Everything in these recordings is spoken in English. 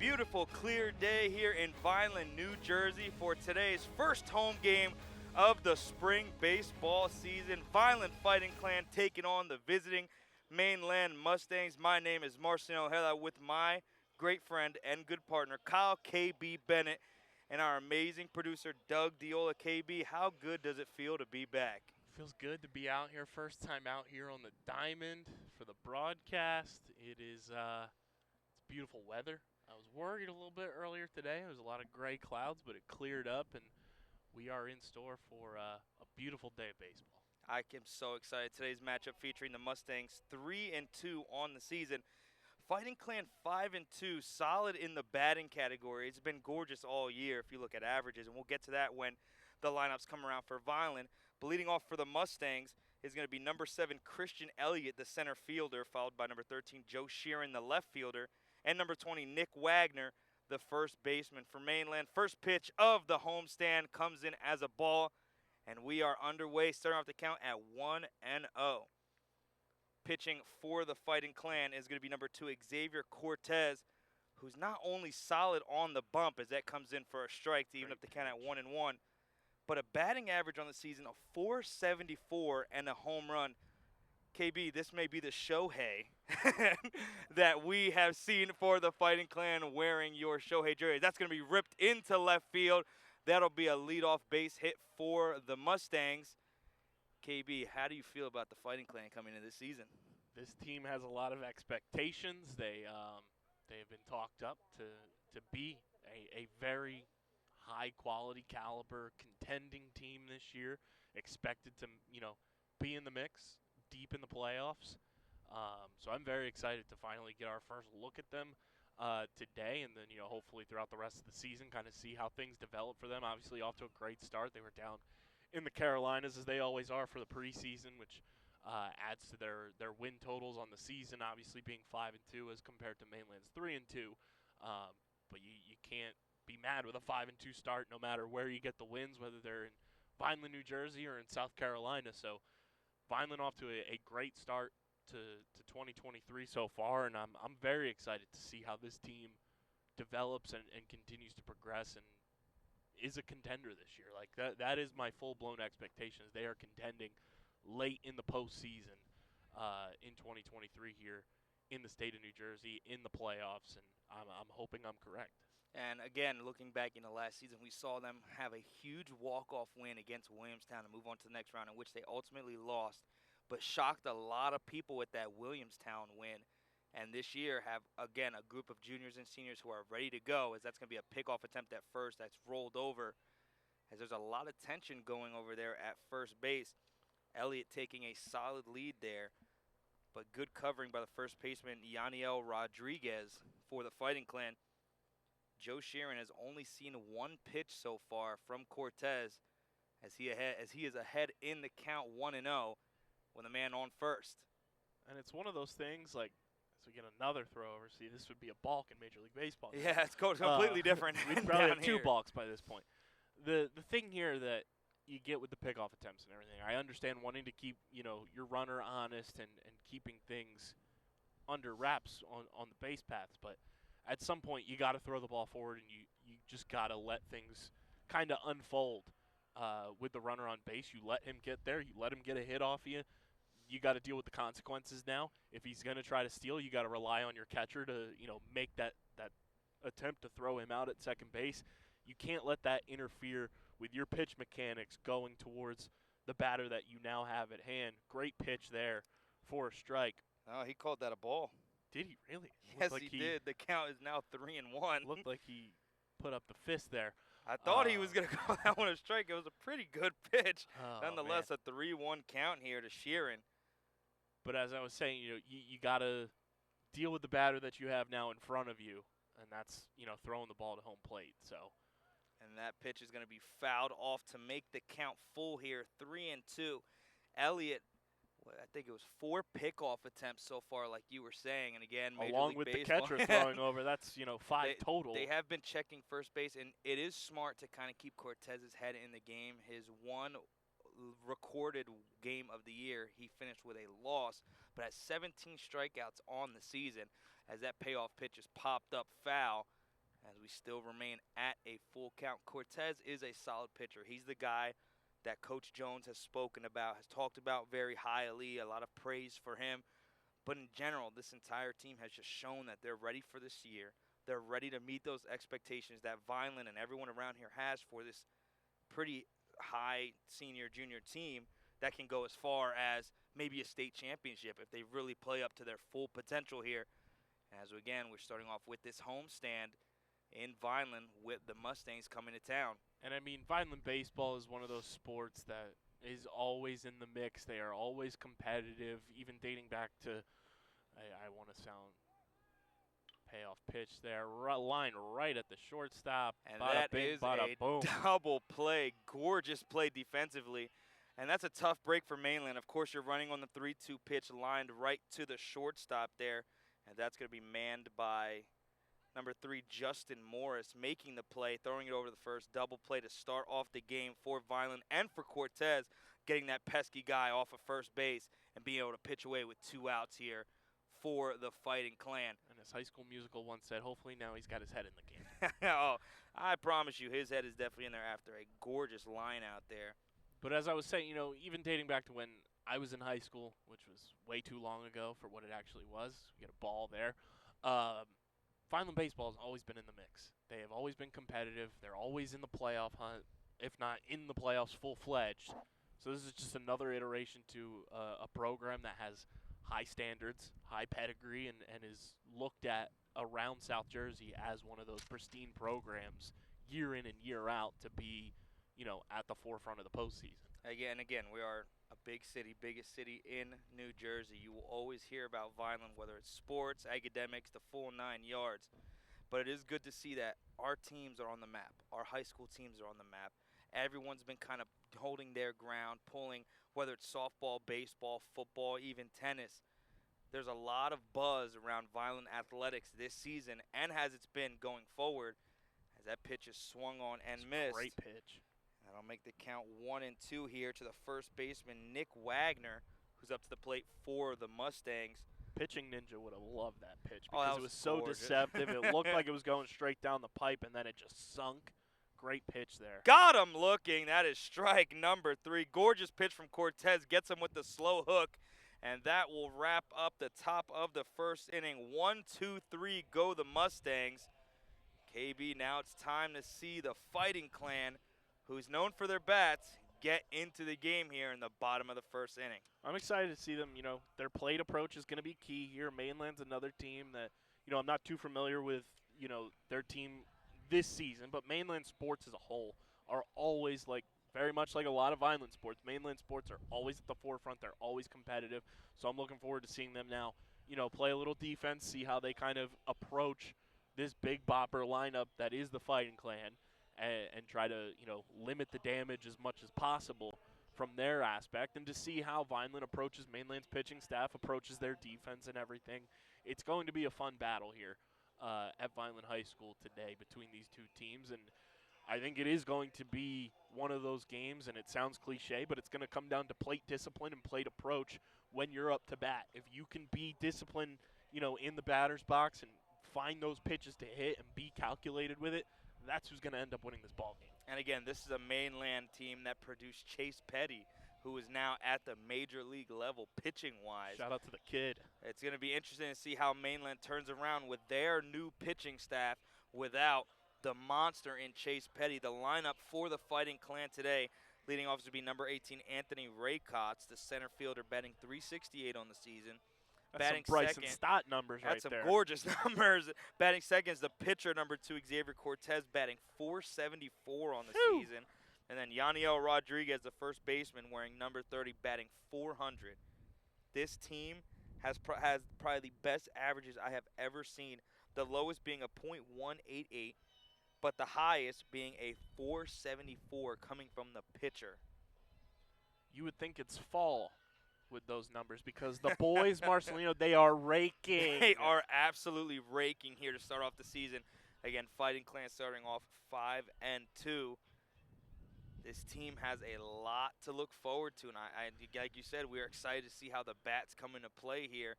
beautiful, clear day here in Vineland, New Jersey for today's first home game of the spring baseball season. Vineland Fighting Clan taking on the visiting Mainland Mustangs. My name is Marcino Hella with my great friend and good partner, Kyle KB Bennett, and our amazing producer, Doug Diola. KB, how good does it feel to be back? Feels good to be out here. First time out here on the diamond for the broadcast. It's beautiful weather. I was worried a little bit earlier today. There was a lot of gray clouds, but it cleared up, and we are in store for a beautiful day of baseball. I am so excited. Today's matchup featuring the Mustangs 3-2 on the season. Fighting Clan 5-2, solid in the batting category. It's been gorgeous all year if you look at averages, and we'll get to that when the lineups come around for Vineland. But leading off for the Mustangs is going to be number 7, Christian Elliott, the center fielder, followed by number 13, Joe Sheeran, the left fielder, and number 20, Nick Wagner, the first baseman for Mainland. First pitch of the homestand comes in as a ball, and we are underway, starting off the count at 1-0. Pitching for the Fighting Clan is going to be number 2, Xavier Cortez, who's not only solid on the bump as that comes in for a strike to even up the count at 1-1, but a batting average on the season of .474 and a home run. KB, this may be the Shohei that we have seen for the Fighting Clan wearing your Shohei jersey. That's going to be ripped into left field. That'll be a leadoff base hit for the Mustangs. KB, how do you feel about the Fighting Clan coming into this season? This team has a lot of expectations. They have been talked up to be a very high-quality caliber contending team this year, expected to, be in the mix, deep in the playoffs. So I'm very excited to finally get our first look at them today, and then, hopefully throughout the rest of the season, kind of see how things develop for them. Obviously off to a great start. They were down in the Carolinas, as they always are, for the preseason, which adds to their win totals on the season, obviously being 5-2 as compared to Mainland's 3-2. But you can't be mad with a 5-2 start no matter where you get the wins, whether they're in Vineland, New Jersey, or in South Carolina. So Vineland off to a great start to 2023 so far, and I'm very excited to see how this team develops and continues to progress and is a contender this year. Like that is my full-blown expectations. They are contending late in the postseason in 2023 here in the state of New Jersey in the playoffs, and I'm hoping I'm correct. And again, looking back in the last season, we saw them have a huge walk-off win against Williamstown to move on to the next round, in which they ultimately lost, but shocked a lot of people with that Williamstown win. And this year have, again, a group of juniors and seniors who are ready to go, as that's going to be a pickoff attempt at first that's rolled over, as there's a lot of tension going over there at first base. Elliott taking a solid lead there, but good covering by the first baseman, Yaniel Rodriguez, for the Fighting Clan. Joe Sheeran has only seen one pitch so far from Cortez as he is ahead in the count 1-0 with a man on first. And it's one of those things, like, as we get another throw over, see, this would be a balk in Major League Baseball. Yeah, it's completely different. We'd probably have two balks by this point. The thing here that you get with the pickoff attempts and everything, I understand wanting to keep, your runner honest and keeping things under wraps on the base paths, but at some point you got to throw the ball forward, and you just got to let things kind of unfold with the runner on base. You let him get there. You let him get a hit off you. You got to deal with the consequences now. If he's going to try to steal, you got to rely on your catcher to, make that attempt to throw him out at second base. You can't let that interfere with your pitch mechanics going towards the batter that you now have at hand. Great pitch there for a strike. Oh, he called that a ball. Did he really? Yes, like he did. The count is now 3-1. Looked like he put up the fist there. I thought he was going to call that one a strike. It was a pretty good pitch. Nonetheless, man. A 3-1 count here to Sheeran. But as I was saying, you got to deal with the batter that you have now in front of you, and that's, throwing the ball to home plate. So, and that pitch is going to be fouled off to make the count full here, 3-2. Elliott, I think it was 4 pickoff attempts so far, like you were saying. And again, Major along League with Baseball, the catcher throwing over, that's 5 total. They have been checking first base, and it is smart to kind of keep Cortez's head in the game. His one recorded game of the year, he finished with a loss, but has 17 strikeouts on the season as that payoff pitch is popped up foul. as we still remain at a full count. Cortez is a solid pitcher. He's the guy that Coach Jones has spoken about, has talked about very highly, a lot of praise for him. But in general, this entire team has just shown that they're ready for this year. They're ready to meet those expectations that Vineland and everyone around here has for this pretty high senior junior team that can go as far as maybe a state championship if they really play up to their full potential here. As again, we're starting off with this homestand in Vineland with the Mustangs coming to town. And I mean, Vineland baseball is one of those sports that is always in the mix. They are always competitive, even dating back to, I want to sound payoff pitch there, line right at the shortstop. And bada that bing, is bada a boom. double play, gorgeous play defensively. And that's a tough break for Mainland. Of course, you're running on the 3-2 pitch lined right to the shortstop there. And that's going to be manned by number 3, Justin Morris, making the play, throwing it over the first. Double play to start off the game for Vineland and for Cortez, getting that pesky guy off of first base and being able to pitch away with 2 outs here for the Fighting Clan. And as High School Musical once said, hopefully now he's got his head in the game. Oh, I promise you, his head is definitely in there after a gorgeous line out there. But as I was saying, even dating back to when I was in high school, which was way too long ago for what it actually was, we get a ball there. Vineland baseball has always been in the mix. They have always been competitive. They're always in the playoff hunt, if not in the playoffs full-fledged. So this is just another iteration to a program that has high standards, high pedigree, and is looked at around South Jersey as one of those pristine programs year in and year out to be, at the forefront of the postseason. Again, we are a big city, biggest city in New Jersey. You will always hear about Vineland, whether it's sports, academics, the full 9 yards. But it is good to see that our teams are on the map. Our high school teams are on the map. Everyone's been kind of holding their ground, pulling, whether it's softball, baseball, football, even tennis. There's a lot of buzz around Vineland athletics this season, and as it's been going forward, as that pitch is swung on and missed. Great pitch. That'll make the count 1-2 here to the first baseman, Nick Wagner, who's up to the plate for the Mustangs. Pitching Ninja would have loved that pitch Oh, because that it was was so gorgeous. deceptive. It looked like it was going straight down the pipe, and then it just sunk. Great pitch there. Got him looking. That is strike number 3. Gorgeous pitch from Cortez. Gets him with the slow hook. And that will wrap up the top of the first inning. 1-2-3 go the Mustangs. KB, now it's time to see the Fighting Clan, who's known for their bats, get into the game here in the bottom of the first inning. I'm excited to see them. Their plate approach is going to be key here. Mainland's another team that, I'm not too familiar with, their team this season, but Mainland sports as a whole are always very much like a lot of Vineland sports. Mainland sports are always at the forefront. They're always competitive. So I'm looking forward to seeing them now, play a little defense, see how they kind of approach this big bopper lineup that is the Fighting Clan, and try to, limit the damage as much as possible from their aspect, and to see how Vineland approaches Mainland's pitching staff, approaches their defense and everything. It's going to be a fun battle here at Vineland High School today between these two teams, and I think it is going to be one of those games, and it sounds cliche, but it's going to come down to plate discipline and plate approach when you're up to bat. If you can be disciplined, in the batter's box and find those pitches to hit and be calculated with it, that's who's going to end up winning this ball game. And again, this is a Mainland team that produced Chase Petty, who is now at the major league level pitching-wise. Shout out to the kid. It's going to be interesting to see how Mainland turns around with their new pitching staff without the monster in Chase Petty. The lineup for the Fighting Clan today, leading off to be number 18, Anthony Raycotts, the center fielder, batting .368 on the season. That's Batting some Bryson second. Stott numbers right That's some there. gorgeous numbers. Batting second is the pitcher, number 2, Xavier Cortez, batting .474 on the season. And then Yaniel Rodriguez, the first baseman, wearing number 30, batting .400. This team has probably the best averages I have ever seen, the lowest being a .188, but the highest being a .474 coming from the pitcher. You would think it's fall with those numbers because the boys, Marcelino, they are raking. They are absolutely raking here to start off the season. Again, Fighting Clan starting off 5-2. This team has a lot to look forward to, and I like you said, we are excited to see how the bats come into play here.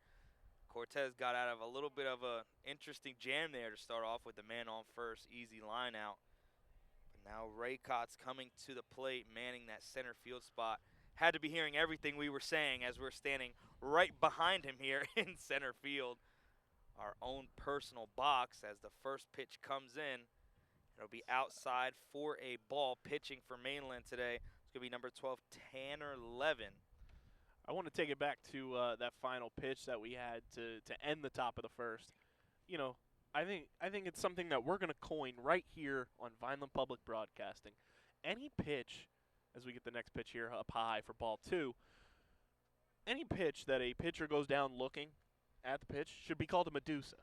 Cortez got out of a little bit of a interesting jam there to start off with the man on first, easy line out. But now Raycott's coming to the plate, manning that center field spot. Had to be hearing everything we were saying as we're standing right behind him here in center field. Our own personal box as the first pitch comes in. It'll be outside for a ball. Pitching for Mainland today, it's going to be number 12, Tanner Levin. I want to take it back to that final pitch that we had to end the top of the first. You know, I think it's something that we're going to coin right here on Vineland Public Broadcasting. Any pitch, as we get the next pitch here up high for ball 2, any pitch that a pitcher goes down looking at the pitch should be called a Medusa.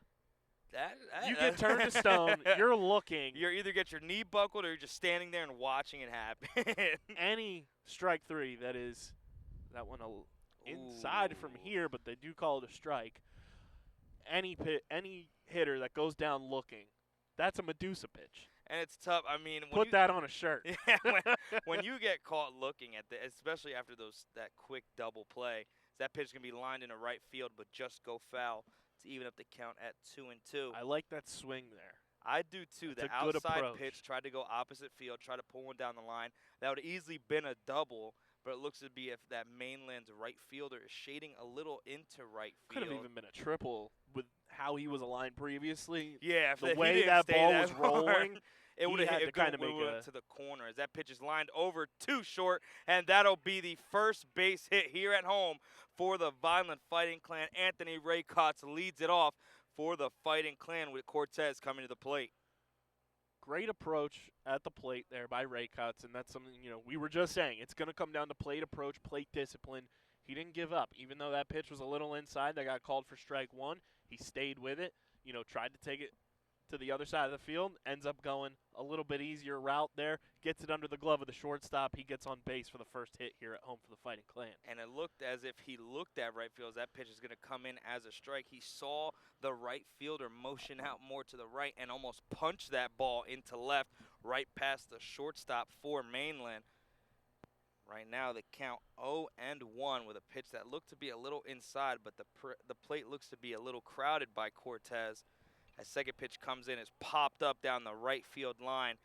You get turned to stone, you're looking. You either get your knee buckled or you're just standing there and watching it happen. Any strike 3 that is that one inside from here, but they do call it a strike. Any hitter that goes down looking, that's a Medusa pitch. And it's tough. I mean, put that on a shirt. Yeah, when you get caught looking at especially after that quick double play, that pitch is gonna be lined into right field, but just go foul to even up the count at 2-2. I like that swing there. I do too. That's the outside pitch tried to go opposite field, tried to pull one down the line. That would have easily been a double, but it looks to be if that Mainland's right fielder is shading a little into right field. Could have even been a triple with how he was aligned previously. Yeah, the way that ball was rolling. It would have hit kind of make it to the corner as that pitch is lined over too short, and that'll be the first base hit here at home for the Vineland Fighting Clan. Anthony Raycotts leads it off for the Fighting Clan with Cortez coming to the plate. Great approach at the plate there by Raycotts, and that's something, we were just saying. It's going to come down to plate approach, plate discipline. He didn't give up. Even though that pitch was a little inside that got called for strike 1, he stayed with it, tried to take it to the other side of the field, ends up going a little bit easier route there, gets it under the glove of the shortstop. He gets on base for the first hit here at home for the Fighting Clan. And it looked as if he looked at right field as that pitch is going to come in as a strike. He saw the right fielder motion out more to the right and almost punch that ball into left right past the shortstop for Mainland. Right now the count 0-1 with a pitch that looked to be a little inside, but the plate looks to be a little crowded by Cortez. As second pitch comes in, it's popped up down the right field line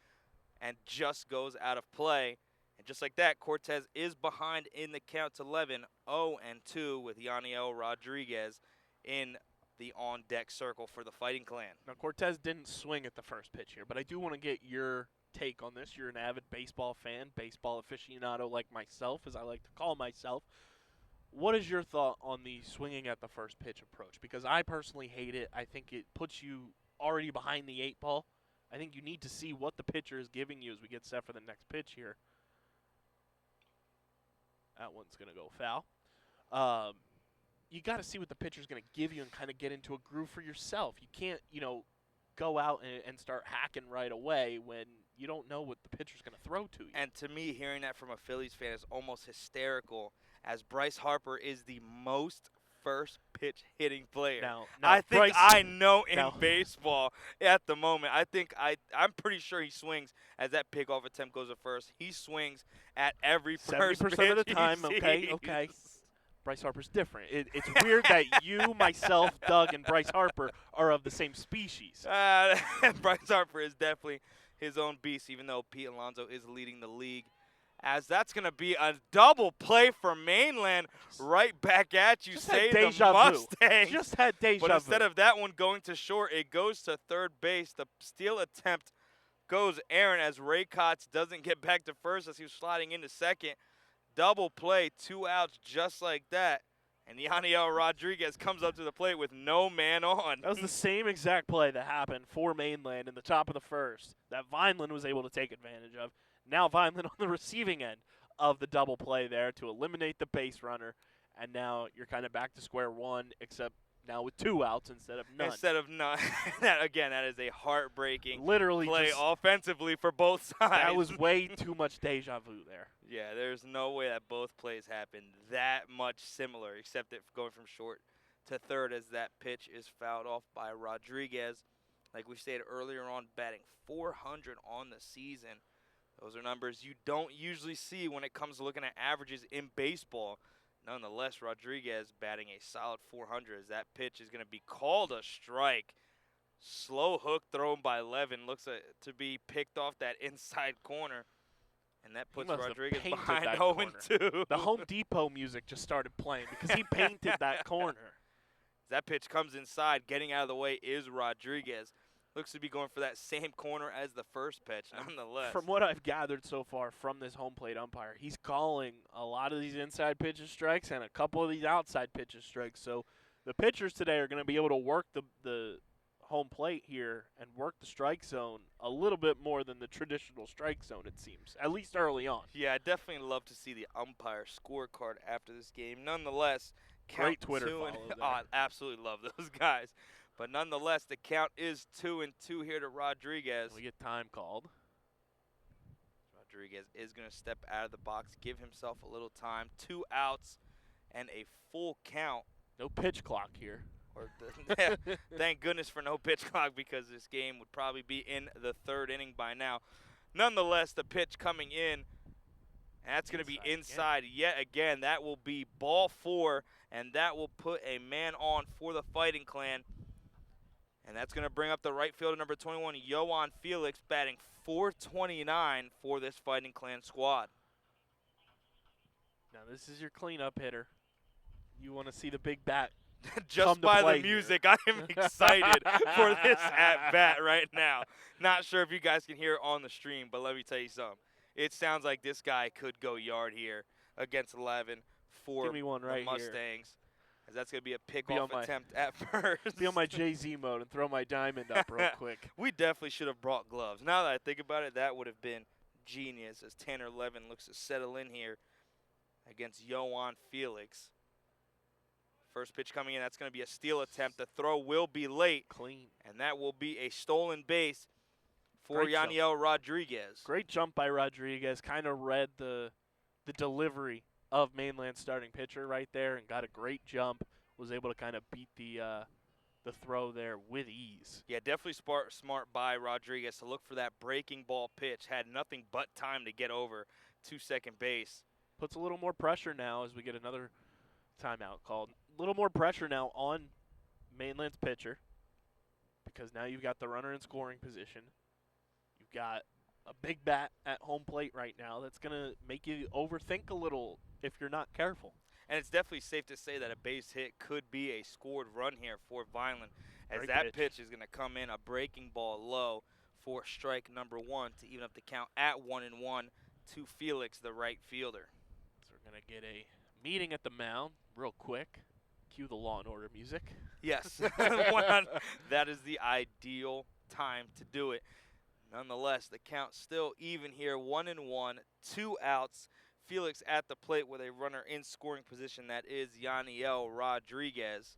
and just goes out of play. And just like that, Cortez is behind in the count to 11, 0-2 with Yaniel Rodriguez in the on-deck circle for the Fighting Clan. Now, Cortez didn't swing at the first pitch here, but I do want to get your take on this. You're an avid baseball fan, baseball aficionado like myself, as I like to call myself. What is your thought on the swinging at the first pitch approach? Because I personally hate it. I think it puts you already behind the 8 ball. I think you need to see what the pitcher is giving you as we get set for the next pitch here. That one's going to go foul. You got to see what the pitcher's going to give you and kind of get into a groove for yourself. You can't, go out and start hacking right away when you don't know what the pitcher's going to throw to you. And to me, hearing that from a Phillies fan is almost hysterical, as Bryce Harper is the most first pitch hitting player. Now I think Bryce, I know in baseball at the moment. I'm pretty sure he swings as that pickoff attempt goes to first. He swings at every first 70% of the time. Okay. Bryce Harper's different. It's weird that you, myself, Doug, and Bryce Harper are of the same species. Bryce Harper is definitely his own beast, even though Pete Alonso is leading the league. As that's going to be a double play for Mainland right back at you. Just Say had the Mustangs. Just had deja vu. But instead of that one going to short, it goes to third base. The steal attempt goes Aaron as Raycotts doesn't get back to first as he was sliding into second. Double play, 2 outs just like that. And Yaniel Rodriguez comes up to the plate with no man on. That was the same exact play that happened for Mainland in the top of the first that Vineland was able to take advantage of. Now Vineland on the receiving end of the double play there to eliminate the base runner. And now you're kind of back to square one, except now with 2 outs instead of none. That is a heartbreaking literally play offensively for both sides. That was way too much deja vu there. Yeah, there's no way that both plays happened that much similar, except that going from short to third as that pitch is fouled off by Rodriguez. Like we stated earlier on, batting .400 on the season. Those are numbers you don't usually see when it comes to looking at averages in baseball. Nonetheless, Rodriguez batting a solid 400 as that pitch is going to be called a strike. Slow hook thrown by Levin. Looks to be picked off that inside corner. And that He puts must have Rodriguez painted behind that 0-2. The Home Depot music just started playing because he painted that corner. That pitch comes inside. Getting out of the way is Rodriguez. Looks to be going for that same corner as the first pitch, nonetheless. From what I've gathered so far from this home plate umpire, he's calling a lot of these inside pitches strikes and a couple of these outside pitches strikes. So the pitchers today are going to be able to work the home plate here and work the strike zone a little bit more than the traditional strike zone, it seems, at least early on. Yeah, I definitely love to see the umpire scorecard after this game. Nonetheless, Great Twitter follow there. I absolutely love those guys. But nonetheless, the count is 2-2 here to Rodriguez. We get time called. Rodriguez is going to step out of the box, give himself a little time. 2 outs and a full count. No pitch clock here. Thank goodness for no pitch clock because this game would probably be in the 3rd inning by now. Nonetheless, the pitch coming in, and that's going to be inside yet again. That will be ball 4, and that will put a man on for the Fighting Clan. And that's going to bring up the right fielder, number 21, Yohan Felix, batting .429 for this Fighting Clan squad. Now this is your cleanup hitter. You want to see the big bat. Just by the music, I am excited for this at-bat right now. Not sure if you guys can hear it on the stream, but let me tell you something. It sounds like this guy could go yard here against 11 for the Mustangs. Here. As that's going to be a pick-off attempt at first. Be on my Jay-Z mode and throw my diamond up real quick. We definitely should have brought gloves. Now that I think about it, that would have been genius as Tanner Levin looks to settle in here against Yohan Felix. First pitch coming in, that's going to be a steal attempt. The throw will be late. Clean. And that will be a stolen base for Yaniel Rodriguez. Great jump by Rodriguez. Kind of read the delivery of Mainland starting pitcher right there and got a great jump. Was able to kind of beat the throw there with ease. Yeah, definitely smart by Rodriguez to look for that breaking ball pitch. Had nothing but time to get over to second base. Puts a little more pressure now as we get another timeout called. A little more pressure now on Mainland's pitcher because now you've got the runner in scoring position. You've got a big bat at home plate right now that's going to make you overthink a little if you're not careful. And it's definitely safe to say that a base hit could be a scored run here for Vineland as Great that pitch is going to come in a breaking ball low for strike number 1 to even up the count at 1-1 to Felix, the right fielder. So we're going to get a meeting at the mound real quick. Cue the Law and Order music. Yes, that is the ideal time to do it. Nonetheless, the count still even here, 1-1, 2 outs. Felix at the plate with a runner in scoring position. That is Yaniel Rodriguez.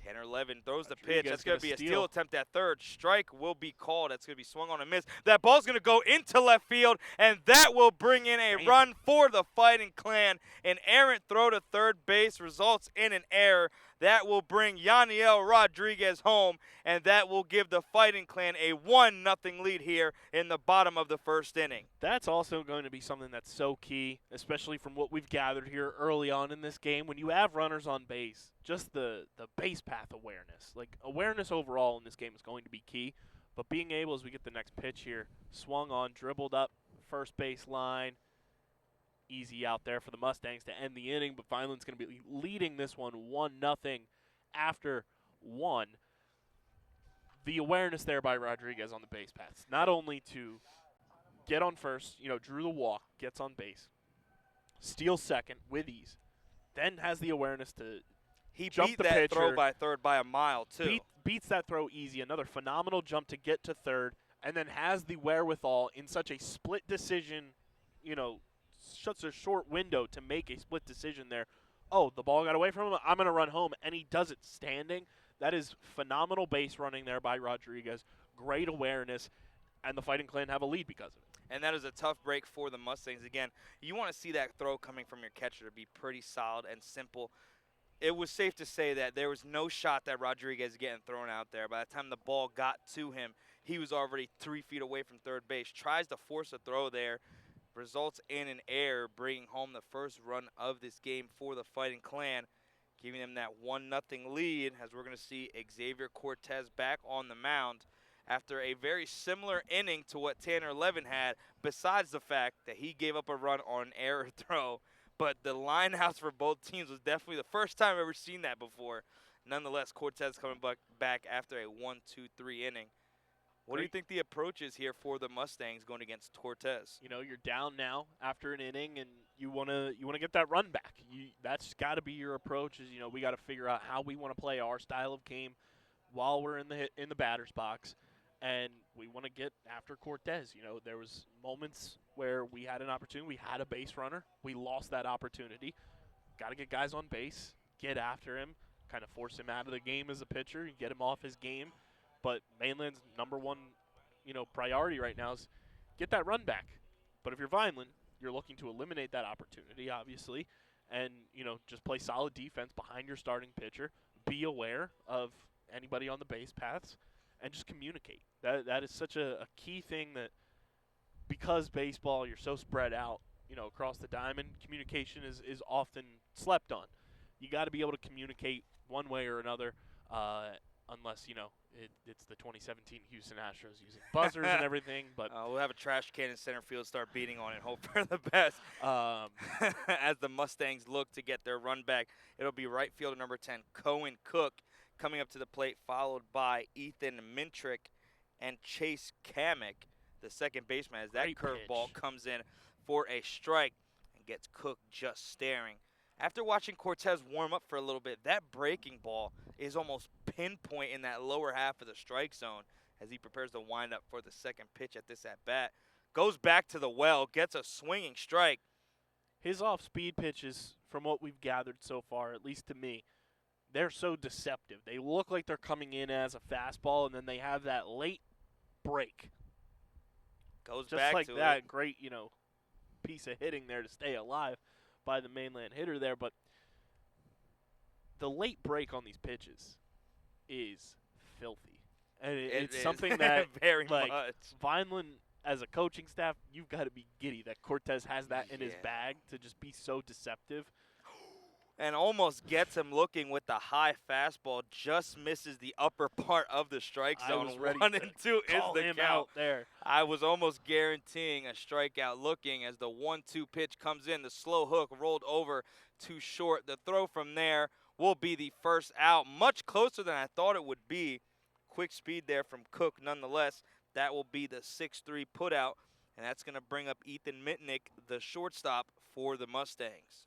Tanner Levin throws the pitch. That's going to be a steal attempt at third. Strike will be called. That's going to be swung on and missed. That ball's going to go into left field, and that will bring in a run for the Fighting Clan. An errant throw to third base results in an error. That will bring Yaniel Rodriguez home, and that will give the Fighting Clan a 1-0 lead here in the bottom of the first inning. That's also going to be something that's so key, especially from what we've gathered here early on in this game. When you have runners on base, just the base path awareness. Like, awareness overall in this game is going to be key, but being able, as we get the next pitch here, swung on, dribbled up first base line, easy out there for the Mustangs to end the inning, but Vineland's going to be leading this one 1-0 after 1. The awareness there by Rodriguez on the base paths, not only to get on first, drew the walk, gets on base, steals second with ease, then has the awareness to jump the pitcher. He beat that throw by third by a mile, too. Beats that throw easy, another phenomenal jump to get to third, and then has the wherewithal in such a split decision, such a short window to make a split decision there. Oh, the ball got away from him. I'm going to run home, and he does it standing. That is phenomenal base running there by Rodriguez. Great awareness, and the Fighting Clan have a lead because of it. And that is a tough break for the Mustangs. Again, you want to see that throw coming from your catcher to be pretty solid and simple. It was safe to say that there was no shot that Rodriguez is getting thrown out there. By the time the ball got to him, he was already 3 feet away from third base. Tries to force a throw there. results in an error, bringing home the first run of this game for the Fighting Clan, giving them that 1-0 lead, as we're going to see Xavier Cortez back on the mound after a very similar inning to what Tanner Levin had, besides the fact that he gave up a run on an error throw. But the lineouts for both teams was definitely the first time I've ever seen that before. Nonetheless, Cortez coming back after a 1-2-3 inning. What do you think the approach is here for the Mustangs going against Cortez? You know, you're down now after an inning, and you wanna get that run back. That's got to be your approach. Is, you know, we got to figure out how we want to play our style of game while we're in the batter's box, and we want to get after Cortez. You know, there was moments where we had an opportunity, we had a base runner, we lost that opportunity. Got to get guys on base, get after him, kind of force him out of the game as a pitcher, and get him off his game. But Mainland's number one, you know, priority right now is get that run back. But if you're Vineland, you're looking to eliminate that opportunity, obviously, and, you know, just play solid defense behind your starting pitcher. Be aware of anybody on the base paths, and just communicate. That is such a key thing, that because baseball, you're so spread out, you know, across the diamond, communication is often slept on. You got to be able to communicate one way or another, unless, you know, it's the 2017 Houston Astros using buzzers and everything. But we'll have a trash can in center field, start beating on it, hope for the best. As the Mustangs look to get their run back, it'll be right fielder number 10, Cohen Cook, coming up to the plate, followed by Ethan Mintrick and Chase Kamek, the second baseman, as that curveball comes in for a strike and gets Cook just staring. After watching Cortez warm up for a little bit, that breaking ball is almost pinpoint in that lower half of the strike zone as he prepares to wind up for the second pitch at this at-bat. Goes back to the well, gets a swinging strike. His off-speed pitches, from what we've gathered so far, at least to me, they're so deceptive. They look like they're coming in as a fastball, and then they have that late break. Goes just back like to that it. Great, you know, piece of hitting there to stay alive by the Mainland hitter there. But the late break on these pitches is filthy. And it's something that very like, much. Vineland, as a coaching staff, you've got to be giddy that Cortez has that in his Yeah. bag to just be so deceptive. And almost gets him looking with the high fastball, just misses the upper part of the strike I zone. was ready 1 to and 2 is call the him count. out there. I was almost guaranteeing a strikeout looking as the 1-2 pitch comes in. The slow hook rolled over too short. The throw from there will be the first out. Much closer than I thought it would be. Quick speed there from Cook nonetheless. That will be the 6-3 putout, and that's going to bring up Ethan Mitnick, the shortstop for the Mustangs.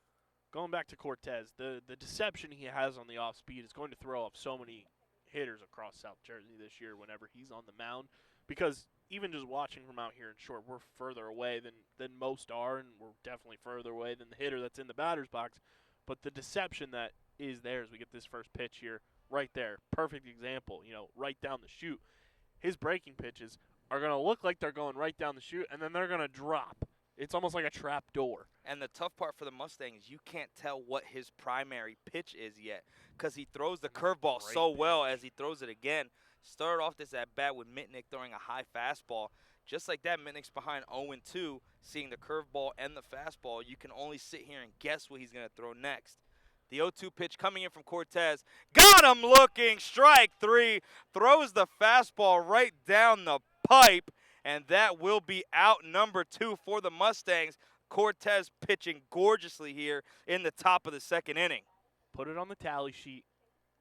Going back to Cortez, the deception he has on the off speed is going to throw off so many hitters across South Jersey this year whenever he's on the mound, because even just watching from out here in short, we're further away than most are, and we're definitely further away than the hitter that's in the batter's box. But the deception that is there as we get this first pitch here, right there, perfect example, you know, right down the chute. His breaking pitches are going to look like they're going right down the chute, and then they're going to drop. It's almost like a trap door. And the tough part for the Mustangs, you can't tell what his primary pitch is yet, because he throws the curveball so well as he throws it again. Started off this at-bat with Mitnick throwing a high fastball. Just like that, Mitnick's behind 0-2, seeing the curveball and the fastball. You can only sit here and guess what he's going to throw next. The 0-2 pitch coming in from Cortez. Got him looking. Strike 3. Throws the fastball right down the pipe. And that will be out number 2 for the Mustangs. Cortez pitching gorgeously here in the top of the second inning. Put it on the tally sheet.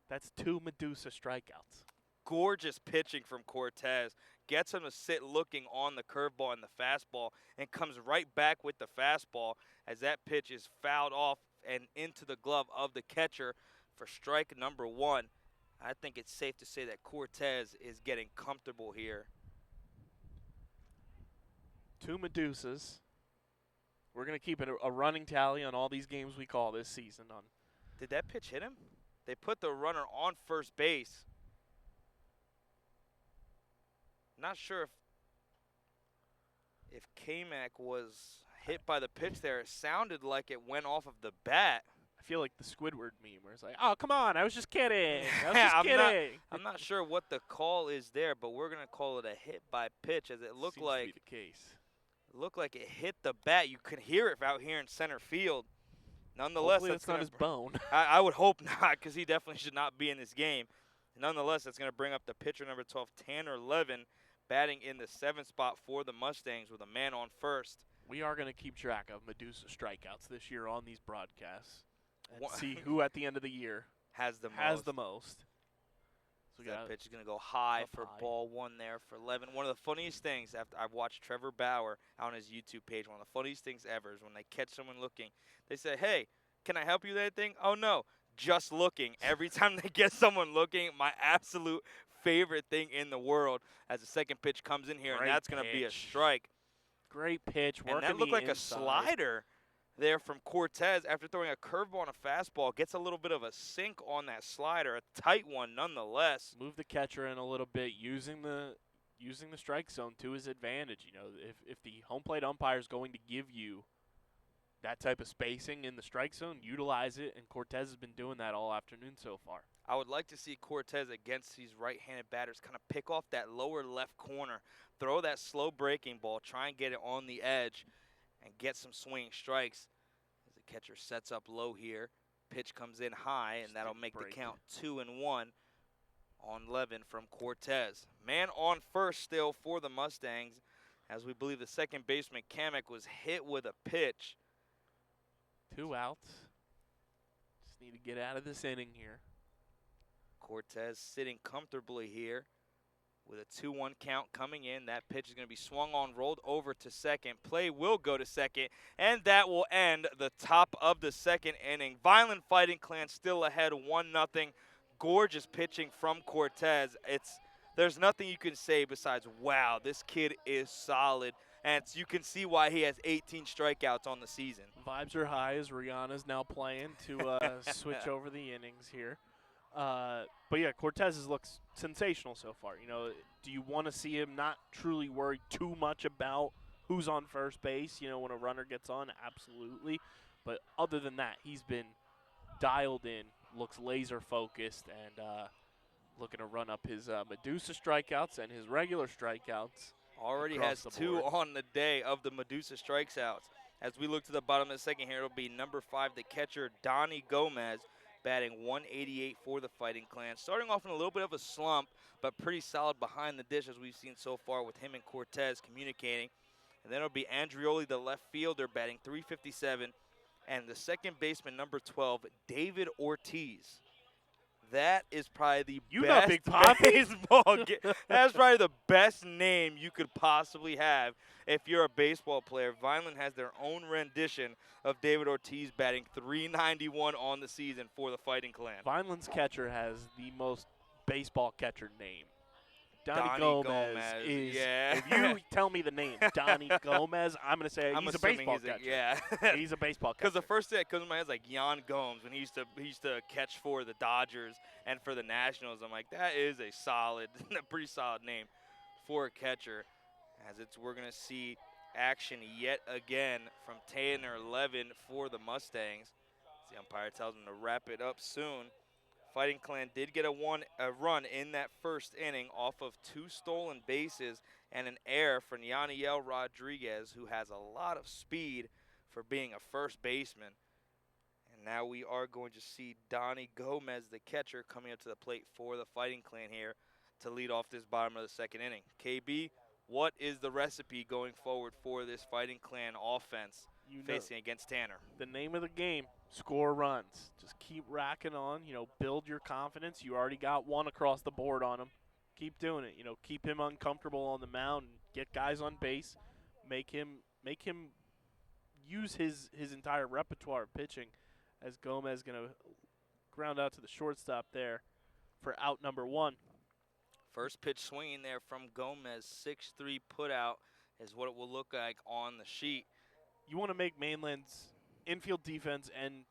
That's 2 Medusa strikeouts. Gorgeous pitching from Cortez. Gets him to sit looking on the curveball and the fastball, and comes right back with the fastball as that pitch is fouled off and into the glove of the catcher for strike number 1. I think it's safe to say that Cortez is getting comfortable here. 2 Medusas. We're going to keep it a running tally on all these games we call this season. Did that pitch hit him? They put the runner on first base. Not sure if Kamek was hit by the pitch there. It sounded like it went off of the bat. I feel like the Squidward meme where it's like, oh, come on, I was just kidding. I was just kidding. I'm not sure what the call is there, but we're going to call it a hit by pitch, as it looked Seems like to be the case. looked like it hit the bat. You could hear it out here in center field. Nonetheless, Hopefully that's not his bone. I would hope not, because he definitely should not be in this game. Nonetheless, that's going to bring up the pitcher number 12, Tanner Levin, batting in the 7th spot for the Mustangs with a man on first. We are going to keep track of Medusa strikeouts this year on these broadcasts and see who at the end of the year has the most. So that pitch is going to go high for ball 1 there for Levin. One of the funniest things, after I've watched Trevor Bauer on his YouTube page, one of the funniest things ever is when they catch someone looking, they say, hey, can I help you with anything? Oh, no, just looking. Every time they get someone looking, my absolute favorite thing in the world as the second pitch comes in here, and that's going to be a strike. Great pitch. And that looked like a slider there from Cortez after throwing a curveball and a fastball. Gets a little bit of a sink on that slider, a tight one nonetheless. Move the catcher in a little bit, using the strike zone to his advantage. You know, if the home plate umpire is going to give you that type of spacing in the strike zone, utilize it, and Cortez has been doing that all afternoon so far. I would like to see Cortez against these right-handed batters kind of pick off that lower left corner, throw that slow breaking ball, try and get it on the edge, and get some swinging strikes. As the catcher sets up low here, pitch comes in high, and that'll make the count 2-1 on Levin from Cortez. Man on first still for the Mustangs, as we believe the second baseman Kamek was hit with a pitch. 2 outs. Just need to get out of this inning here. Cortez sitting comfortably here with a 2-1 count coming in. That pitch is going to be swung on, rolled over to second. Play will go to second, and that will end the top of the second inning. Vineland Fighting Clan still ahead 1-0. Gorgeous pitching from Cortez. There's nothing you can say besides, wow, this kid is solid. And you can see why he has 18 strikeouts on the season. Vibes are high as Rihanna's now playing to switch over the innings here. But yeah, Cortez looks sensational so far. You know, do you want to see him not truly worry too much about who's on first base, you know, when a runner gets on? Absolutely. But other than that, he's been dialed in, looks laser focused, and looking to run up his Medusa strikeouts and his regular strikeouts. Already has 2 on the day of the Medusa strikes outs. As we look to the bottom of the second here, it'll be number 5, the catcher, Donnie Gomez, batting 188 for the Fighting Clan. Starting off in a little bit of a slump, but pretty solid behind the dish as we've seen so far with him and Cortez communicating. And then it'll be Andrioli, the left fielder, batting 357. And the second baseman, number 12, David Ortiz. That is probably the best Big Poppy. baseball game. That's probably the best name you could possibly have if you're a baseball player. Vineland has their own rendition of David Ortiz batting 391 on the season for the Fighting Clan. Vineland's catcher has the most baseball catcher name. Donnie Gomez is, yeah. If you tell me the name, Donnie Gomez, I'm going to say he's a baseball catcher. Yeah. He's a baseball catcher. Because the first thing that comes to my head is like Jan Gomes when he used to catch for the Dodgers and for the Nationals. I'm like, that is a pretty solid name for a catcher. We're going to see action yet again from Tanner Levin for the Mustangs. The umpire tells him to wrap it up soon. Fighting Clan did get a run in that first inning off of 2 stolen bases and an error for Yaniel Rodriguez, who has a lot of speed for being a first baseman. And now we are going to see Donnie Gomez, the catcher, coming up to the plate for the Fighting Clan here to lead off this bottom of the second inning. KB, what is the recipe going forward for this Fighting Clan offense facing against Tanner? The name of the game, score runs. Just keep racking on, build your confidence. You already got 1 across the board on him. Keep doing it. Keep him uncomfortable on the mound, get guys on base, make him use his entire repertoire of pitching, as Gomez going to ground out to the shortstop there for out number 1. First pitch swinging there from Gomez, 6-3 put out is what it will look like on the sheet. You want to make Mainland's infield defense and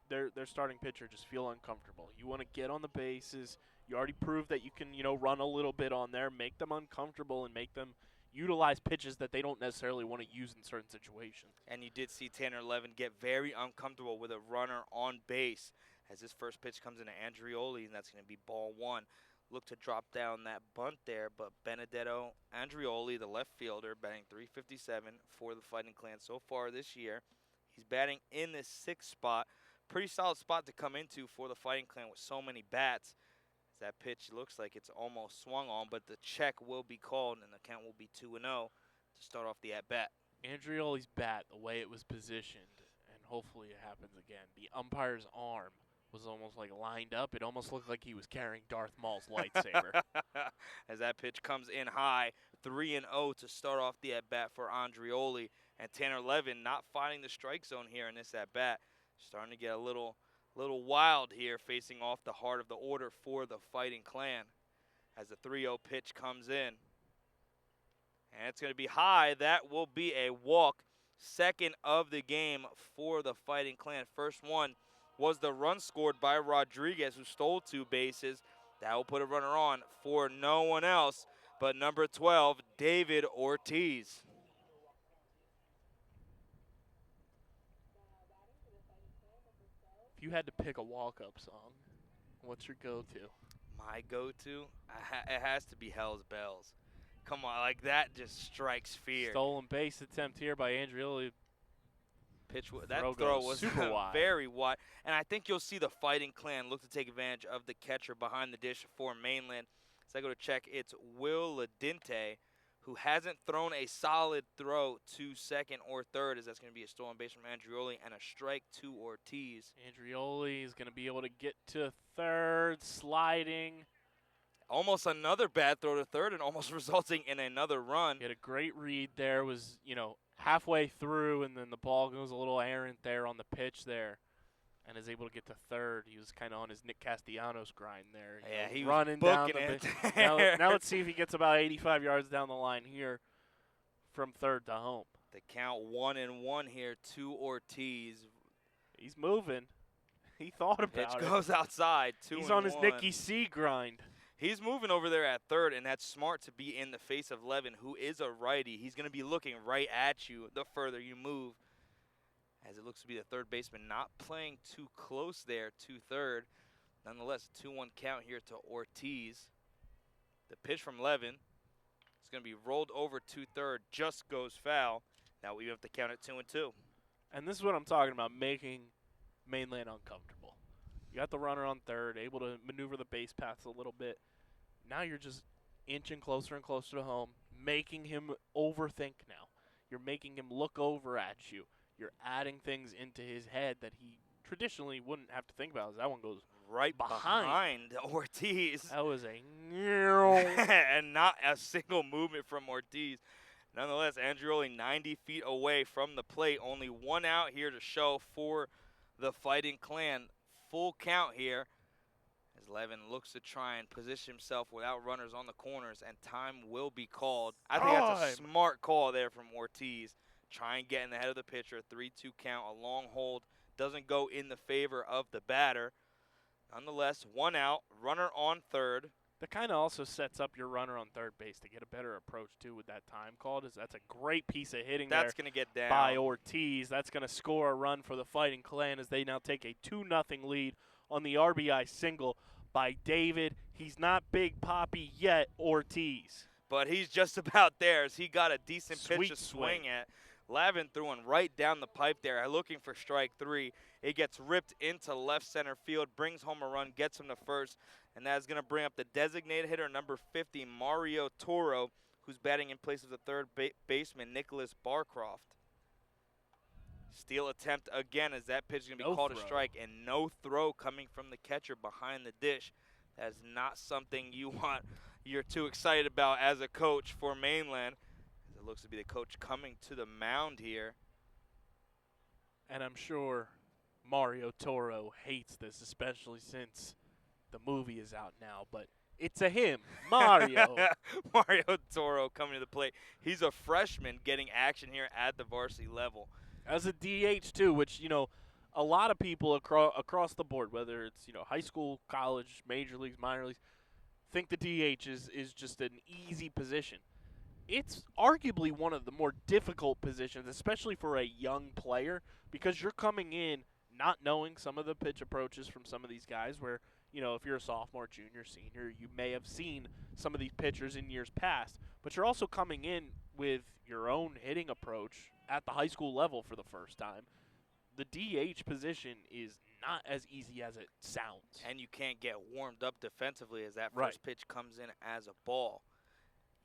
their starting pitcher just feel uncomfortable. You want to get on the bases. You already proved that you can, run a little bit on there, make them uncomfortable, and make them utilize pitches that they don't necessarily want to use in certain situations. And you did see Tanner Levin get very uncomfortable with a runner on base as this first pitch comes into Andrioli, and that's going to be ball 1. look to drop down that bunt there, but Benedetto Andrioli, the left fielder, batting .357 for the Fighting Clan so far this year. He's batting in the 6th spot. Pretty solid spot to come into for the Fighting Clan with so many bats. As that pitch looks like it's almost swung on, but the check will be called and the count will be 2-0 to start off the at-bat. Andrioli's bat, the way it was positioned, and hopefully it happens again, the umpire's arm was almost like lined up. It almost looked like he was carrying Darth Maul's lightsaber. As that pitch comes in high, 3-0 to start off the at-bat for Andrioli. And Tanner Levin not finding the strike zone here in this at-bat. Starting to get a little wild here, facing off the heart of the order for the Fighting Clan. As the 3-0 pitch comes in. And it's going to be high. That will be a walk. Second of the game for the Fighting Clan. First one was the run scored by Rodriguez, who stole 2 bases. That will put a runner on for no one else but number 12, David Ortiz. If you had to pick a walk-up song, what's your go-to? My go-to? It has to be Hell's Bells. Come on, like that just strikes fear. Stolen base attempt here by Andrioli. That throw was super wide. Very wide. And I think you'll see the Fighting Clan look to take advantage of the catcher behind the dish for Mainland. As I go to check, it's Will Ladinte, who hasn't thrown a solid throw to second or third, as that's going to be a stolen base from Andrioli and a strike to Ortiz. Andrioli is going to be able to get to third, sliding. Almost another bad throw to third and almost resulting in another run. He had a great read there, was, halfway through, and then the ball goes a little errant there on the pitch there, and is able to get to third. He was kind of on his Nick Castellanos grind there. Yeah, he running was down booking it. now let's see if he gets about 85 yards down the line here from third to home. The count 1-1 here to Ortiz. He's moving. He thought about it. Pitch goes outside. 2-1. He's on his Nicky C grind. He's moving over there at third, and that's smart to be in the face of Levin, who is a righty. He's going to be looking right at you the further you move, as it looks to be the third baseman not playing too close there to third. Nonetheless, a 2-1 count here to Ortiz. The pitch from Levin is going to be rolled over to third, just goes foul. Now we have to count it 2-2. And this is what I'm talking about, making Mainland uncomfortable. You got the runner on third, able to maneuver the base paths a little bit. Now you're just inching closer and closer to home, making him overthink now. You're making him look over at you. You're adding things into his head that he traditionally wouldn't have to think about. As that one goes right behind Ortiz. That was a and not a single movement from Ortiz. Nonetheless, Andrioli 90 feet away from the plate. Only one out here to show for the Fighting Clan. Full count here as Levin looks to try and position himself without runners on the corners, and time will be called. I think that's a smart call there from Ortiz. Try and get in the head of the pitcher. 3-2 count. A long hold doesn't go in the favor of the batter. Nonetheless, one out, runner on third. That kind of also sets up your runner on third base to get a better approach, too, with that time called. That's a great piece of hitting that's going to get down by Ortiz. That's going to score a run for the Fighting Clan as they now take a 2-0 lead on the RBI single by David. He's not Big Papi yet, Ortiz. But he's just about there as he got a decent pitch Sweet to swing at. Lavin threw one right down the pipe there, looking for strike 3. It gets ripped into left center field, brings home a run, gets him to first, and that is going to bring up the designated hitter, number 50, Mario Toro, who's batting in place of the third baseman, Nicholas Barcroft. Steal attempt again as that pitch is going to be called a strike, and no throw coming from the catcher behind the dish. That is not something you're too excited about as a coach for Mainland. It looks to be the coach coming to the mound here. And I'm sure Mario Toro hates this, especially since the movie is out now. But it's a him, Mario. Mario Toro coming to the plate. He's a freshman getting action here at the varsity level. As a DH, too, which, a lot of people across the board, whether it's, high school, college, major leagues, minor leagues, think the DH is just an easy position. It's arguably one of the more difficult positions, especially for a young player, because you're coming in not knowing some of the pitch approaches from some of these guys where if you're a sophomore, junior, senior, you may have seen some of these pitchers in years past, but you're also coming in with your own hitting approach at the high school level for the first time. The DH position is not as easy as it sounds. And you can't get warmed up defensively as that Right. first pitch comes in as a ball.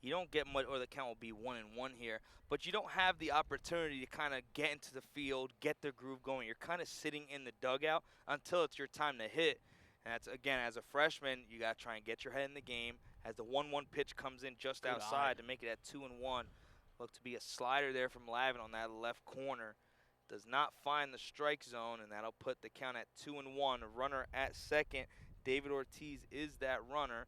You don't get much, or the count will be 1-1 here, but you don't have the opportunity to kind of get into the field, get the groove going. You're kind of sitting in the dugout until it's your time to hit. And that's, again, as a freshman, you got to try and get your head in the game. As the 1-1 pitch comes in just Good outside eye. to make it at 2-1. Look to be a slider there from Lavin on that left corner. Does not find the strike zone, and that'll put the count at 2-1. A runner at second. David Ortiz is that runner.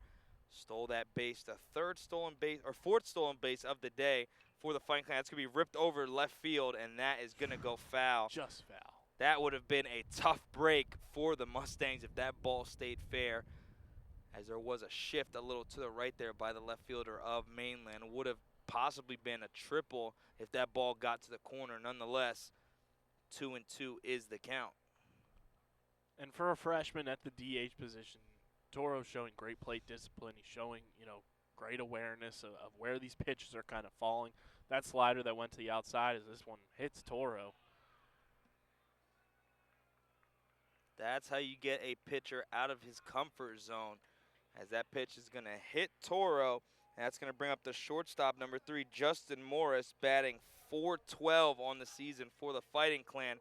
Stole that base, the fourth stolen base of the day for the Fighting Clan. That's going to be ripped over left field, and that is going to go foul. Just foul. That would have been a tough break for the Mustangs if that ball stayed fair, as there was a shift a little to the right there by the left fielder of Mainland. Would have possibly been a triple if that ball got to the corner. Nonetheless, 2-2 is the count. And for a freshman at the DH position, Toro's showing great plate discipline. He's showing, great awareness of where these pitches are kind of falling. That slider that went to the outside as this one hits Toro. That's how you get a pitcher out of his comfort zone, as that pitch is going to hit Toro. And that's going to bring up the shortstop, number 3, Justin Morris, batting .412 on the season for the Fighting Clan.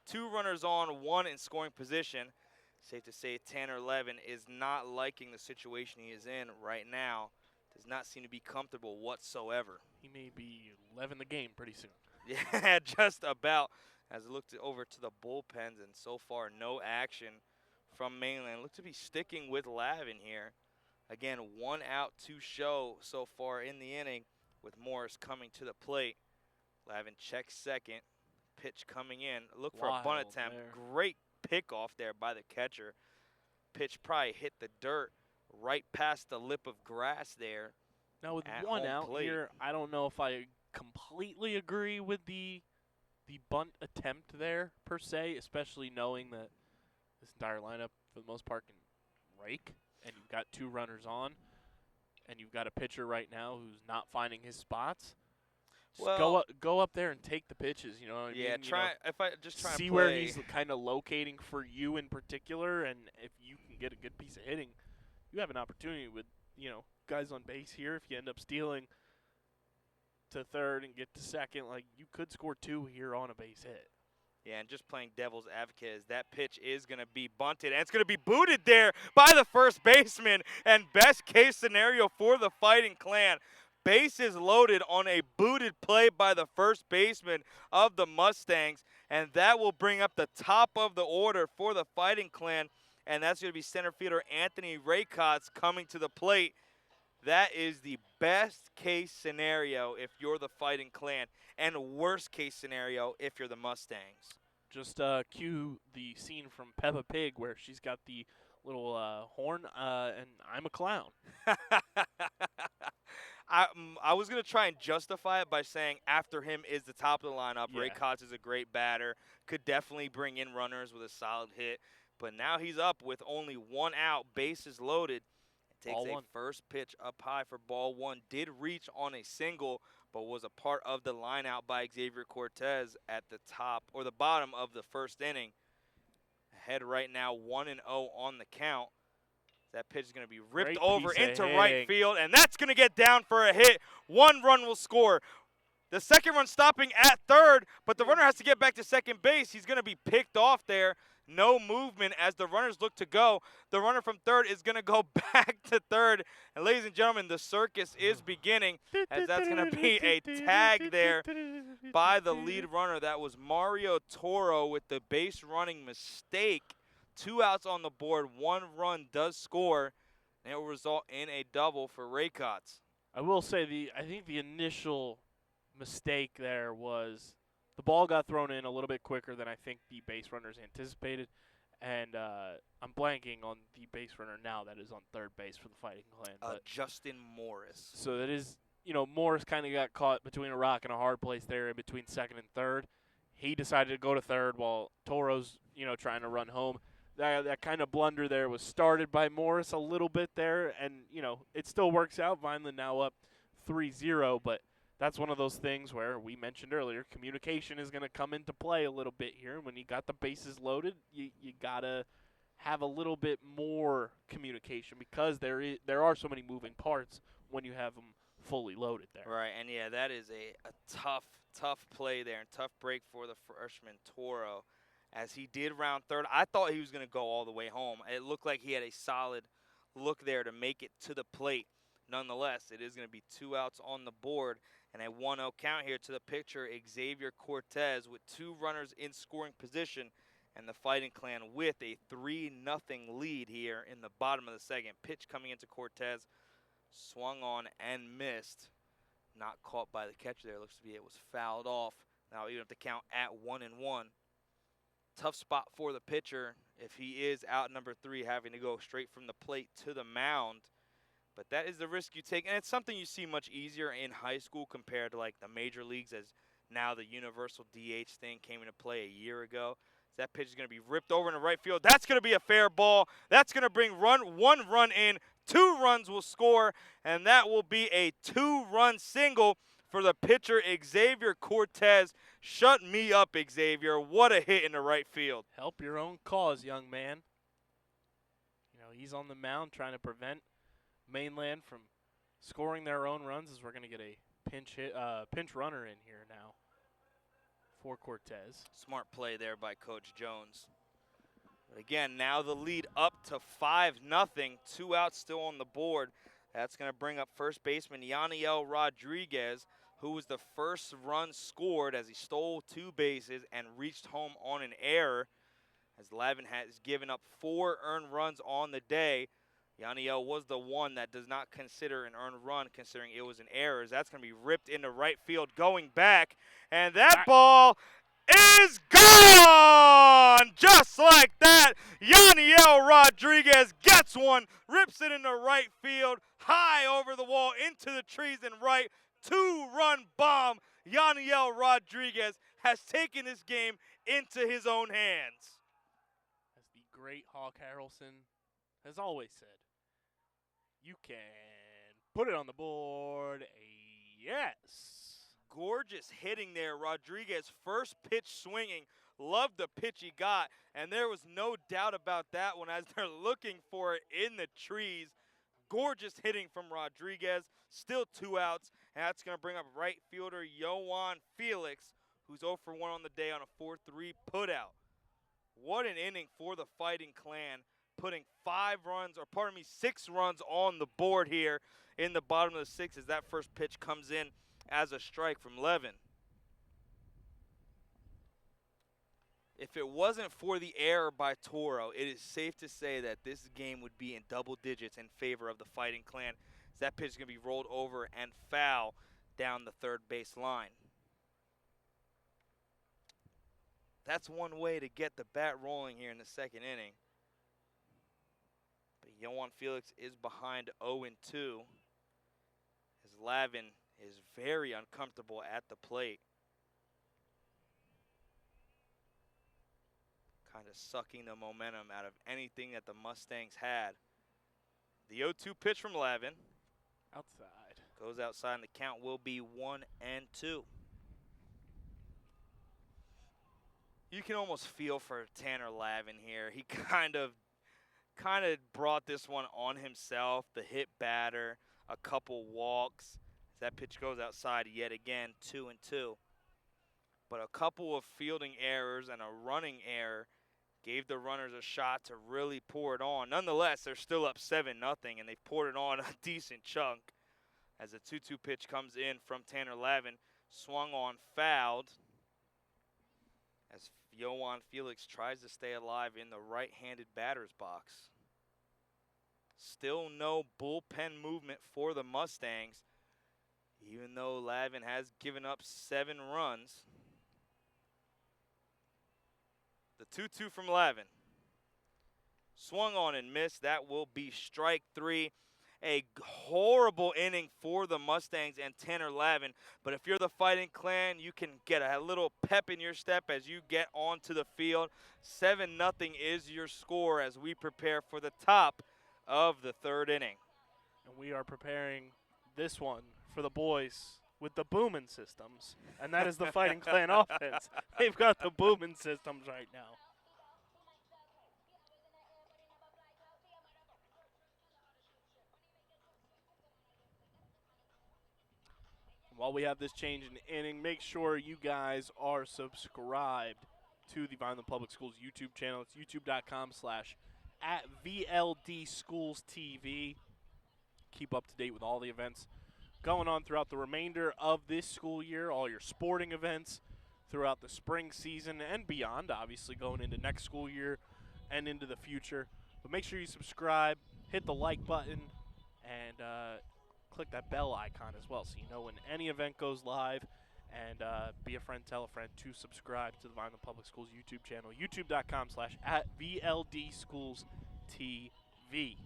2 runners on, 1 in scoring position. Safe to say Tanner Levin is not liking the situation he is in right now. Does not seem to be comfortable whatsoever. He may be 11 the game pretty soon. Yeah, just about. As I looked over to the bullpens, and so far no action from Mainland. Look to be sticking with Lavin here. Again, 1 out, 2 show so far in the inning, with Morris coming to the plate. Lavin checks second. Pitch coming in. Look for a bunt attempt. There. Great pick-off there by the catcher. Pitch probably hit the dirt right past the lip of grass there. Now with at 1 home out plate. here, I don't know if I completely agree with the bunt attempt there per se, especially knowing that this entire lineup for the most part can rake, and you've got 2 runners on, and you've got a pitcher right now who's not finding his spots. Just Well, go up there and take the pitches. You know what I mean? yeah, if I just try see and where play. he's kind of locating for you in particular, and if you can get a good piece of hitting, you have an opportunity with guys on base here. If you end up stealing to third and get to second, like you could score 2 here on a base hit. Yeah, and just playing devil's advocate, as that pitch is going to be bunted, and it's going to be booted there by the first baseman. And best case scenario for the Fighting Clan, bases loaded on a booted play by the first baseman of the Mustangs, and that will bring up the top of the order for the Fighting Clan, and that's going to be center fielder Anthony Raycott's coming to the plate. That is the best case scenario if you're the Fighting Clan, and worst case scenario if you're the Mustangs. Just cue the scene from Peppa Pig where she's got the little horn, and I'm a clown. I was going to try and justify it by saying after him is the top of the lineup. Yeah. Ray Kotz is a great batter, could definitely bring in runners with a solid hit. But now he's up with only 1 out, bases loaded. Takes Ball a one. first pitch up high for ball 1. Did reach on a single, but was a part of the line out by Xavier Cortez at the top or the bottom of the first inning. Ahead right now, 1-0 on the count. That pitch is going to be ripped Great over piece of into right hitting. field, and that's going to get down for a hit. 1 run will score. The second run stopping at third, but the runner has to get back to second base. He's going to be picked off there. No movement as the runners look to go. The runner from third is going to go back to third. And ladies and gentlemen, the circus is beginning, as that's going to be a tag there by the lead runner. That was Mario Toro with the base running mistake. 2 outs on the board. 1 run does score, and it will result in a double for Raycott's. I will say I think the initial mistake there was the ball got thrown in a little bit quicker than I think the base runners anticipated, and I'm blanking on the base runner now that is on third base for the Fighting Clan. But Justin Morris. so that is, Morris kind of got caught between a rock and a hard place there in between second and third. He decided to go to third while Toro's, trying to run home. that kind of blunder there was started by Morris a little bit there, and, it still works out. Vineland now up 3-0, but that's one of those things where we mentioned earlier, communication is going to come into play a little bit here. When you got the bases loaded, you got to have a little bit more communication because there are so many moving parts when you have them fully loaded there. Right, and yeah, that is a tough play there and tough break for the freshman Toro as he did round third. I thought he was going to go all the way home. It looked like he had a solid look there to make it to the plate. Nonetheless, it is going to be 2 outs on the board and a 1-0 count here to the pitcher, Xavier Cortez, with 2 runners in scoring position, and the Fighting Clan with a 3-0 lead here in the bottom of the second. Pitch coming into Cortez, swung on and missed. Not caught by the catcher there. Looks to be it was fouled off. Now even have to count at 1-1. Tough spot for the pitcher if he is out number 3, having to go straight from the plate to the mound. But that is the risk you take, and it's something you see much easier in high school compared to like the major leagues, as now the universal DH thing came into play a year ago. That pitch is going to be ripped over into right field. That's going to be a fair ball. That's going to bring 1 run in. 2 runs will score, and that will be a 2-run single for the pitcher, Xavier Cortez. Shut me up, Xavier. What a hit in the right field. Help your own cause, young man. He's on the mound trying to prevent Mainland from scoring their own runs, as we're going to get a pinch runner in here now for Cortez. Smart play there by Coach Jones. But again, now the lead up to 5-0. 2 outs still on the board. That's going to bring up first baseman Yaniel Rodriguez, who was the first run scored as he stole 2 bases and reached home on an error, as Lavin has given up 4 earned runs on the day. Yaniel was the one that does not consider an earned run, considering it was an error. That's going to be ripped into right field, going back, and that ball is gone! Just like that, Yaniel Rodriguez gets one, rips it into right field, high over the wall, into the trees and right. 2-run bomb. Yaniel Rodriguez has taken this game into his own hands. As the great Hawk Harrelson has always said, you can put it on the board. Yes. Gorgeous hitting there. Rodriguez, first pitch swinging. Loved the pitch he got, and there was no doubt about that one as they're looking for it in the trees. Gorgeous hitting from Rodriguez. Still 2 outs, and that's going to bring up right fielder Yohan Felix, who's 0 for 1 on the day on a 4-3 putout. What an inning for the Fighting Clan, putting 6 runs on the board here in the bottom of the 6th as that first pitch comes in as a strike from Levin. If it wasn't for the error by Toro, it is safe to say that this game would be in double digits in favor of the Fighting Clan. That pitch is going to be rolled over and foul down the third base line. That's one way to get the bat rolling here in the second inning. But Yohan Felix is behind 0-2. As Lavin is very uncomfortable at the plate. Kind of sucking the momentum out of anything that the Mustangs had. The 0-2 pitch from Lavin. Outside. Goes outside, and the count will be 1-2. You can almost feel for Tanner Lavin here. He kind of brought this one on himself. The hit batter, a couple walks. That pitch goes outside yet again, 2-2. But a couple of fielding errors and a running error gave the runners a shot to really pour it on. Nonetheless, they're still up 7-0, and they've poured it on a decent chunk. As the 2-2 pitch comes in from Tanner Lavin, swung on, fouled. As Yohan Felix tries to stay alive in the right-handed batter's box. Still no bullpen movement for the Mustangs, even though Lavin has given up 7 runs. The 2-2 from Lavin. Swung on and missed. That will be strike 3. a horrible inning for the Mustangs and 10 or 11. But if you're the Fighting Clan, you can get a little pep in your step as you get onto the field. 7-0 is your score as we prepare for the top of the third inning. And we are preparing this one for the boys with the booming systems, and that is the Fighting Clan offense. They've got the booming systems right now. While we have this change in inning, make sure you guys are subscribed to the Vineland Public Schools YouTube channel. It's youtube.com/@VLDSchoolsTV. Keep up to date with all the events going on throughout the remainder of this school year, all your sporting events throughout the spring season and beyond, obviously going into next school year and into the future. But make sure you subscribe, hit the like button, and click that bell icon as well so you know when any event goes live. And be a friend, tell a friend to subscribe to the Vineland Public Schools YouTube channel, youtube.com/@VLDSchoolsTV.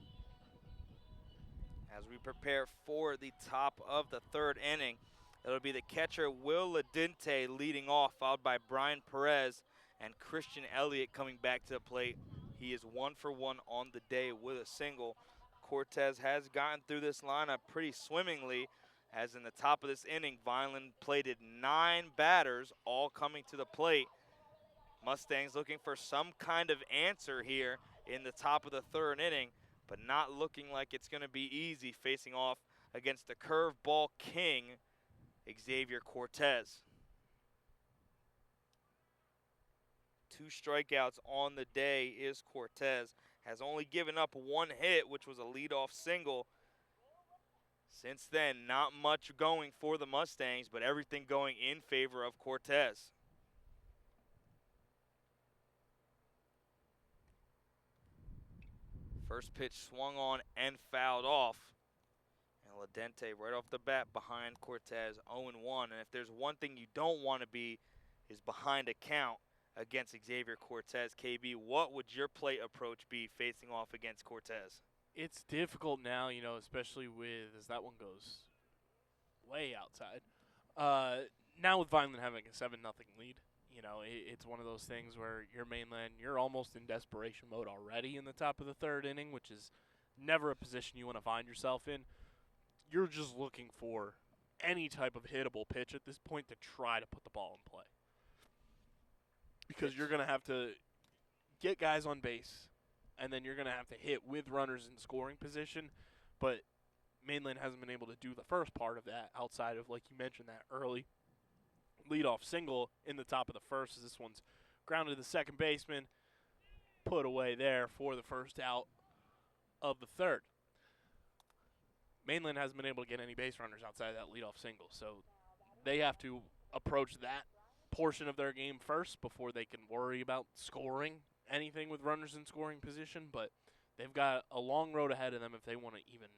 As we prepare for the top of the third inning, it'll be the catcher Will Ladente leading off, followed by Brian Perez and Christian Elliott coming back to the plate. He is 1 for 1 on the day with a single. Cortez has gotten through this lineup pretty swimmingly, as in the top of this inning, Vineland plated 9 batters, all coming to the plate. Mustangs looking for some kind of answer here in the top of the third inning, but not looking like it's going to be easy facing off against the curveball king, Xavier Cortez. 2 strikeouts on the day is Cortez. Has only given up 1 hit, which was a leadoff single. Since then, not much going for the Mustangs, but everything going in favor of Cortez. First pitch swung on and fouled off. And Ladente right off the bat behind Cortez, 0-1. And if there's one thing you don't want to be is behind a count against Xavier Cortez. KB, what would your plate approach be facing off against Cortez? It's difficult now, especially as that one goes way outside. Now with Vineland having a 7-0 lead, it's one of those things where you're Mainland, you're almost in desperation mode already in the top of the third inning, which is never a position you want to find yourself in. You're just looking for any type of hittable pitch at this point to try to put the ball in play. Because you're going to have to get guys on base, and then you're going to have to hit with runners in scoring position. But Mainland hasn't been able to do the first part of that outside of, like you mentioned, that early leadoff single in the top of the first, as this one's grounded to the second baseman, put away there for the first out of the third. Mainland hasn't been able to get any base runners outside of that leadoff single, so they have to approach that portion of their game first before they can worry about scoring anything with runners in scoring position. But they've got a long road ahead of them if they want to even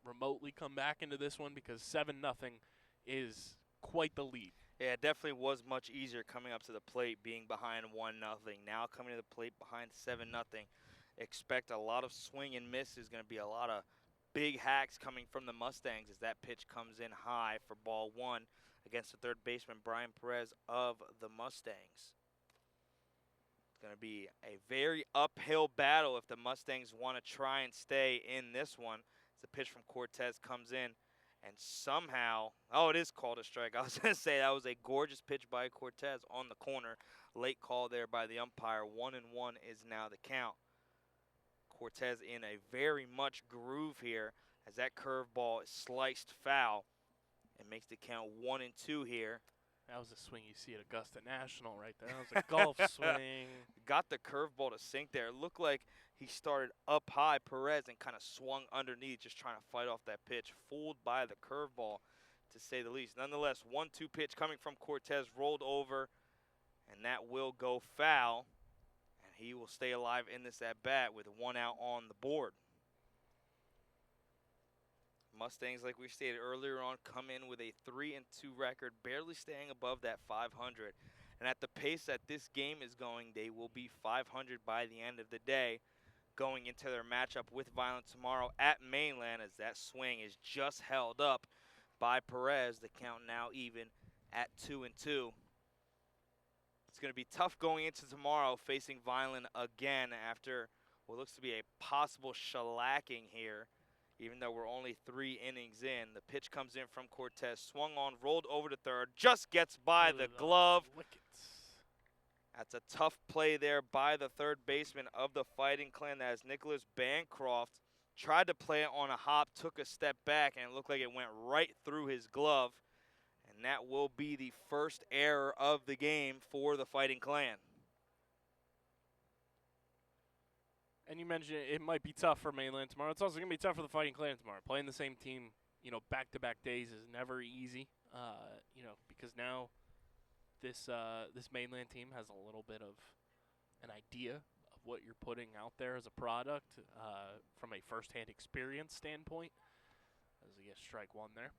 remotely come back into this one, because 7-0 is quite the lead. Yeah, it definitely was much easier coming up to the plate being behind 1-0. Now coming to the plate behind 7-0. Expect a lot of swing and miss. There's going to be a lot of big hacks coming from the Mustangs as that pitch comes in high for ball 1 against the third baseman Brian Perez of the Mustangs. It's going to be a very uphill battle if the Mustangs want to try and stay in this one. As the pitch from Cortez comes in, and somehow, it is called a strike. I was going to say that was a gorgeous pitch by Cortez on the corner. Late call there by the umpire. 1-1 is now the count. Cortez in a very much groove here as that curveball is sliced foul and makes the count 1-2 here. That was a swing you see at Augusta National right there. That was a golf swing. Got the curveball to sink there. It looked like he started up high, Perez, and kind of swung underneath, just trying to fight off that pitch. Fooled by the curveball, to say the least. Nonetheless, 1-2 pitch coming from Cortez, rolled over, and that will go foul. And he will stay alive in this at-bat with 1 out on the board. Mustangs, like we stated earlier on, come in with a 3-2 record, barely staying above that 500. And at the pace that this game is going, they will be 500 by the end of the day. going into their matchup with Vineland tomorrow at Mainland, as that swing is just held up by Perez. The count now even at 2-2. It's going to be tough going into tomorrow facing Vineland again after what looks to be a possible shellacking here, even though we're only 3 innings in. The pitch comes in from Cortez, swung on, rolled over to third, just gets by the glove. Wickets. That's a tough play there by the third baseman of the Fighting Clan. That is Nicholas Bancroft. Tried to play it on a hop, took a step back, and it looked like it went right through his glove. And that will be the first error of the game for the Fighting Clan. And you mentioned it might be tough for Mainland tomorrow. It's also going to be tough for the Fighting Clan tomorrow. Playing the same team, back-to-back days is never easy, because now this Mainland team has a little bit of an idea of what you're putting out there as a product from a first-hand experience standpoint. As he gets strike one there.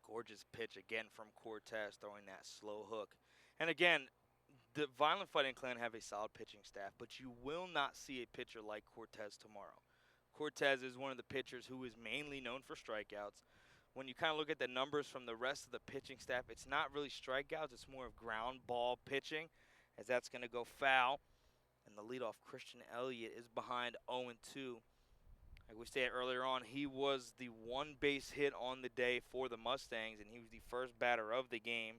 Gorgeous pitch again from Cortez, throwing that slow hook. And again, the Violent Fighting Clan have a solid pitching staff, but you will not see a pitcher like Cortez tomorrow. Cortez is one of the pitchers who is mainly known for strikeouts. When you kind of look at the numbers from the rest of the pitching staff, it's not really strikeouts, it's more of ground ball pitching, as that's going to go foul. And the leadoff, Christian Elliott, is behind 0-2. Like we stated earlier on, he was the one base hit on the day for the Mustangs, and he was the first batter of the game.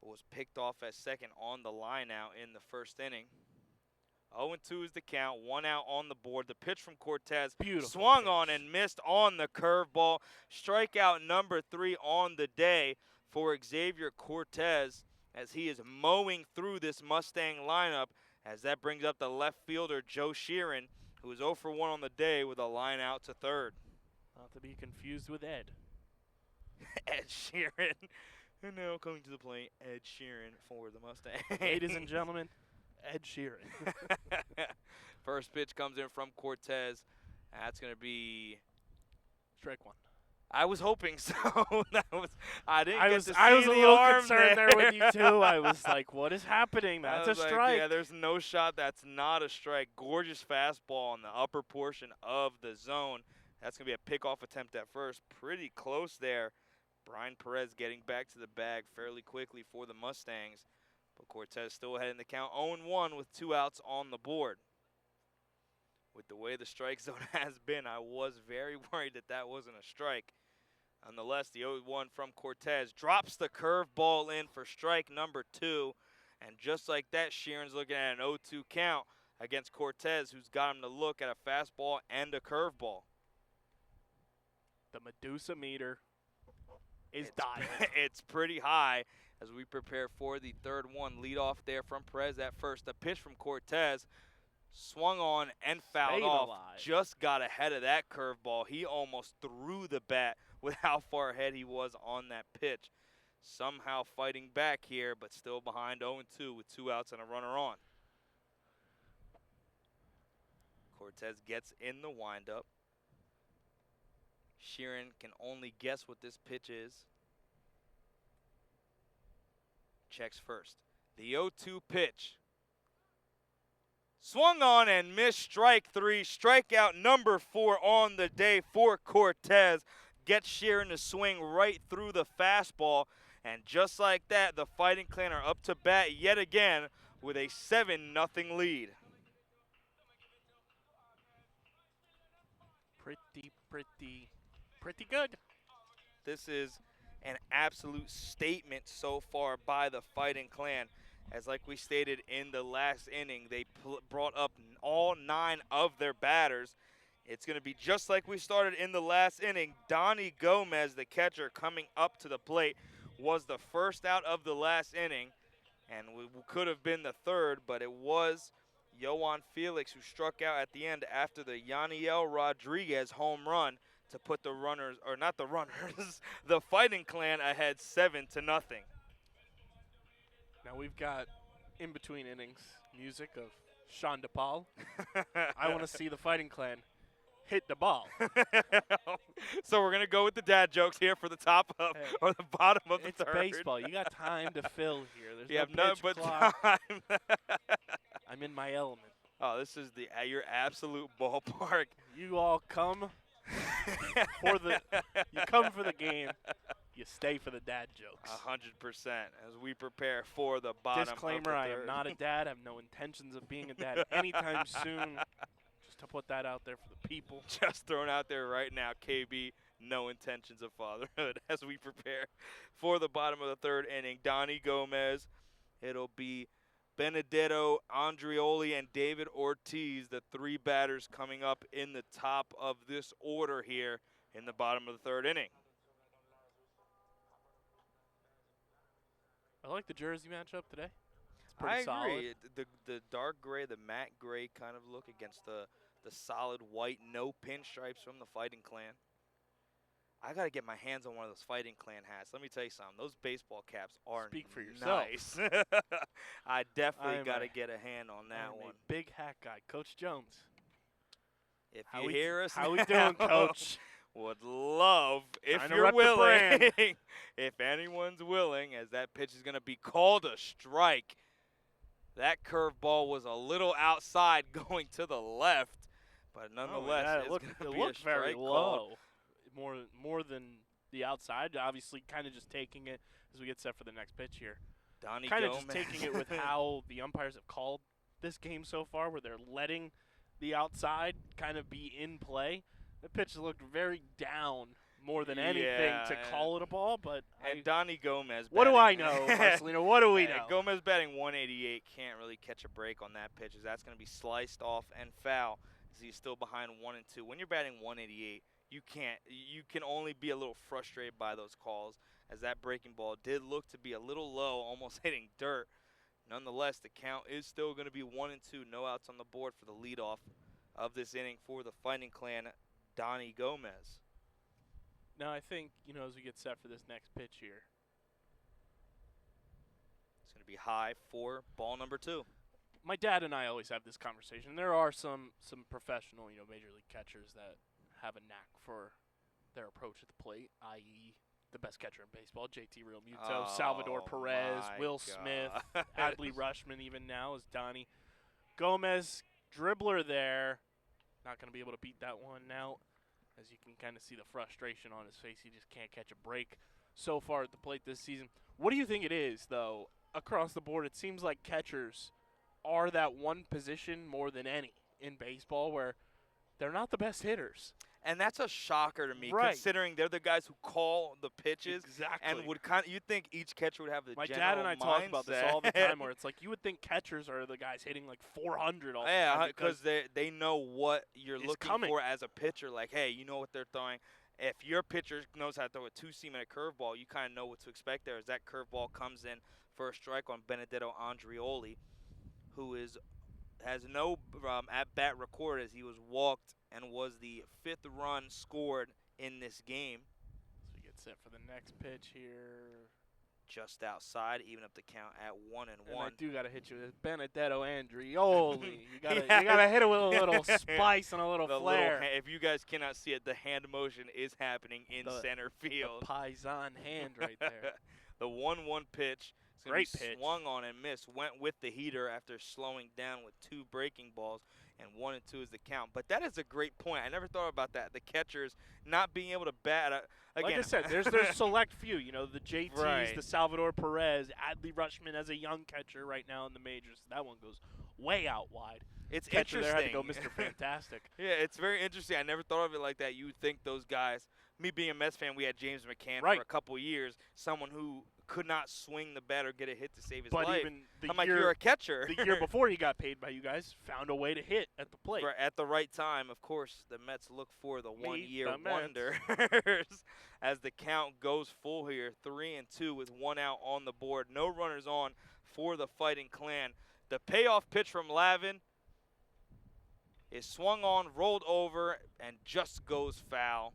But was picked off at second on the line out in the first inning. 0-2 is the count, 1 out on the board. The pitch from Cortez swung pitch. On and missed on the curveball. Strikeout number 3 on the day for Xavier Cortez, as he is mowing through this Mustang lineup, as that brings up the left fielder Joe Sheeran, who is 0 for 1 on the day with a line out to third. Not to be confused with Ed. Ed Sheeran. And now coming to the plate, Ed Sheeran for the Mustangs. Ladies and gentlemen, Ed Sheeran. First pitch comes in from Cortez. That's going to be strike one. I was hoping so. I didn't get to see I was the a little arm concerned there with you too. I was like, what is happening? That's a strike. Yeah, there's no shot. That's not a strike. Gorgeous fastball in the upper portion of the zone. That's going to be a pickoff attempt at first. Pretty close there. Brian Perez getting back to the bag fairly quickly for the Mustangs. But Cortez still ahead in the count, 0-1 with 2 outs on the board. With the way the strike zone has been, I was very worried that that wasn't a strike. Nonetheless, the 0-1 from Cortez drops the curveball in for strike number 2. And just like that, Sheeran's looking at an 0-2 count against Cortez, who's got him to look at a fastball and a curveball. The Medusa meter is dying. It's pretty high as we prepare for the third one. Lead off there from Perez at first. The pitch from Cortez swung on and fouled off. Just got ahead of that curveball. He almost threw the bat with how far ahead he was on that pitch. Somehow fighting back here, but still behind 0-2 with 2 outs and a runner on. Cortez gets in the windup. Sheeran can only guess what this pitch is. Checks first. The 0-2 pitch. Swung on and missed, strike 3. Strikeout number 4 on the day for Cortez. Gets Sheeran to swing right through the fastball. And just like that, the Fighting Clan are up to bat yet again with a 7-0 lead. Pretty good. This is an absolute statement so far by the Fighting Clan. As like we stated in the last inning, they brought up all 9 of their batters. It's going to be just like we started in the last inning. Donnie Gomez, the catcher, coming up to the plate, was the first out of the last inning. And we could have been the third, but it was Yohan Felix who struck out at the end after the Yaniel Rodriguez home run to put the runners, or not the runners, the Fighting Clan ahead 7-0. Now we've got in between innings music of Sean DePaul. I want to see the Fighting Clan hit the ball. So we're gonna go with the dad jokes here for the top of or the bottom of the third. It's baseball. You got time to fill here. There's you have no none but clock. time. I'm in my element. Oh, this is the your absolute ballpark. You all come for the you come for the game. You stay for the dad jokes. 100% as we prepare for the bottom Disclaimer, of the I third. am not a dad. I have no intentions of being a dad anytime soon. Just to put that out there for the people. Just thrown out there right now, KB, no intentions of fatherhood as we prepare for the bottom of the third inning. Donnie Gomez, it'll be Benedetto, Andreoli, and David Ortiz, the three batters coming up in the top of this order here in the bottom of the third inning. I like the jersey matchup today. It's I pretty agree. solid. The dark gray, the matte gray kind of look against the solid white, no pinstripes from the Fighting Clan. I got to get my hands on one of those Fighting Clan hats. Let me tell you something. Those baseball caps are Speak for yourself. nice. I definitely I'm got to a- get a hand on that I'm one. a big hat guy. Coach Jones. If How you we hear us How we now, doing, Coach? would love, if Trying to you're rep the willing, brand. if anyone's willing, as that pitch is going to be called a strike. That curveball was a little outside going to the left, but nonetheless, yeah, it's it looked, going to it be a looked very strike called. low. More than the outside. Obviously, kind of just taking it as we get set for the next pitch here. Donnie Kind of Gomez. just taking it with how the umpires have called this game so far, where they're letting the outside kind of be in play. The pitch looked very down more than anything Yeah, to call it a ball, but And Donnie Gomez. what do I batting- know, Marcelino? What do we Yeah, know? Gomez batting 188 can't really catch a break on that pitch, as that's going to be sliced off and foul, as he's still behind 1-2. When you're batting 188, you can only be a little frustrated by those calls, as that breaking ball did look to be a little low, almost hitting dirt. Nonetheless, the count is still going to be 1-2, no outs on the board for the leadoff of this inning for the Fighting Clan, Donnie Gomez. Now, I think, as we get set for this next pitch here, It's going to be high for ball number 2. my dad and I always have this conversation. There are some professional, major league catchers that have a knack for their approach at the plate, i.e., the best catcher in baseball, JT Realmuto, Salvador Perez, my Will Smith, God. Adley Rushman, even now is Donnie Gomez. Dribbler there, not going to be able to beat that one now. As you can kind of see the frustration on his face, he just can't catch a break so far at the plate this season. What do you think it is, though, across the board? It seems like catchers are that one position more than any in baseball where they're not the best hitters. And that's a shocker to me, Right. considering they're the guys who call the pitches. Exactly. And you'd think each catcher would have the My general dad and I talk about this mindset. all the time, where it's like you would think catchers are the guys hitting like 400 all the Yeah, time because they know what you're it's looking coming. for as a pitcher. Like, hey, you know what they're throwing. If your pitcher knows how to throw a two-seam and a curveball, you kind of know what to expect there. As that curveball comes in for a strike on Benedetto Andreoli, who has no at-bat record, as he was walked and was the 5th run scored in this game. So we get set for the next pitch here. Just outside, even up the count at 1-1. And I do gotta hit you with Benedetto Andreoli. You gotta Yeah. you gotta hit it with a little spice and a little The flair. if you guys cannot see it, the hand motion is happening in The- center field. The Paisan hand right there. The 1-1 pitch. It's gonna Great be pitch. Swung on and missed. Went with the heater after slowing down with 2 breaking balls, and 1-2 is the count. But that is a great point. I never thought about that. The catchers not being able to bat. Again, Like I said, there's select few. The JTs, Right. the Salvador Perez, Adley Rushman as a young catcher right now in the majors. That one goes way out wide. it's Catcher there interesting. had to go Mr. Fantastic. Yeah, it's very interesting. I never thought of it like that. You would think those guys, me being a Mets fan, we had James McCann Right. for a couple years, someone who could not swing the bat or get a hit to save his But life. even the I'm like, year you're a catcher. the year before he got paid by you guys, found a way to hit at the plate. At the right time, of course, the Mets look for the Meet one-year the Mets. wonders as the count goes full here, 3-2 with 1 out on the board. No runners on for the Fighting Clan. The payoff pitch from Lavin is swung on, rolled over, and just goes foul.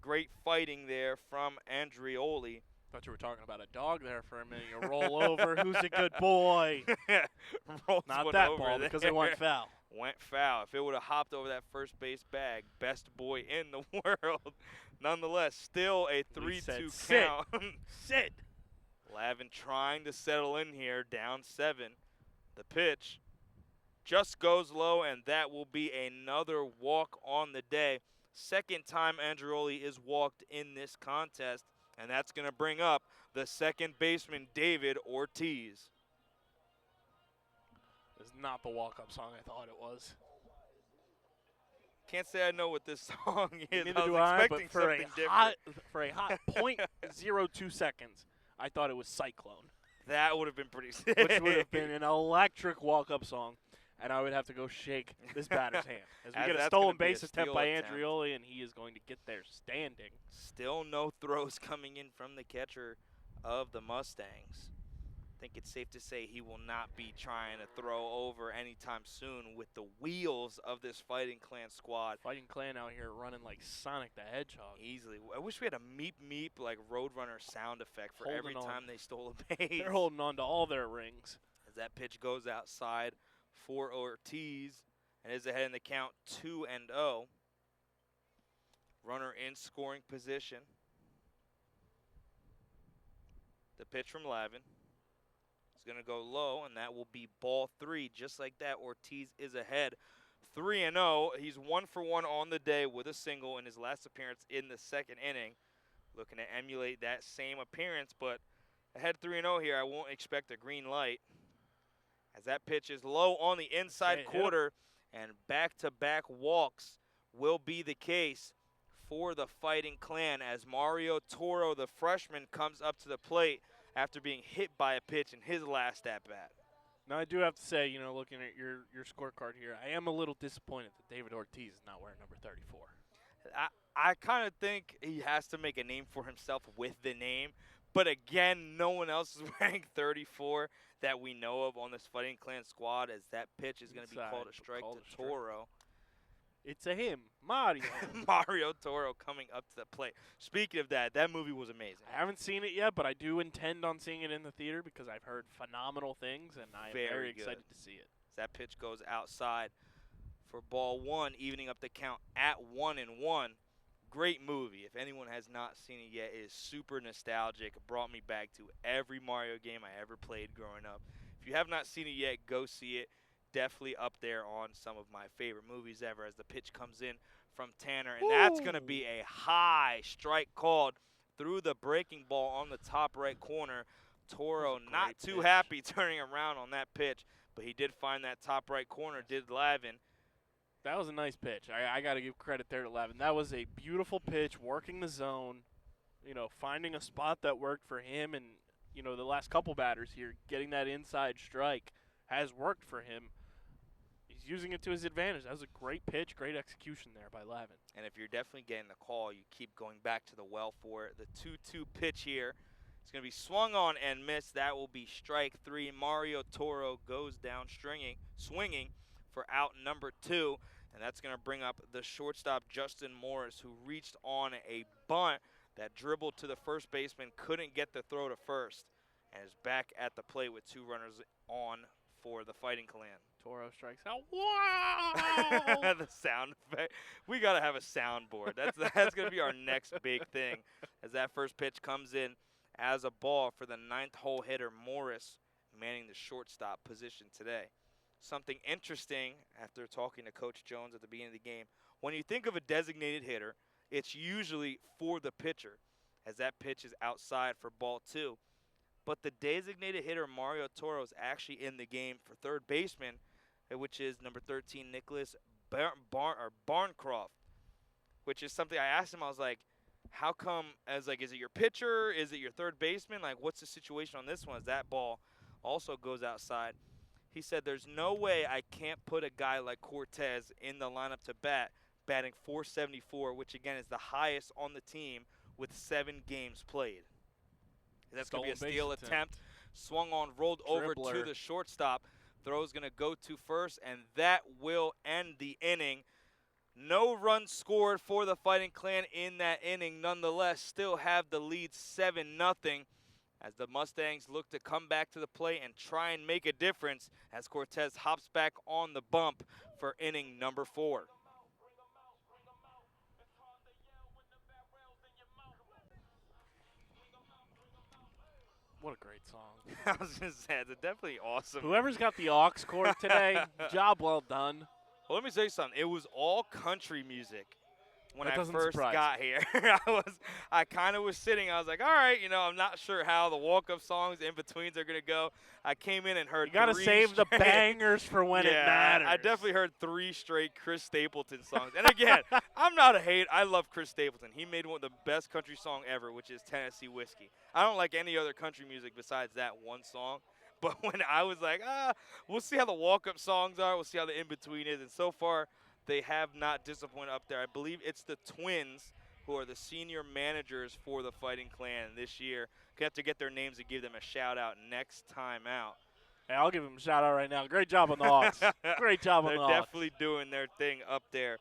Great fighting there from Andreoli. Thought you were talking about a dog there for a minute. You roll over. Who's a good boy? Rolls Not one that over ball because there. it went foul. Went foul. If it would have hopped over that first base bag, best boy in the world. Nonetheless, still a We said 3-2 sit. count. Sit. Lavin trying to settle in here, down 7. The pitch just goes low, and that will be another walk on the day. Second time Andreoli is walked in this contest, and that's going to bring up the second baseman, David Ortiz. It's not the walk-up song I thought it was. Can't say I know what this song is. Neither I was do I, expecting but for something a different. hot .02 seconds, I thought it was Cyclone, That would have been pretty sick. which would have been an electric walk-up song, and I would have to go shake this batter's hand. As we As get a that's stolen gonna be a base attempt steal by attempt. Andreoli, and he is going to get there standing. Still no throws coming in from the catcher of the Mustangs. I think it's safe to say he will not be trying to throw over anytime soon with the wheels of this Fighting Clan squad. Fighting Clan out here running like Sonic the Hedgehog. Easily. I wish we had a meep meep like Roadrunner sound effect for every Holding on. time they stole a base. They're holding on to all their rings. As that pitch goes outside for Ortiz and is ahead in the count 2-0. Runner in scoring position. The pitch from Lavin. It's going to go low, and that will be ball 3. Just like that, Ortiz is ahead 3-0. He's 1 for 1 on the day with a single in his last appearance in the second inning. Looking to emulate that same appearance, but ahead 3-0 here, I won't expect a green light. As that pitch is low on the inside quarter, and back-to-back walks will be the case for the Fighting Clan as Mario Toro, the freshman, comes up to the plate after being hit by a pitch in his last at-bat. Now, I do have to say, looking at your scorecard here, I am a little disappointed that David Ortiz is not wearing number 34. I kind of think he has to make a name for himself with the name. But again, no one else is wearing 34 that we know of on this Fighting Clan squad, as that pitch is going to be called a strike to Toro. It's a him, Mario. Mario Toro coming up to the plate. Speaking of that movie was amazing. I haven't seen it yet, but I do intend on seeing it in the theater because I've heard phenomenal things, and I am very excited to see it. That pitch goes outside for ball 1, evening up the count at 1-1. Great movie. If anyone has not seen it yet, it is super nostalgic. It brought me back to every Mario game I ever played growing up. If you have not seen it yet, go see it. Definitely up there on some of my favorite movies ever, as the pitch comes in from Tanner. And that's going to be a high strike called through the breaking ball on the top right corner. Toro not too happy turning around on that pitch, but he did find that top right corner, did Lavin. That was a nice pitch. I got to give credit there to Lavin. That was a beautiful pitch, working the zone, finding a spot that worked for him. And, the last couple batters here, getting that inside strike has worked for him. He's using it to his advantage. That was a great pitch, great execution there by Lavin. And if you're definitely getting the call, you keep going back to the well for it. The 2-2 pitch here. It's going to be swung on and missed. That will be strike 3. Mario Toro goes down swinging for out number 2. And that's going to bring up the shortstop, Justin Morris, who reached on a bunt that dribbled to the first baseman, couldn't get the throw to first, and is back at the plate with 2 runners on for the Fighting Clan. Toro strikes out. Wow! The sound effect. We got to have a soundboard. That's going to be our next big thing, as that first pitch comes in as a ball for the 9th hole hitter, Morris, manning the shortstop position today. Something interesting after talking to Coach Jones at the beginning of the game, when you think of a designated hitter, it's usually for the pitcher, as that pitch is outside for ball 2. But the designated hitter, Mario Toro, is actually in the game for third baseman, which is number 13, Nicholas Barncroft, which is something I asked him. I was like, how come, is it your pitcher? Is it your third baseman? Like, what's the situation on this one? As that ball also goes outside. He said, there's no way I can't put a guy like Cortez in the lineup to batting .474, which, again, is the highest on the team with 7 games played. That's going to be a steal attempt. Swung on, rolled over to the shortstop. Throw's going to go to first, and that will end the inning. No runs scored for the Fighting Clan in that inning. Nonetheless, still have the lead 7-0. As the Mustangs look to come back to the plate and try and make a difference, as Cortez hops back on the bump for inning number 4. What a great song. I was going to say, it's definitely awesome. Whoever's got the aux cord today, job well done. Well, let me tell you something. It was all country music when That I doesn't first surprise got here. I kind of was sitting. I was like, all right, I'm not sure how the walk-up songs in betweens are going to go. I came in and heard You got to three save the straight- bangers for when it Yeah, matters. I definitely heard 3 straight Chris Stapleton songs. And again, I'm not a hate. I love Chris Stapleton. He made one of the best country song ever, which is Tennessee Whiskey. I don't like any other country music besides that one song. But when I was like, we'll see how the walk-up songs are. We'll see how the in-between is. And so far, they have not disappointed up there. I believe it's the Twins who are the senior managers for the Fighting Clan this year. We have to get their names and give them a shout-out next time out. Hey, I'll give him a shout out right now. Great job on the Hawks. Great job on the Hawks. They're definitely doing their thing up there.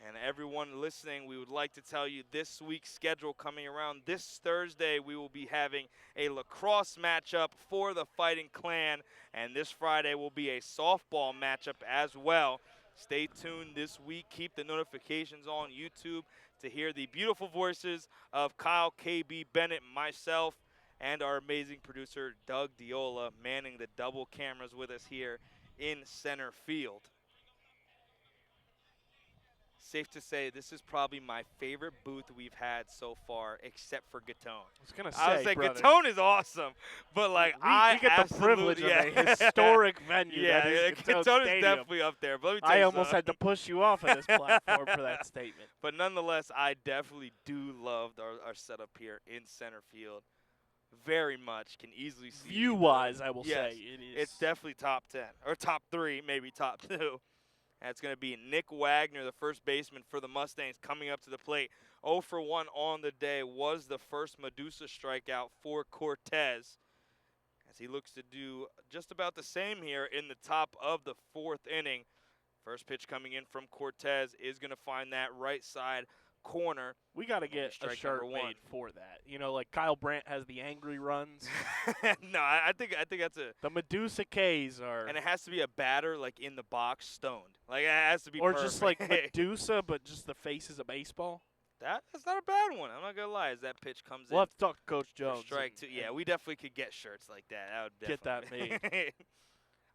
And everyone listening, we would like to tell you this week's schedule coming around. This Thursday, we will be having a lacrosse matchup for the Fighting Clan. And this Friday will be a softball matchup as well. Stay tuned this week. Keep the notifications on YouTube to hear the beautiful voices of Kyle KB Bennett, myself, and our amazing producer, Doug Diola, manning the double cameras with us here in center field. Safe to say, this is probably my favorite booth we've had so far, except for Gatone. I was going to I was say, like, brother, Gatone is awesome, but like we get the privilege of a historic venue. Yeah, that is Gatone Stadium. is definitely up there. But let me tell I you almost had something. to push you off of this platform for that statement. But nonetheless, I definitely do love our setup here in center field. Very much. Can easily see. View-wise, I will Yes, say it is. it's definitely top 10 or top 3, maybe top 2. That's going to be Nick Wagner, the first baseman for the Mustangs, coming up to the plate. 0 for 1 on the day was the first Medusa strikeout for Cortez, as he looks to do just about the same here in the top of the 4th inning. First pitch coming in from Cortez is going to find that right side corner. We got to get a strike shirt number 1. made for that. You know, like Kyle Brandt has the angry runs. No, I think that's a. The Medusa K's are. And it has to be a batter like in the box, stoned. Like it has to be. Or perfect. just like Medusa, but just the face is a baseball. That's not a bad one. I'm not gonna lie. As that pitch comes We'll in. have to talk to Coach For Jones. strike 2. Yeah, we definitely could get shirts like that. That would Get that definitely.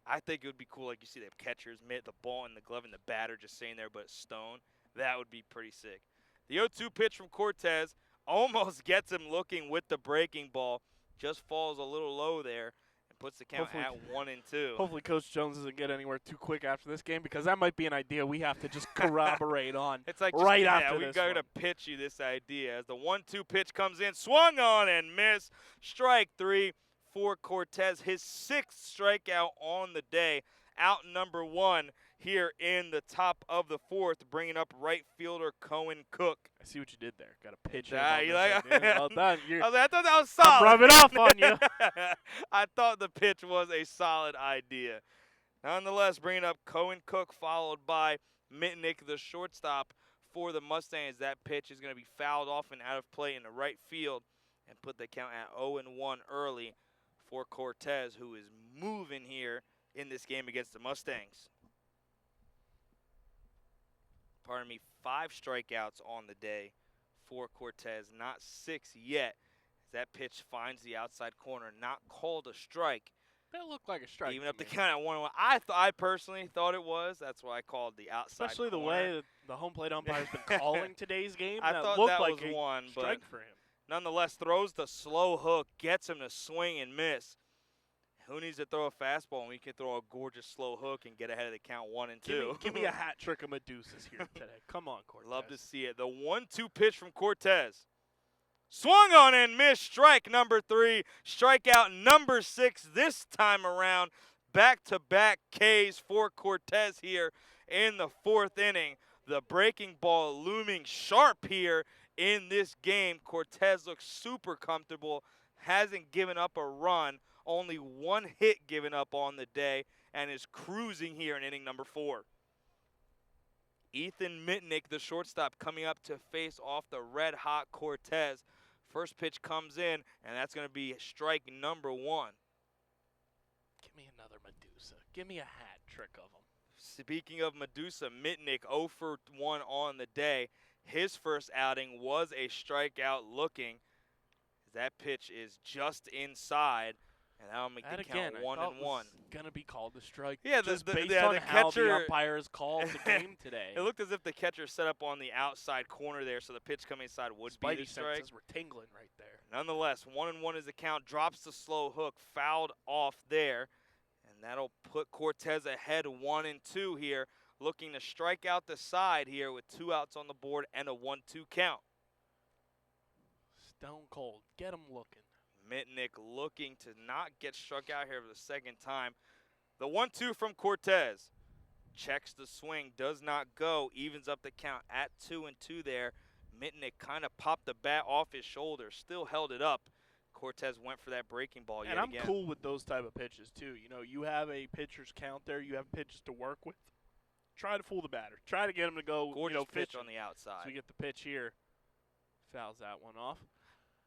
I think it would be cool. Like you see, the catcher's mitt, the ball in the glove, and the batter just sitting there, but it's stone. That would be pretty sick. The 0-2 pitch from Cortez almost gets him looking with the breaking ball. Just falls a little low there and puts the count at 1-2. Hopefully Coach Jones doesn't get anywhere too quick after this game, because that might be an idea we have to just corroborate on. It's like right just, after we this got to one. pitch you this idea. As the 1-2 pitch comes in, swung on and missed. Strike 3 for Cortez. His 6th strikeout on the day. Out number 1 here in the top of the 4th, bringing up right fielder Cohen Cook. I see what you did there. Got a pitch. Yeah, you like well done. I thought that was solid. I'm rubbing off on you. I thought the pitch was a solid idea. Nonetheless, bringing up Cohen Cook, followed by Mitnick, the shortstop for the Mustangs. That pitch is going to be fouled off and out of play in the right field and put the count at 0-1 early for Cortez, who is moving here in this game against the Mustangs. Pardon me, 5 strikeouts on the day for Cortez, not 6 yet. As that pitch finds the outside corner, not called a strike. That looked like a strike. Even up the count at 1-1. I personally thought it was. That's why I called the outside Especially corner. the way that the home plate umpire's been calling today's game. I that thought looked that like was a one, but strike for him. nonetheless throws the slow hook, gets him to swing and miss. Who needs to throw a fastball when we can throw a gorgeous slow hook and get ahead of the count 1-2? Give me a hat trick of Medusas here today. Come on, Cortez. Love to see it. The 1-2 pitch from Cortez. Swung on and missed. Strike number 3. Strikeout number 6 this time around. Back-to-back Ks for Cortez here in the 4th inning. The breaking ball looming sharp here in this game. Cortez looks super comfortable. Hasn't given up a run. Only 1 hit given up on the day, and is cruising here in inning number 4. Ethan Mitnick, the shortstop, coming up to face off the red-hot Cortez. First pitch comes in, and that's going to be strike number 1. Give me another Medusa. Give me a hat trick of him. Speaking of Medusa, Mitnick 0 for 1 on the day. His first outing was a strikeout looking. That pitch is just inside, and that'll make That the again, count I thought 1-1. was gonna be called a strike. Yeah, just the based yeah, on the how the catcher umpires called the game today. It looked as if the catcher set up on the outside corner there, so the pitch coming inside would be the Spidey strike. senses were tingling right there. Nonetheless, 1-1 is the count. Drops the slow hook, fouled off there, and that'll put Cortez ahead 1-2 here, looking to strike out the side here with 2 outs on the board and a 1-2 count. Stone cold. Get him looking. Mitnick looking to not get struck out here for the second time. The 1-2 from Cortez. Checks the swing, does not go, evens up the count at 2-2 there. Mitnick kind of popped the bat off his shoulder, still held it up. Cortez went for that breaking ball yet And I'm again. cool with those type of pitches too. You know, you have a pitcher's count there. You have pitches to work with. Try to fool the batter. Try to get him to go. Gorgeous pitch pitch on the outside. So we get the pitch here. Fouls that one off.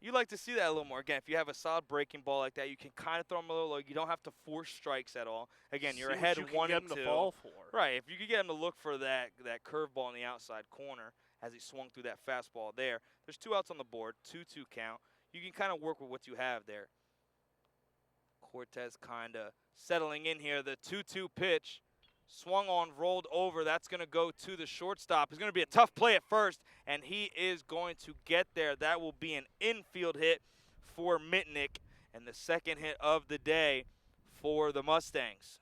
You like to see that a little more. Again, if you have a solid breaking ball like that, you can kind of throw them a little low. You don't have to force strikes at all. Again, you're See ahead what you 1-2. can get him to fall for. Right. If you could get him to look for that curveball in the outside corner as he swung through that fastball there, there's 2 outs on the board, 2-2 count. You can kind of work with what you have there. Cortez kind of settling in here. The 2-2 pitch. Swung on, rolled over. That's going to go to the shortstop. It's going to be a tough play at first, and he is going to get there. That will be an infield hit for Mitnick, and the second hit of the day for the Mustangs.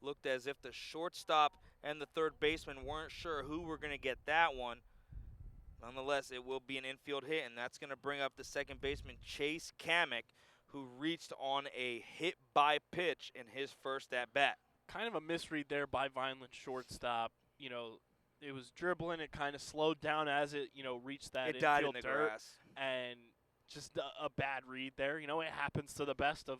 Looked as if the shortstop and the third baseman weren't sure who were going to get that one. Nonetheless, it will be an infield hit, and that's going to bring up the second baseman, Chase Kamek, who reached on a hit by pitch in his first at-bat. Kind of a misread there by Vineland shortstop. You know, it was dribbling. It kind of slowed down as it, reached that It died in infield the dirt. grass. And just a bad read there. You know, it happens to the best of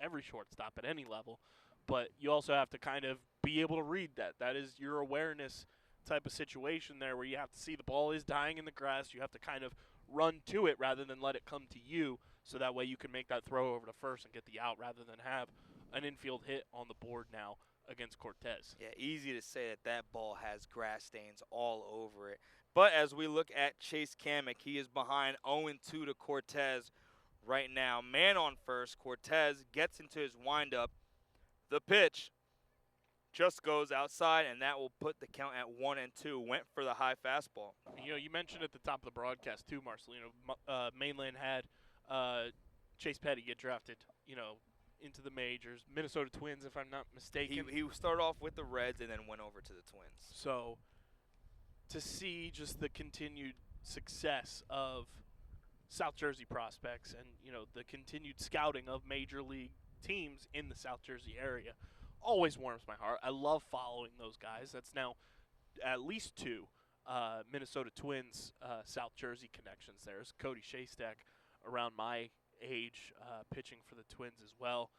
every shortstop at any level. But you also have to kind of be able to read that. That is your awareness type of situation there where you have to see the ball is dying in the grass. You have to kind of run to it rather than let it come to you. So that way you can make that throw over to first and get the out rather than have an infield hit on the board now against Cortez. Yeah, easy to say that ball has grass stains all over it. But as we look at Chase Kamek, he is behind 0-2 to Cortez right now. Man on first. Cortez gets into his windup. The pitch just goes outside, and that will put the count at 1-2. Went for the high fastball. You know, you mentioned at the top of the broadcast too, Marcelino. Mainland had Chase Petty get drafted, into the majors. Minnesota Twins, if I'm not mistaken. He started off with the Reds and then went over to the Twins. So to see just the continued success of South Jersey prospects and, the continued scouting of major league teams in the South Jersey area always warms my heart. I love following those guys. That's now at least 2 Minnesota Twins South Jersey connections. There's Cody Shastek around my age pitching for the Twins as well.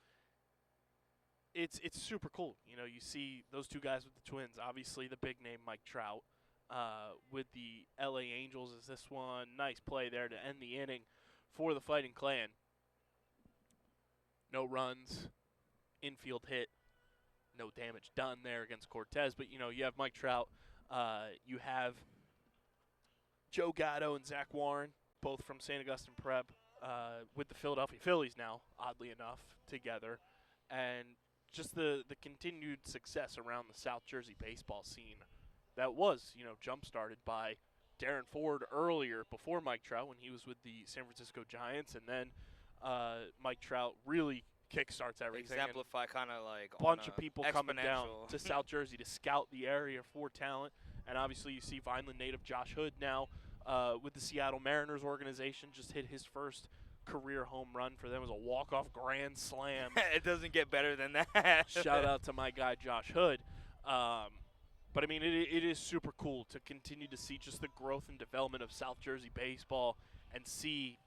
It's super cool. You see those 2 guys with the Twins. Obviously the big name Mike Trout with the LA Angels is this one. Nice play there to end the inning for the Fighting Clan. No runs, infield hit, no damage done there against Cortez. But, you have Mike Trout. You have Joe Gatto and Zach Warren, both from St. Augustine Prep, with the Philadelphia Phillies now, oddly enough, together. And just the continued success around the South Jersey baseball scene that was, jump-started by Darren Ford earlier before Mike Trout when he was with the San Francisco Giants. And then Mike Trout really kickstarts everything. Exemplify kind of like a bunch of people coming down to South Jersey to scout the area for talent. And obviously you see Vineland native Josh Hood now with the Seattle Mariners organization, just hit his first career home run for them. It was a walk-off grand slam. It doesn't get better than that. Shout out to my guy Josh Hood. But, I mean, it is super cool to continue to see just the growth and development of South Jersey baseball and see,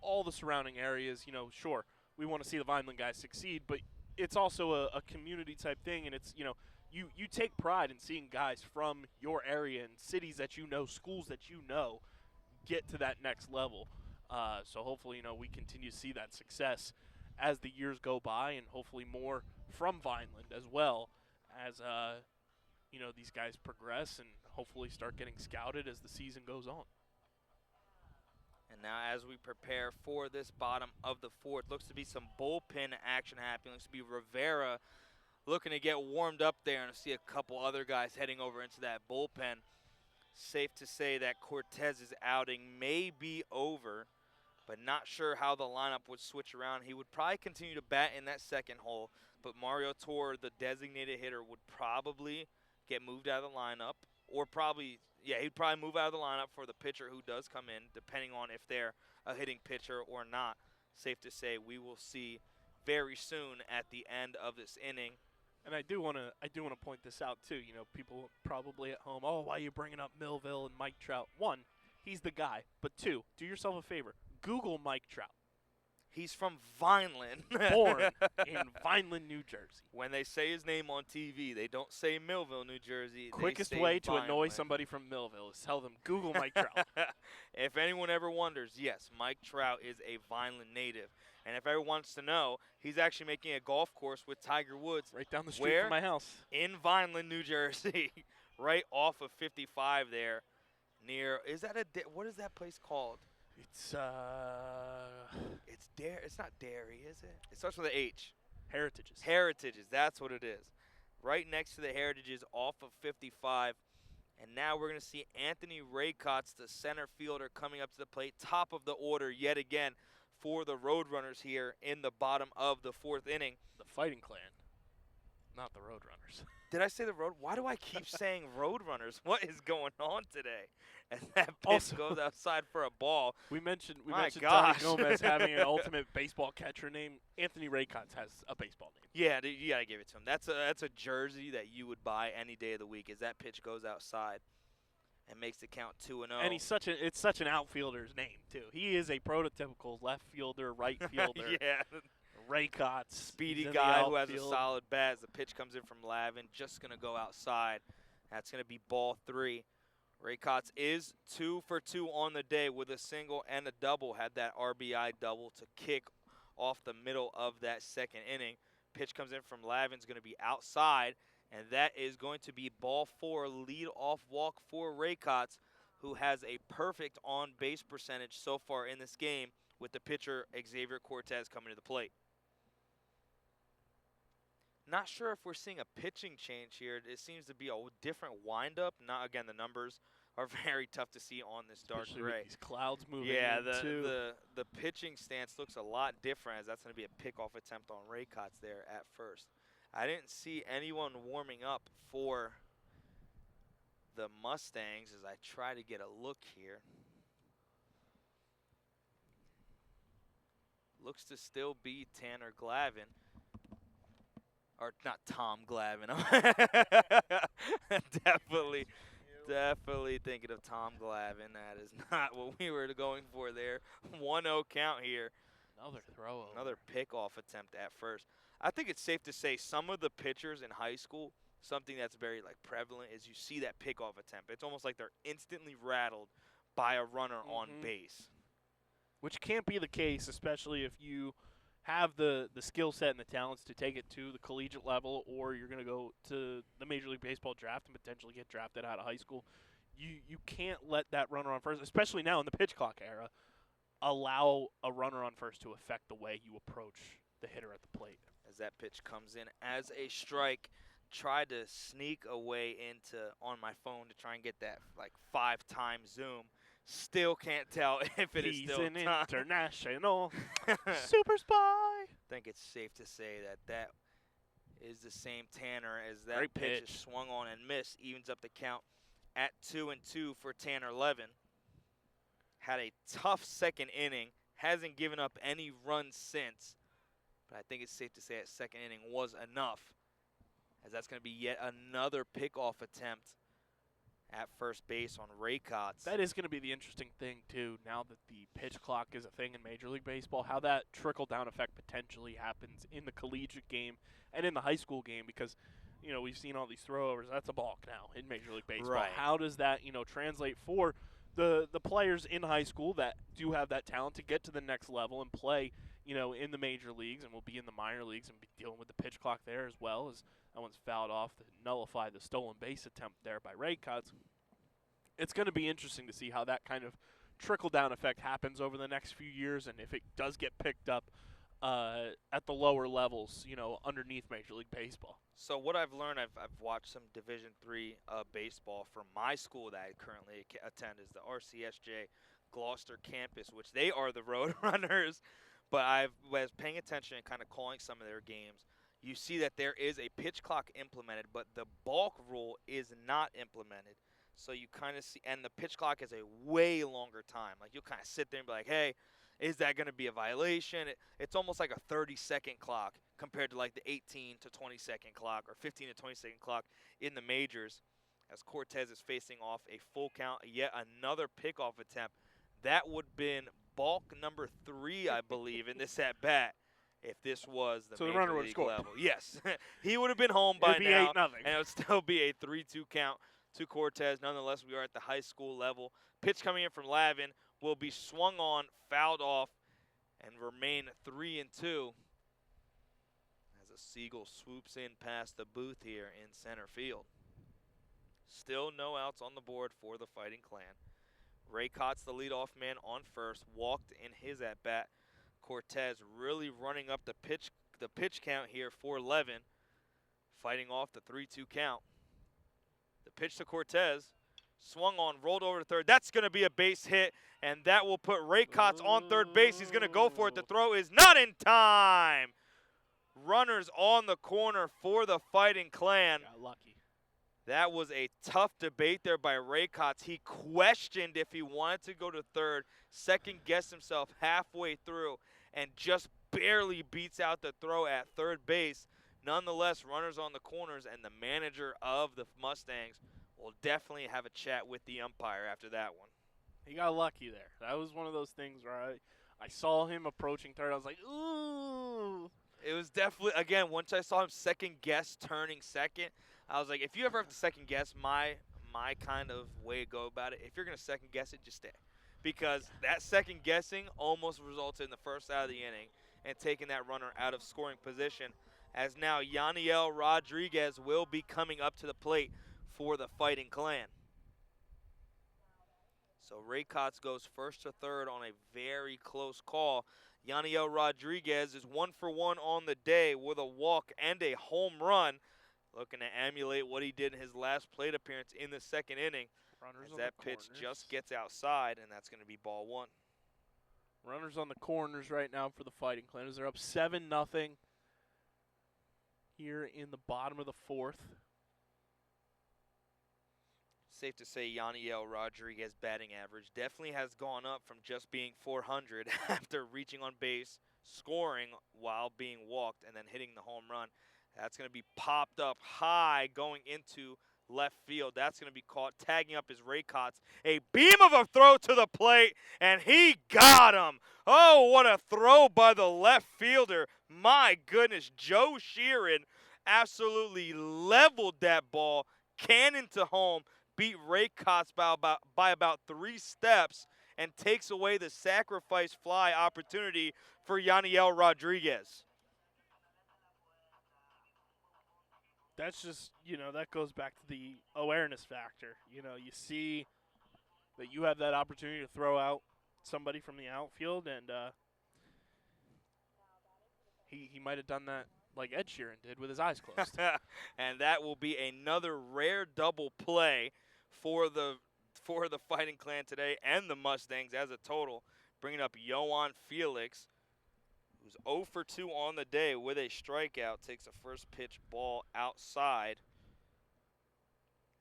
all the surrounding areas. Sure, we want to see the Vineland guys succeed, but it's also a community-type thing, and it's, you take pride in seeing guys from your area and cities that schools that get to that next level. So hopefully, we continue to see that success as the years go by, and hopefully more from Vineland as well as these guys progress and hopefully start getting scouted as the season goes on. And now as we prepare for this bottom of the fourth, looks to be some bullpen action happening. Looks to be Rivera looking to get warmed up there and see a couple other guys heading over into that bullpen. Safe to say that Cortez's outing may be over, but not sure how the lineup would switch around. He would probably continue to bat in that second hole, but Mario Torre, the designated hitter, would probably get moved out of the lineup, or he'd probably move out of the lineup for the pitcher who does come in, depending on if they're a hitting pitcher or not. Safe to say we will see very soon at the end of this inning. And I do want to point this out too. You know, people probably at home, oh, why are you bringing up Millville and Mike Trout? One, he's the guy. But two, do yourself a favor, Google Mike Trout. He's from Vineland. Born in Vineland, New Jersey. When they say his name on TV, they don't say Millville, New Jersey. Quickest way to annoy somebody from Millville is tell them Google Mike Trout. If anyone ever wonders, yes, Mike Trout is a Vineland native. And if everyone wants to know, he's actually making a golf course with Tiger Woods. Right down the street from my house. In Vineland, New Jersey. Right off of 55 there. Near, what is that place called? It's not Dairy, is it? It starts with an H. Heritages. Heritages, that's what it is. Right next to the Heritages off of 55. And now we're going to see Anthony Raycotts, the center fielder, coming up to the plate. Top of the order yet again for the Roadrunners here in the bottom of the fourth inning. The Fighting Clan, not the Roadrunners. Did I say the road? Why do I keep saying Roadrunners? What is going on today? As that pitch goes outside for a ball. We mentioned gosh. Donnie Gomez having an ultimate baseball catcher name. Anthony Raycotts has a baseball name. Yeah, you gotta give it to him. That's a jersey that you would buy any day of the week. As that pitch goes outside and makes the count 2-0. And it's such an outfielder's name too. He is a prototypical left fielder, right fielder. Yeah. Raycotts. Speedy guy who has a solid bat. As the pitch comes in from Lavin, just going to go outside. That's going to be ball 3. Raycotts is 2 for 2 on the day with a single and a double. Had that RBI double to kick off the middle of that second inning. Pitch comes in from Lavin's going to be outside, and that is going to be ball 4, lead-off walk for Raycotts, who has a perfect on-base percentage so far in this game with the pitcher Xavier Cortez coming to the plate. Not sure if we're seeing a pitching change here. It seems to be a different windup. Now, again, the numbers are very tough to see on this dark Especially gray. With these clouds moving. Yeah, the pitching stance looks a lot different, as that's going to be a pickoff attempt on Raycotts there at first. I didn't see anyone warming up for the Mustangs as I try to get a look here. Looks to still be Tanner Glavin. Or not Tom Glavin. Definitely thinking of Tom Glavin. That is not what we were going for there. 1-0 count here. Another throw. Another pickoff attempt at first. I think it's safe to say some of the pitchers in high school, something that's very prevalent is you see that pickoff attempt. It's almost like they're instantly rattled by a runner on base. Which can't be the case, especially if you have the skill set and the talents to take it to the collegiate level, or you're going to go to the Major League Baseball draft and potentially get drafted out of high school. You can't let that runner on first, especially now in the pitch clock era, allow a runner on first to affect the way you approach the hitter at the plate. As that pitch comes in as a strike, try to sneak away on my phone to try and get that 5-time zoom. Still can't tell if it is still He's an time. international super spy. I think it's safe to say that is the same Tanner as that Great pitch is pitch. swung on and missed. Evens up the count at 2-2 for Tanner Levin. Had a tough second inning. Hasn't given up any runs since. But I think it's safe to say that second inning was enough, as that's going to be yet another pickoff attempt at first base on Raycotts. That is going to be the interesting thing, too, now that the pitch clock is a thing in Major League Baseball, how that trickle-down effect potentially happens in the collegiate game and in the high school game, because, we've seen all these throwovers. That's a balk now in Major League Baseball. Right. How does that, translate for the players in high school that do have that talent to get to the next level and play, in the major leagues and will be in the minor leagues and be dealing with the pitch clock there, as well as that one's fouled off to nullify the stolen base attempt there by Raycotts. It's going to be interesting to see how that kind of trickle-down effect happens over the next few years, and if it does get picked up at the lower levels, underneath Major League Baseball. So what I've learned, I've watched some Division III baseball from my school that I currently attend, is the RCSJ Gloucester campus, which they are the road runners. But I was paying attention and kind of calling some of their games. You see that there is a pitch clock implemented, but the balk rule is not implemented. So you kind of see, and the pitch clock is a way longer time. Like you'll kind of sit there and be like, hey, is that going to be a violation? It's almost like a 30-second clock compared to like the 18 to 20-second clock or 15 to 20-second clock in the majors. As Cortez is facing off a full count, yet another pickoff attempt. That would have been balk number 3, I believe, in this at bat. If this was the So the major runner would have league scored. level, yes, he would have been home by It'd be now, 8-0. and it would still be a 3-2 count to Cortez. Nonetheless, we are at the high school level. Pitch coming in from Lavin will be swung on, fouled off, and remain 3-2 as a Seagull swoops in past the booth here in center field. Still no outs on the board for the Fighting Clan. Ray Cott's the leadoff man on first, walked in his at bat. Cortez really running up the pitch count here for Levin, fighting off the 3-2 count. The pitch to Cortez, swung on, rolled over to third. That's going to be a base hit, and that will put Ray Kotz on third base. He's going to go for it. The throw is not in time. Runners on the corner for the Fighting Clan. Got lucky. That was a tough debate there by Ray Kotz. He questioned if he wanted to go to third, second-guessed himself halfway through, and just barely beats out the throw at third base. Nonetheless, runners on the corners, and the manager of the Mustangs will definitely have a chat with the umpire after that one. He got lucky there. That was one of those things where I saw him approaching third. I was like, ooh. It was definitely, again, once I saw him second-guess turning second, I was like, if you ever have to second-guess my kind of way to go about it, if you're going to second-guess it, just stay. Because that second-guessing almost resulted in the first out of the inning and taking that runner out of scoring position, as now Yaniel Rodriguez will be coming up to the plate for the Fighting Clan. So Ray Kotz goes first to third on a very close call. Yaniel Rodriguez is 1 for 1 on the day with a walk and a home run, looking to emulate what he did in his last plate appearance in the second inning. Runners As on that the pitch corners. just gets outside, and that's going to be ball 1. Runners on the corners right now for the Fighting Clan. They're up 7-0 here in the bottom of the fourth. Safe to say Yaniel Rodriguez batting average definitely has gone up from just being 400 after reaching on base, scoring while being walked, and then hitting the home run. That's going to be popped up high going into left field. That's going to be caught, tagging up his Ray Kotz. A beam of a throw to the plate, and he got him. Oh, what a throw by the left fielder. My goodness, Joe Sheeran absolutely leveled that ball, cannon to home, beat Ray Kotz by about 3 steps, and takes away the sacrifice fly opportunity for Yaniel Rodriguez. That's just, that goes back to the awareness factor. You see that you have that opportunity to throw out somebody from the outfield, and he might have done that like Ed Sheeran did with his eyes closed. And that will be another rare double play for the Fighting Clan today and the Mustangs as a total, bringing up Yohan Felix, who's 0 for 2 on the day with a strikeout, takes a first pitch ball outside.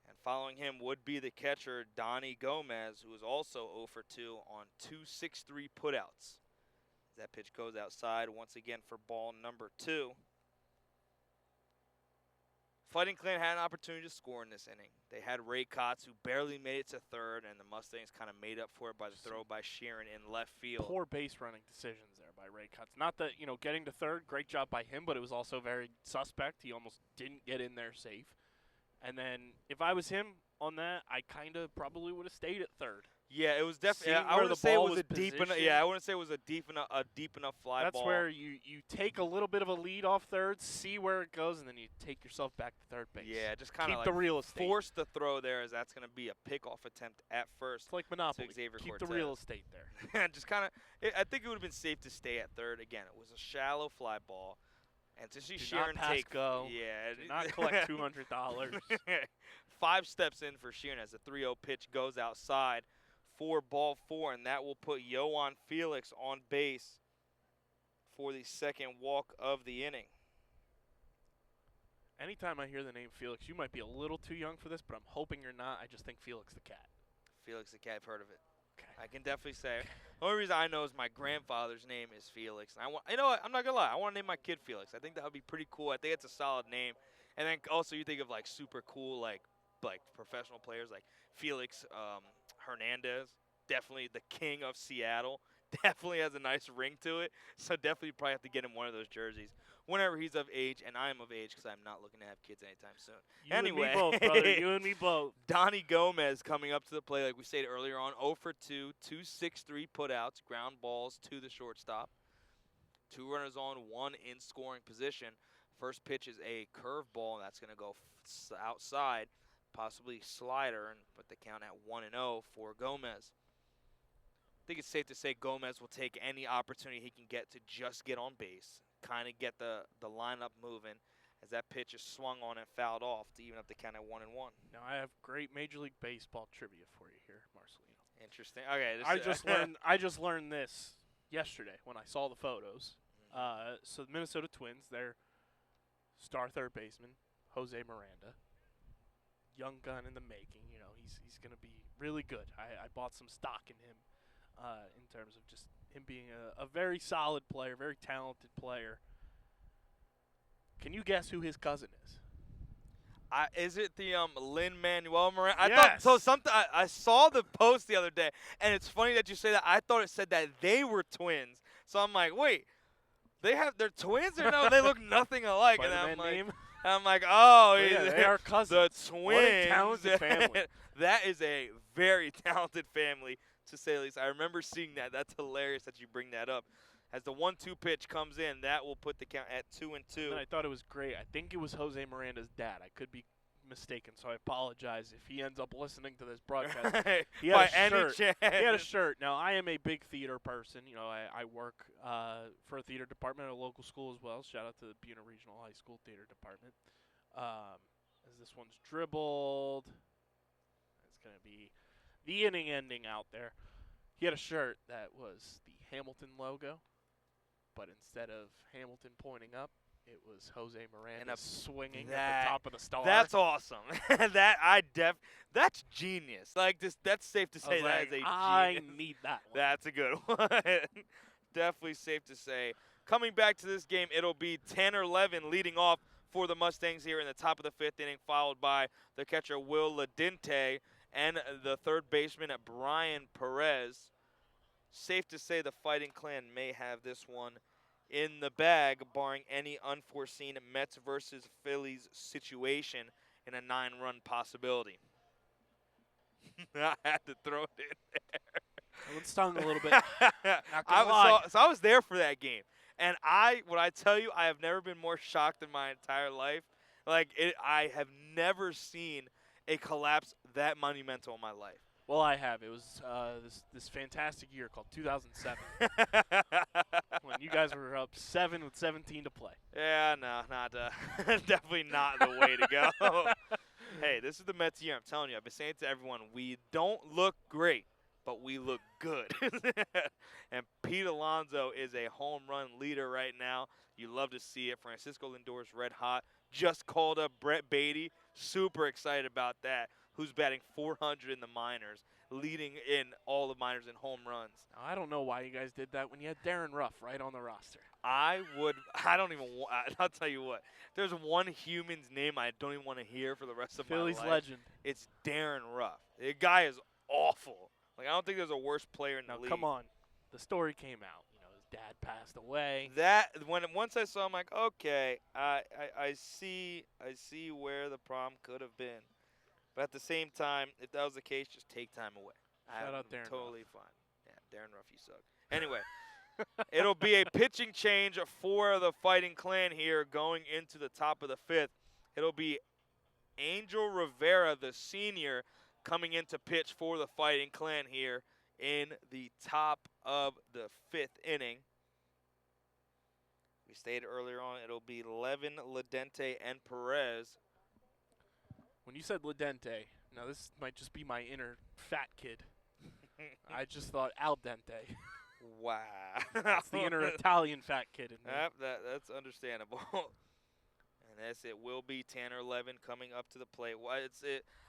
And following him would be the catcher, Donnie Gomez, who is also 0 for 2 on 2 6-3 putouts. That pitch goes outside once again for ball number 2. Fighting Clan had an opportunity to score in this inning. They had Ray Kotz, who barely made it to third, and the Mustangs kind of made up for it by the throw by Sheeran in left field. Poor base running decisions there by Ray Kotz. Not that, getting to third, great job by him, but it was also very suspect. He almost didn't get in there safe. And then if I was him on that, I kind of probably would have stayed at third. Yeah, it was definitely. Seeing I where wouldn't the say it ball was was a deep enough. positioned. Yeah, I wouldn't say it was a deep enough fly That's ball. where you take a little bit of a lead off third, see where it goes, and then you take yourself back to third base. Yeah, just kind of Keep like the real estate. force the throw there, as that's going to be a pickoff attempt at first. It's like Monopoly. To Xavier Keep Cortez. the real estate there. Just kind of. I think it would have been safe to stay at third. Again, it was a shallow fly ball, and to see Do Sheeran not pass take. go. Yeah. Do not collect $200. 5 steps in for Sheeran as the 3-0 pitch goes outside for ball 4, and that will put Yohan Felix on base for the second walk of the inning. Anytime I hear the name Felix, you might be a little too young for this, but I'm hoping you're not. I just think Felix the cat. Felix the cat, I've heard of it. Okay. I can definitely say it. The only reason I know is my grandfather's name is Felix. And you know what? I'm not gonna lie. I want to name my kid Felix. I think that would be pretty cool. I think it's a solid name. And then also you think of like super cool like professional players like Felix Hernandez, definitely the king of Seattle. Definitely has a nice ring to it. So definitely probably have to get him one of those jerseys whenever he's of age, and I am of age because I'm not looking to have kids anytime soon. You Anyway. and me both, brother. You and me both. Donnie Gomez coming up to the plate, like we said earlier on, 0 for 2, 2-6-3 putouts, ground balls to the shortstop. 2 runners on, 1 in scoring position. First pitch is a curveball, and that's going to go outside, possibly slider, and put the count at 1-0 for Gomez. I think it's safe to say Gomez will take any opportunity he can get to just get on base, kind of get the lineup moving, as that pitch is swung on and fouled off to even up the count at 1-1. Now I have great Major League Baseball trivia for you here, Marcelino. Interesting. Okay. I just learned this yesterday when I saw the photos. So the Minnesota Twins, their star third baseman, Jose Miranda, young gun in the making. You know, he's going to be really good. I bought some stock in him in terms of just him being a very solid player, very talented player. Can you guess who his cousin is? Is it the Lin-Manuel Miranda? I Yes. thought so. Something I saw the post the other day, and it's funny that you say that. I thought it said that they were twins. So I'm like, wait, they're twins or no? They look nothing alike. And I'm like, oh, yeah, they are cousins. The twins. What a talented family. That is a very talented family, to say the least. I remember seeing that. That's hilarious that you bring that up. As the 1-2 pitch comes in, that will put the count at 2-2. And I thought it was great. I think it was Jose Miranda's dad. I could be mistaken, so I apologize if he ends up listening to this broadcast. He had a shirt. He had a shirt. Now, I am a big theater person. You know, I work for a theater department at a local school as well. Shout out to the Buena Regional High School theater department. As this one's dribbled, it's going to be the inning ending out there. He had a shirt that was the Hamilton logo, but instead of Hamilton pointing up, it was Jose Miranda swinging at the top of the star. That's awesome. That's genius. Like this, that's safe to say that is a genius. I need that one. That's a good one. Definitely safe to say. Coming back to this game, it'll be 10-11 leading off for the Mustangs here in the top of the 5th inning, followed by the catcher Will Ladinte and the third baseman Brian Perez. Safe to say the Fighting Clan may have this one in the bag, barring any unforeseen Mets versus Phillies situation in a 9-run possibility. I had to throw it in there. It stung a little bit. Not gonna lie. So I was there for that game. And what I tell you, I have never been more shocked in my entire life. I have never seen a collapse that monumental in my life. Well, I have. It was this fantastic year called 2007 when you guys were up 7 with 17 to play. Yeah, no, not definitely not the way to go. Hey, this is the Mets year. I'm telling you. I've been saying to everyone, we don't look great, but we look good. And Pete Alonso is a home run leader right now. You love to see it. Francisco Lindor's red hot. Just called up Brett Beatty. Super excited about that. Who's batting 400 in the minors, leading in all the minors in home runs. Now, I don't know why you guys did that when you had Darren Ruff right on the roster. I'll tell you what. There's one human's name I don't even want to hear for the rest of Phillies my life. legend. It's Darren Ruff. The guy is awful. I don't think there's a worse player in the league. Come on. The story came out. You know, his dad passed away. Once I saw him, like, okay, I see where the problem could have been. But at the same time, if that was the case, just take time away. Shout I'm out Darren totally Ruff. fine. Yeah, Darren Ruff, you suck. Anyway, it'll be a pitching change for the Fighting Clan here going into the top of the 5th. It'll be Angel Rivera, the senior, coming in to pitch for the Fighting Clan here in the top of the 5th inning. We stated earlier on it'll be Levin, Ledente, and Perez. When you said Ledente, now this might just be my inner fat kid. I just thought al dente. Wow. That's the inner Italian fat kid in me. Yep, that's understandable. And it will be Tanner Levin coming up to the plate. Well,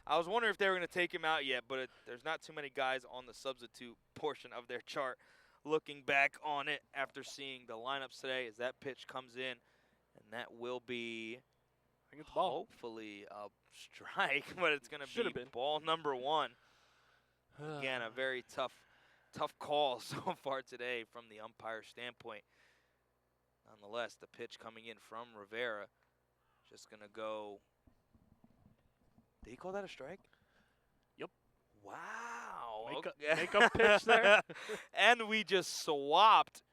I was wondering if they were going to take him out yet, but there's not too many guys on the substitute portion of their chart. Looking back on it after seeing the lineups today as that pitch comes in, and that will be I think it's ball. hopefully a strike, but it's going to be ball number 1. Again, a very tough call so far today from the umpire standpoint. Nonetheless, the pitch coming in from Rivera, just going to go. Did he call that a strike? Yep. Wow. Make up pitch there. And we just swapped.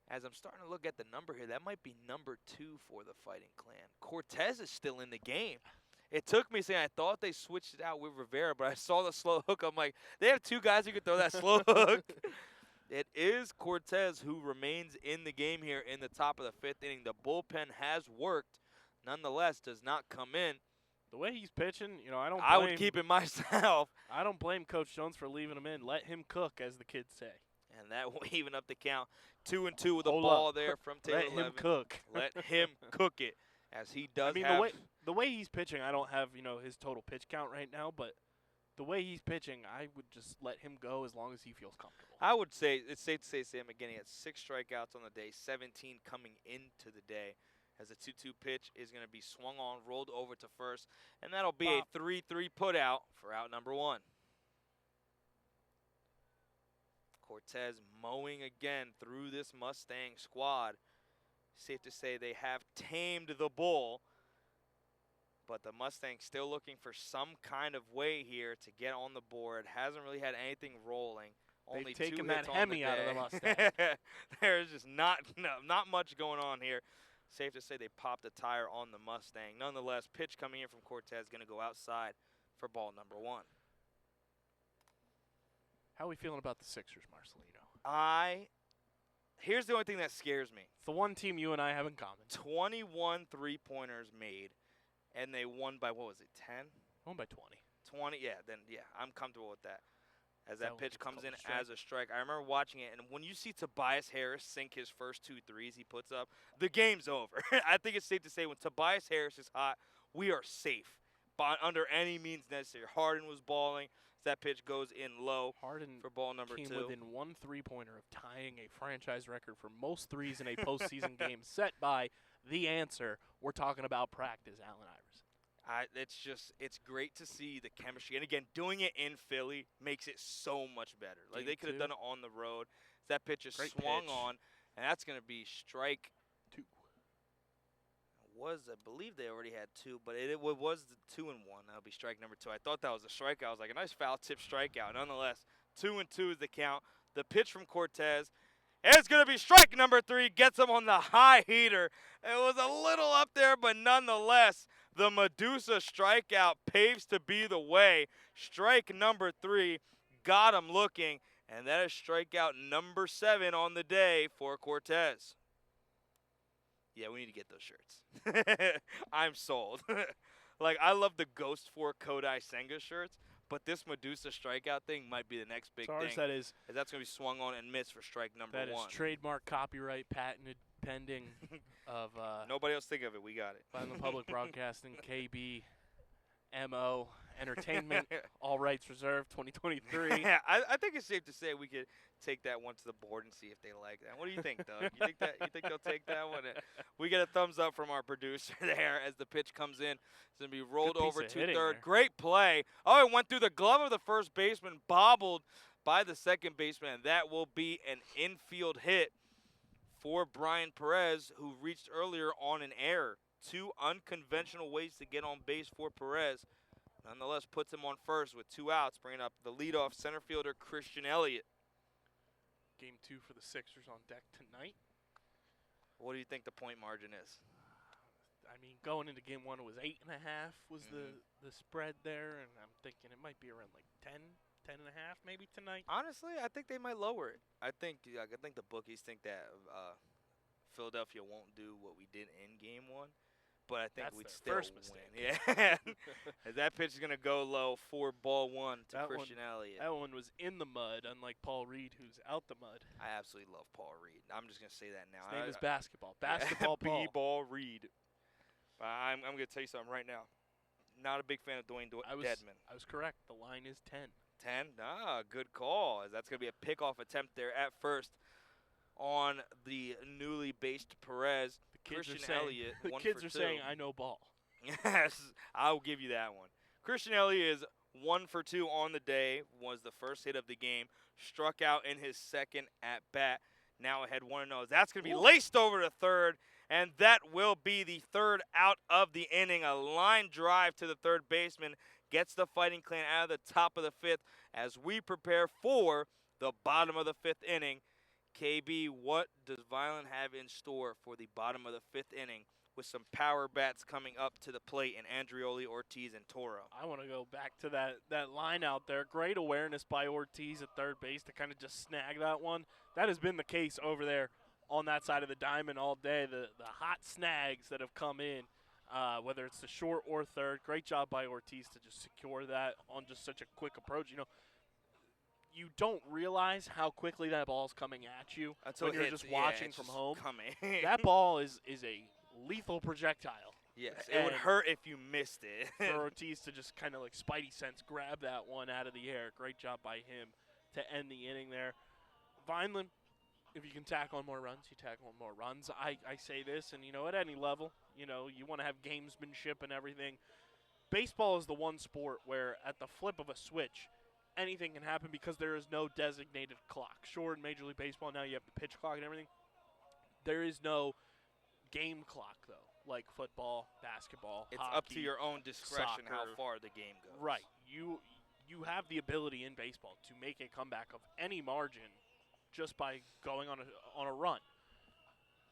As I'm starting to look at the number here, that might be number 2 for the Fighting Clan. Cortez is still in the game. It took me saying I thought they switched it out with Rivera, but I saw the slow hook. I'm like, they have 2 guys who can throw that slow hook. It is Cortez who remains in the game here in the top of the 5th inning. The bullpen has worked. Nonetheless, does not come in. The way he's pitching, I would keep it myself. I don't blame Coach Jones for leaving him in. Let him cook, as the kids say. And that will even up the count. 2-2 with a ball there from Taylor Let him cook. Let him cook it, as he does. The way he's pitching, I don't have his total pitch count right now, but the way he's pitching, I would just let him go as long as he feels comfortable. I would say it's safe to say Sam again. He had 6 strikeouts on the day, 17 coming into the day. As the 2-2 pitch is going to be swung on, rolled over to first, and that'll be a 3-3 putout for out number 1. Cortez mowing again through this Mustang squad. Safe to say they have tamed the bull, but the Mustangs still looking for some kind of way here to get on the board. Hasn't really had anything rolling. Only They've taken 2 that hits Hemi on out the of the day. Mustang. There's just not much going on here. Safe to say they popped a tire on the Mustang. Nonetheless, pitch coming in from Cortez going to go outside for ball number 1. How are we feeling about the Sixers, Marcelino? Here's the only thing that scares me. It's the one team you and I have in common. 21 3-pointers made, and they won by, what was it, 10? Won by 20. 20, yeah, I'm comfortable with that. As that pitch comes in strike? as a strike. I remember watching it, and when you see Tobias Harris sink his first 2 threes he puts up, the game's over. I think it's safe to say when Tobias Harris is hot, we are safe. But under any means necessary. Harden was balling. That pitch goes in low for ball number 2. Came within 1 3-pointer of tying a franchise record for most threes in a postseason game set by the answer. We're talking about practice, Allen Iverson. It's great to see the chemistry. And again, doing it in Philly makes it so much better. Like Game they could have 2. done it on the road. That pitch is swung on, and that's going to be strike 2. I believe they already had 2, but it was the 2-1. That'll be strike number 2. I thought that was a strikeout. I was like, a nice foul tip strikeout. Nonetheless, 2-2 is the count. The pitch from Cortez. It's going to be strike number 3. Gets him on the high heater. It was a little up there, but nonetheless, the Medusa strikeout paves to be the way. Strike number 3 got him looking, and that is strikeout number 7 on the day for Cortez. Yeah, we need to get those shirts. I'm sold. Like, I love the Ghost 4 Kodai Senga shirts, but this Medusa strikeout thing might be the next big thing. That is. That's going to be swung on and missed for strike number 1. That is trademark, copyright, patented, pending of nobody else think of it. We got it. Vineland Public Broadcasting, KB, MO, Entertainment, all rights reserved, 2023. Yeah, I think it's safe to say we could take that one to the board and see if they like that. What do you think, Doug? You think they'll take that one? We get a thumbs up from our producer there as the pitch comes in. It's going to be rolled over to third. Great play. Oh, it went through the glove of the first baseman, bobbled by the second baseman, and that will be an infield hit for Brian Perez, who reached earlier on an error. 2 unconventional ways to get on base for Perez. Nonetheless, puts him on first with 2 outs, bringing up the leadoff center fielder Christian Elliott. Game 2 for the Sixers on deck tonight. What do you think the point margin is? I mean, going into Game 1, it was 8.5 was the spread there, and I'm thinking it might be around like 10.5 maybe tonight. Honestly, I think they might lower it. I think the bookies think that Philadelphia won't do what we did in Game 1. But I think That's we'd their still first win. mistake. Yeah. As that pitch is going to go low for ball 1 to That Christian Elliott. That one was in the mud, unlike Paul Reed, who's out the mud. I absolutely love Paul Reed. I'm just going to say that now. His name is Basketball. Basketball Paul. B-Ball Reed. I'm going to tell you something right now. Not a big fan of Dwayne Dedman. I was correct. The line is 10. 10? Good call. As that's going to be a pickoff attempt there at first on the newly based Perez. Christian Elliott, the 1 kids for are 2. saying, I know ball. Yes, I'll give you that one. Christian Elliott is 1 for 2 on the day, was the first hit of the game, struck out in his second at bat. Now ahead 1-0. That's going to be laced over to third, and that will be the third out of the inning. A line drive to the third baseman gets the Fighting Clan out of the top of the 5th as we prepare for the bottom of the 5th inning. KB, what does Vineland have in store for the bottom of the 5th inning with some power bats coming up to the plate in Andrioli, Ortiz, and Toro? I want to go back to that line out there. Great awareness by Ortiz at third base to kind of just snag that one. That has been the case over there on that side of the diamond all day. The hot snags that have come in, whether it's the short or third. Great job by Ortiz to just secure that on just such a quick approach. You know, you don't realize how quickly that ball's coming at you Until when you're just watching from home. That ball is a lethal projectile. Yes, it would hurt if you missed it. For Ortiz to just kind of like Spidey sense grab that one out of the air. Great job by him to end the inning there. Vineland, if you can tack on more runs, you tack on more runs. I say this, and, you know, at any level, you know, you want to have gamesmanship and everything. Baseball is the one sport where at the flip of a switch, anything can happen because there is no designated clock. Sure, in Major League Baseball now you have the pitch clock and everything. There is no game clock, though, like football, basketball, It's hockey, up to your own discretion soccer. how far the game goes. Right. You have the ability in baseball to make a comeback of any margin just by going on a run.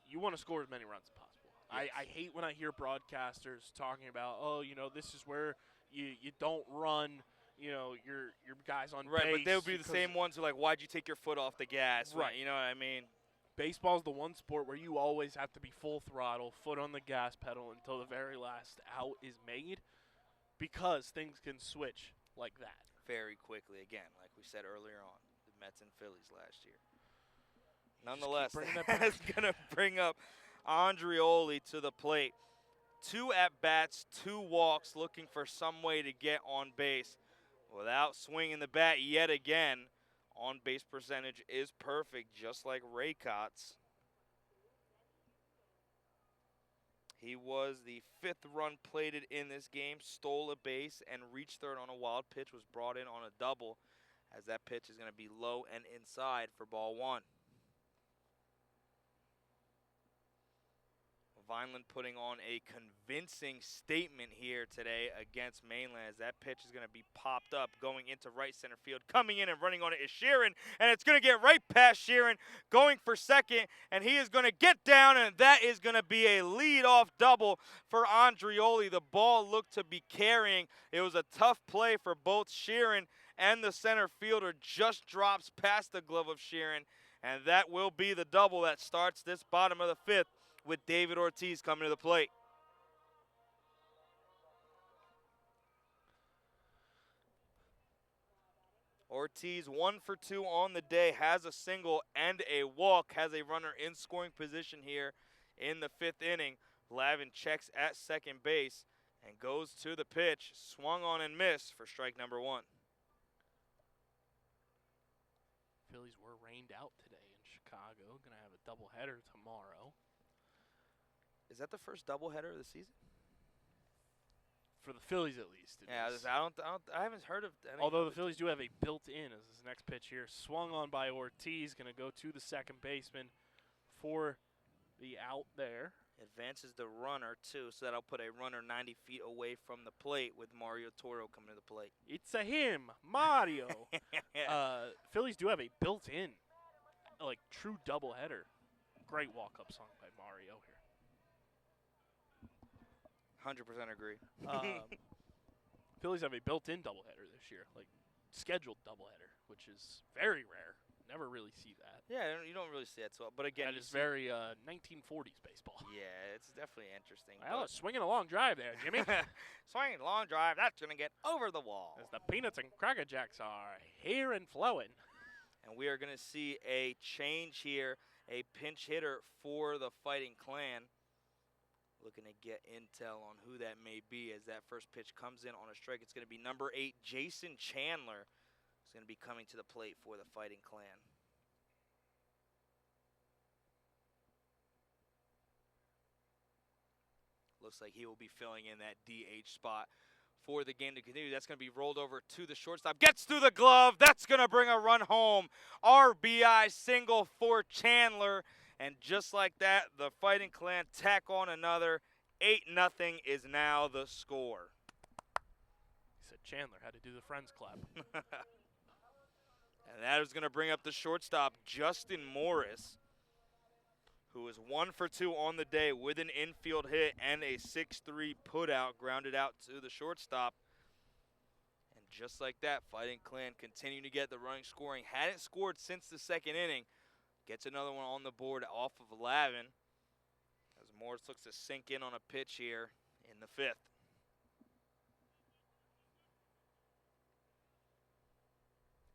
You want to score as many runs as possible. Yes. I hate when I hear broadcasters talking about, oh, you know, this is where you don't run, you know, your guys on base. Right, but they would be the same ones who are like, why'd you take your foot off the gas? Right. You know what I mean? Baseball's the one sport where you always have to be full throttle, foot on the gas pedal until the very last out is made because things can switch like that. Very quickly, again, like we said earlier on, the Mets and Phillies last year. Nonetheless, that's going to bring up Andrioli to the plate. 2 at-bats, 2 walks, looking for some way to get on base without swinging the bat yet again. On-base percentage is perfect, just like Raycott's. He was the 5th run plated in this game, stole a base, and reached third on a wild pitch, was brought in on a double, as that pitch is going to be low and inside for ball 1. Vineland putting on a convincing statement here today against Mainland, as that pitch is going to be popped up going into right center field. Coming in and running on it is Sheeran, and it's going to get right past Sheeran, going for second, and he is going to get down, and that is going to be a leadoff double for Andrioli. The ball looked to be carrying. It was a tough play for both Sheeran and the center fielder, just drops past the glove of Sheeran, and that will be the double that starts this bottom of the 5th. With David Ortiz coming to the plate. Ortiz 1 for 2 on the day, has a single and a walk, has a runner in scoring position here in the 5th inning. Lavin checks at second base and goes to the pitch, swung on and missed for strike number 1. Phillies were rained out today in Chicago. Going to have a doubleheader tomorrow. Is that the first doubleheader of the season? For the Phillies, at least. I haven't heard of any. Although the Phillies do have a built-in as his next pitch here. Swung on by Ortiz. Going to go to the second baseman for the out there. Advances the runner, too, so that'll put a runner 90 feet away from the plate with Mario Toro coming to the plate. It's a him, Mario. Phillies do have a built-in, true doubleheader. Great walk-up song by Mario here. 100% agree. Phillies have a built-in doubleheader this year, scheduled doubleheader, which is very rare. Never really see that. Yeah, you don't really see that so. But again, that is very 1940s baseball. Yeah, it's definitely interesting. Well, swinging a long drive there, Jimmy. Swinging a long drive, that's gonna get over the wall. As the Peanuts and Cracker Jacks are here and flowing. And we are gonna see a change here. A pinch hitter for the Fighting Clan. Looking to get intel on who that may be as that first pitch comes in on a strike. It's going to be number 8, Jason Chandler. Is going to be coming to the plate for the Fighting Clan. Looks like he will be filling in that DH spot for the game to continue. That's going to be rolled over to the shortstop. Gets through the glove. That's going to bring a run home. RBI single for Chandler. And just like that, the Fighting Clan tack on another. 8-0 is now the score. He said Chandler had to do the Friends clap. And that is going to bring up the shortstop, Justin Morris, who is 1 for 2 on the day with an infield hit and a 6-3 putout, grounded out to the shortstop. And just like that, Fighting Clan continue to get the running scoring. Hadn't scored since the second inning. Gets another one on the board off of Lavin as Morris looks to sink in on a pitch here in the 5th.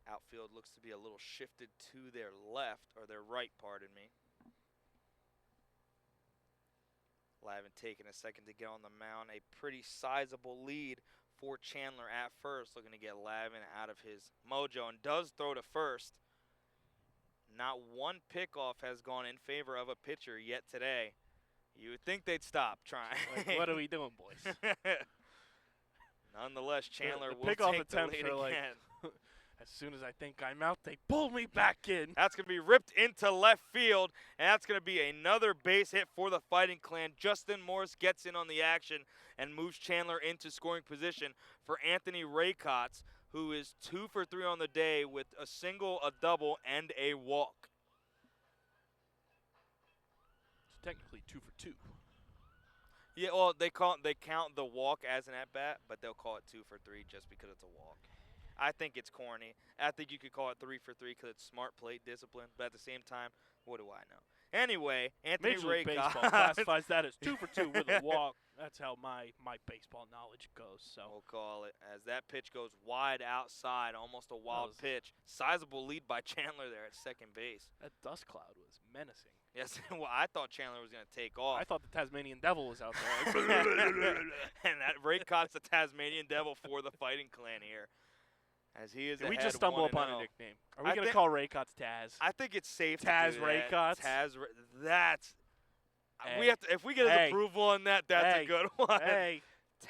Outfield looks to be a little shifted to their left, or their right, pardon me. Lavin taking a second to get on the mound. A pretty sizable lead for Chandler at first, looking to get Lavin out of his mojo, and does throw to first. Not one pickoff has gone in favor of a pitcher yet today. You would think they'd stop trying. What are we doing, boys? Nonetheless, Chandler the will pickoff take the attempt lead for again. as soon as I think I'm out, they pull me back in. That's going to be ripped into left field, and that's going to be another base hit for the Fighting Clan. Justin Morris gets in on the action and moves Chandler into scoring position for Anthony Raycotts, who is 2 for 3 on the day with a single, a double, and a walk. It's technically 2 for 2. Yeah, well, they count the walk as an at-bat, but they'll call it 2 for 3 just because it's a walk. I think it's corny. I think you could call it 3 for 3 because it's smart plate discipline, but at the same time, what do I know? Anyway, Anthony Major League Raycotts Baseball classifies that as 2 for 2 with a walk. That's how my baseball knowledge goes. So we'll call it, as that pitch goes wide outside, almost a wild pitch. Sizable lead by Chandler there at second base. That dust cloud was menacing. Yes, well, I thought Chandler was going to take off. I thought the Tasmanian Devil was out there. And that Raycott's the Tasmanian Devil for the Fighting Clan here. As he is Did we just stumble upon a nickname? Are we going to call Raycotts Taz? I think it's safe Taz to do that. Raycotts? That's Hey. we have to, if we get his approval on that, that's a good one. Hey.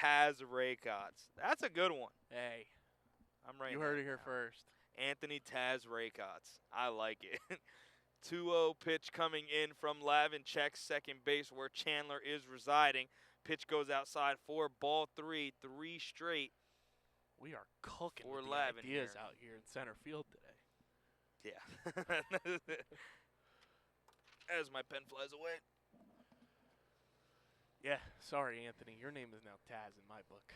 Taz Raycotts. That's a good one. Hey. I'm right. You heard it here first. Anthony Taz Raycotts. I like it. 2-0 pitch coming in from Lavin, checks second base where Chandler is residing. Pitch goes outside for ball 3, 3 straight. We are cooking for with the Lavin ideas here. out here in center field today. Yeah. As my pen flies away. Yeah, sorry, Anthony. Your name is now Taz in my book.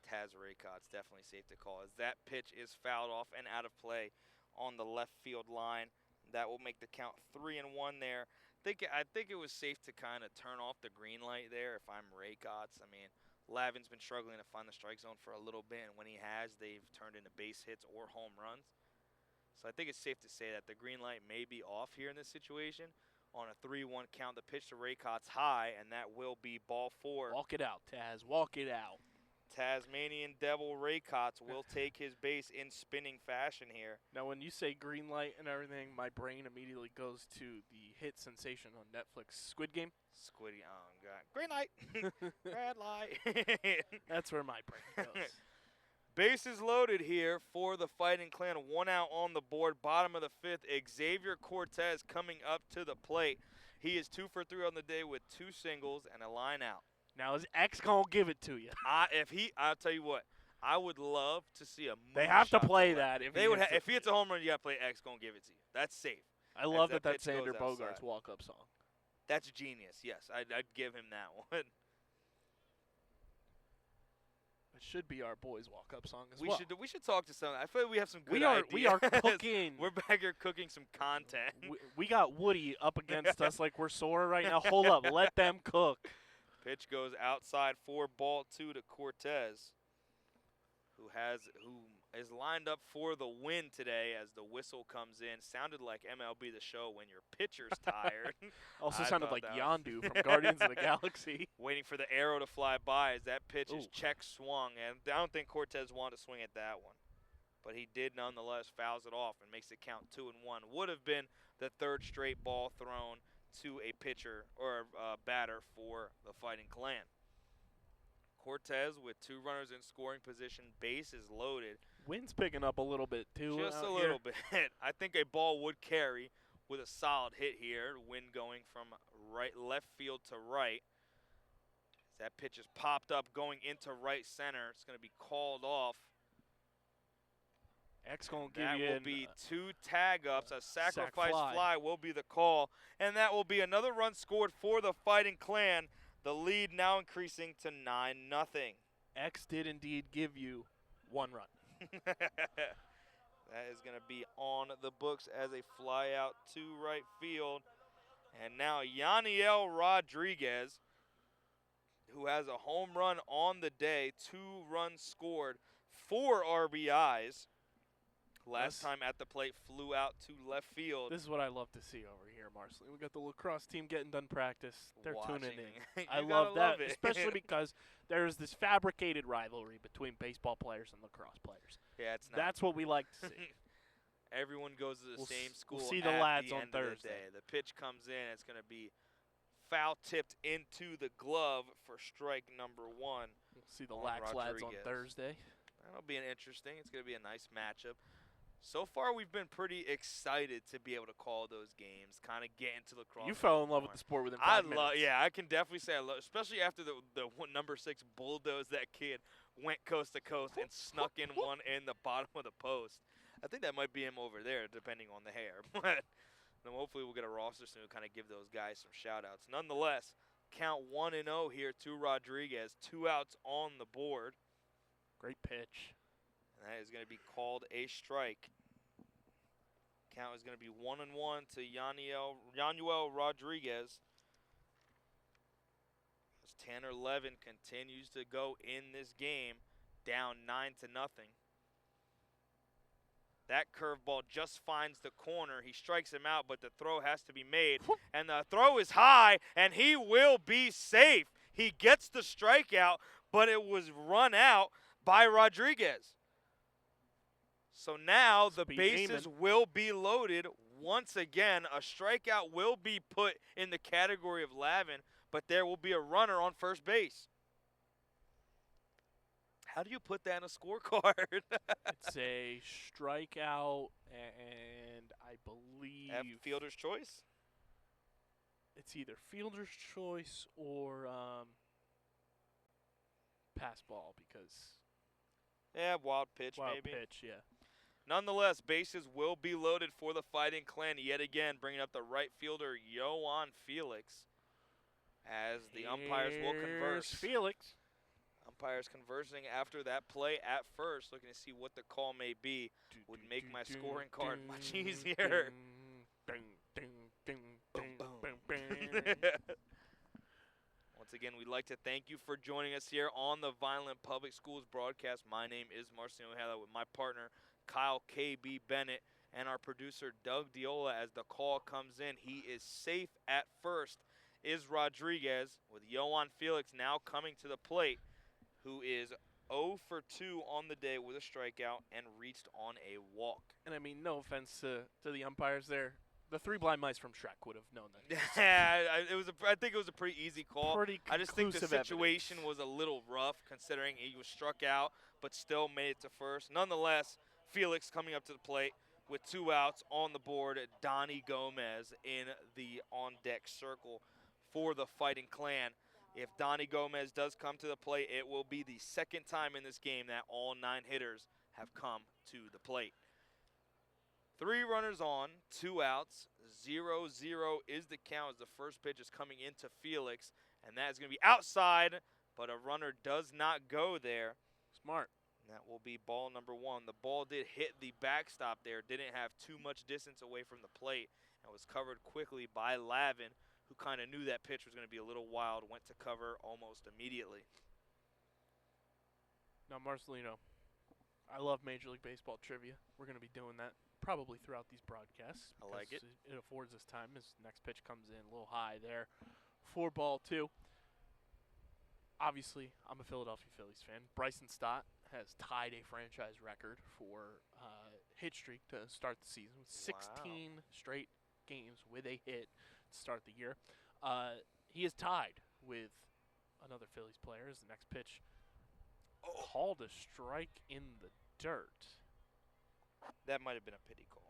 Taz Raycotts, definitely safe to call, as that pitch is fouled off and out of play on the left field line. That will make the count 3-1 there. I think it was safe to kind of turn off the green light there if I'm Raycotts. I mean, Lavin's been struggling to find the strike zone for a little bit, and when he has, they've turned into base hits or home runs. So I think it's safe to say that the green light may be off here in this situation. On a 3-1 count, the pitch to Raycotts high, and that will be ball 4. Walk it out, Taz. Walk it out. Tasmanian Devil Raycotts will take his base in spinning fashion here. Now, when you say green light and everything, my brain immediately goes to the hit sensation on Netflix, Squid Game. Squiddy, oh, God. Green light. Red light. That's where my brain goes. Bases loaded here for the Fighting Clan. 1 out on the board. Bottom of the 5th, Xavier Cortez coming up to the plate. He is 2 for 3 on the day with 2 singles and a line out. Now is X gonna give it to you? I'll tell you what. I would love to see a They moonshot have to from play left. that if They he would. hits If he hits a home run, you gotta play X. Gonna give it to you. That's safe. I love that pitch Sander goes Bogart's outside. walk-up song. That's genius. Yes, I'd give him that one. It should be our boys' walk-up song as We well. should talk to some. I feel like we have some good we are ideas. cooking. We're back here cooking some content. we got Woody up against us like we're sore right now. Hold up, let them cook. Pitch goes outside for ball 2 to Cortez, who is lined up for the win today as the whistle comes in. Sounded like MLB The Show when your pitcher's tired. Also I sounded thought like that Yondu from Guardians of the Galaxy. Waiting for the arrow to fly by as that pitch is Ooh. check swung, and I don't think Cortez wanted to swing at that one. But he did nonetheless, fouls it off and makes it count 2-1. Would have been the 3rd straight ball thrown to a pitcher or a batter for the Fighting Clan. Cortez with 2 runners in scoring position, base is loaded. Wind's picking up a little bit too. Just a little bit. I think a ball would carry with a solid hit here. Wind going from left field to right. As that pitch is popped up going into right center. It's going to be called off. X gonna give That you will an, be 2 tag-ups. A sacrifice fly. fly will be the call. And that will be another run scored for the Fighting Clan. The lead now increasing to 9-0. X did indeed give you 1 run. That is going to be on the books as a fly out to right field. And now Yaniel Rodriguez, who has a home run on the day, 2 runs scored, 4 RBIs. Last time at the plate, flew out to left field. This is what I love to see over here, Marceline. We got the lacrosse team getting done practice. They're tuning in. I love that, especially because there's this fabricated rivalry between baseball players and lacrosse players. Yeah, it's not. That's what we like to see. Everyone goes to the same school. We'll see the at lads the on end of Thursday. The pitch comes in. It's going to be foul tipped into the glove for strike number 1. We'll see the lads on Thursday. That'll be interesting. It's going to be a nice matchup. So far, we've been pretty excited to be able to call those games, kind of get into lacrosse. You fell in love with the sport within 5 minutes. Yeah, I can definitely say I love, especially after the number 6 bulldoze that kid went coast to coast and snuck in one in the bottom of the post. I think that might be him over there, depending on the hair. But hopefully we'll get a roster soon to kind of give those guys some shout-outs. Nonetheless, count 1-0 here to Rodriguez. 2 outs on the board. Great pitch. And that is going to be called a strike. Count is going to be 1-1 to Yanuel Rodriguez. As Tanner Levin continues to go in this game, down 9-0. That curveball just finds the corner. He strikes him out, but the throw has to be made. And the throw is high, and he will be safe. He gets the strikeout, but it was run out by Rodriguez. So now the bases will be loaded. Once again, a strikeout will be put in the category of Lavin, but there will be a runner on first base. How do you put that in a scorecard? It's a strikeout, and I believe fielder's choice? It's either fielder's choice or pass ball because wild pitch maybe. Wild pitch, yeah. Nonetheless, bases will be loaded for the Fighting Clan yet again, bringing up the right fielder, Yohan Felix, as the umpires will converse. Felix. Umpires conversing after that play at first, looking to see what the call may be. Would make my scoring card much easier. Once again, we'd like to thank you for joining us here on the Vineland Public Schools broadcast. My name is Marcelo O'Hara with my partner, Kyle K.B. Bennett, and our producer, Doug Diola. As the call comes in, he is safe at first, is Rodriguez, with Yohan Felix now coming to the plate, who is 0 for 2 on the day with a strikeout and reached on a walk. And I mean, no offense to the umpires there. The 3 blind mice from Shrek would have known that. Yeah, I think it was a pretty easy call. I just think the situation was a little rough considering he was struck out, but still made it to first. Nonetheless, Felix coming up to the plate, with 2 outs on the board, Donnie Gomez in the on-deck circle for the Fighting Clan. If Donnie Gomez does come to the plate, it will be the second time in this game that all 9 hitters have come to the plate. 3 runners on, 2 outs, 0-0 is the count as the first pitch is coming into Felix, and that is going to be outside, but a runner does not go there. Smart. And that will be ball number 1. The ball did hit the backstop there, didn't have too much distance away from the plate, and was covered quickly by Lavin, who kind of knew that pitch was going to be a little wild, went to cover almost immediately. Now, Marcelino, I love Major League Baseball trivia. We're going to be doing that probably throughout these broadcasts. I like it. It affords us time as next pitch comes in a little high there for ball 2. Obviously, I'm a Philadelphia Phillies fan. Bryson Stott has tied a franchise record for hit streak to start the season with 16 straight games with a hit to start the year. He is tied with another Phillies player as the next pitch called a strike in the dirt. That might have been a pity call.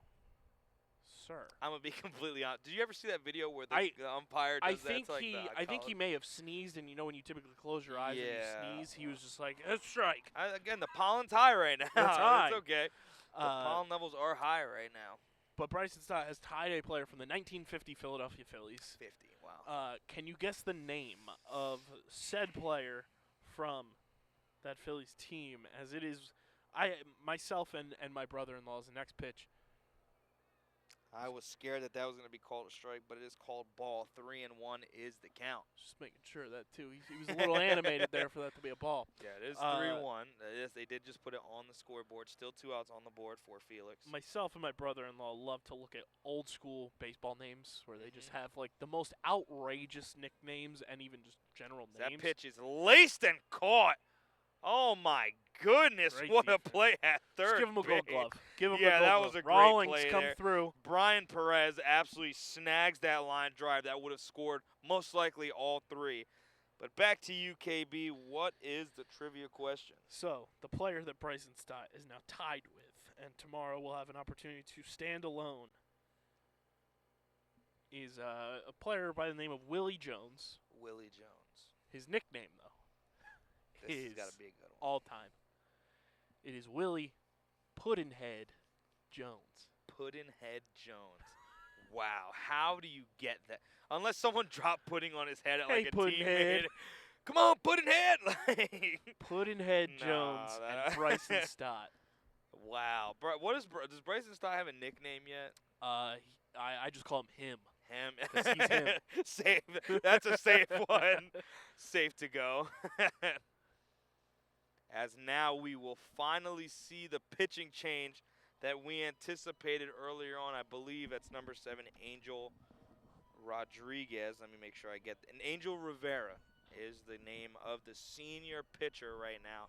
Sir. I'm going to be completely honest. Did you ever see that video where the umpire does that to, like, I think he may have sneezed, and you know when you typically close your eyes and you sneeze, he was just like, a strike. Again, the pollen's high right now. It's high. It's okay. The pollen levels are high right now. But Bryson Stott has tied a player from the 1950 Philadelphia Phillies. 50, wow. Can you guess the name of said player from that Phillies team? As it is, myself and my brother-in-law's the next pitch. I was scared that was going to be called a strike, but it is called ball. 3-1 is the count. Just making sure of that, too. He was a little animated there for that to be a ball. Yeah, it is 3-1. Yes, they did just put it on the scoreboard. Still 2 outs on the board for Felix. Myself and my brother-in-law love to look at old-school baseball names where they just have, like, the most outrageous nicknames and even just general names. That pitch is laced and caught. Oh, my goodness. Great what defense. a play at third. Just give him a gold glove. Give him a yeah, gold that glove. was a Rawlings great play come there. through. Brian Perez absolutely snags that line drive that would have scored most likely all 3. But back to you, KB. What is the trivia question? So, the player that Bryson Stott is now tied with, and tomorrow we'll have an opportunity to stand alone, is a player by the name of Willie Jones. Willie Jones. His nickname, though, This is has got to be a good one. all time. It is Willie Puddinhead Jones. Puddinhead Jones. Wow. How do you get that? Unless someone dropped pudding on his head at Hey, like a Puddinhead. teammate. Come on, Puddinhead! Puddinhead Nah, Jones and Bryson Stott. Wow. Does Bryson Stott have a nickname yet? I just call him him. Him. 'Cause he's him. Safe. That's a safe one. Safe to go. As now we will finally see the pitching change that we anticipated earlier on. I believe that's number 7, Angel Rodriguez. Let me make sure I get that. And Angel Rivera is the name of the senior pitcher right now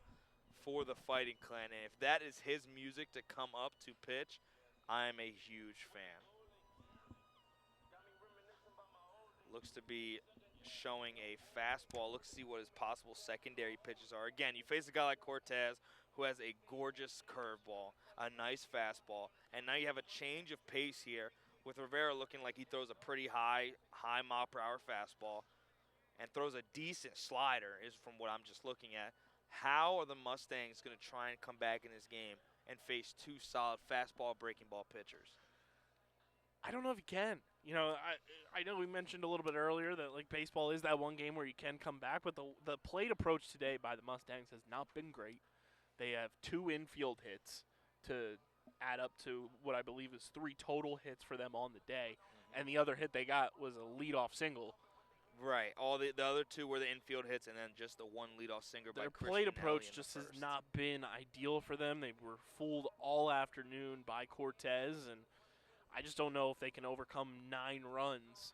for the Fighting Clan. And if that is his music to come up to pitch, I'm a huge fan. Looks to be showing a fastball. Let's see what his possible secondary pitches are. Again, you face a guy like Cortez who has a gorgeous curveball, a nice fastball, and now you have a change of pace here with Rivera looking like he throws a pretty high mile per hour fastball and throws a decent slider is from what I'm just looking at. How are the Mustangs going to try and come back in this game and face 2 solid fastball breaking ball pitchers? I don't know if you can. You know, I know we mentioned a little bit earlier that like baseball is that one game where you can come back, but the plate approach today by the Mustangs has not been great. They have 2 infield hits to add up to what I believe is 3 total hits for them on the day, and the other hit they got was a leadoff single. Right. All the other 2 were the infield hits, and then just the 1 leadoff single by Their Christian plate Nelly approach in the just has first. not been ideal for them. They were fooled all afternoon by Cortez, and I just don't know if they can overcome 9 runs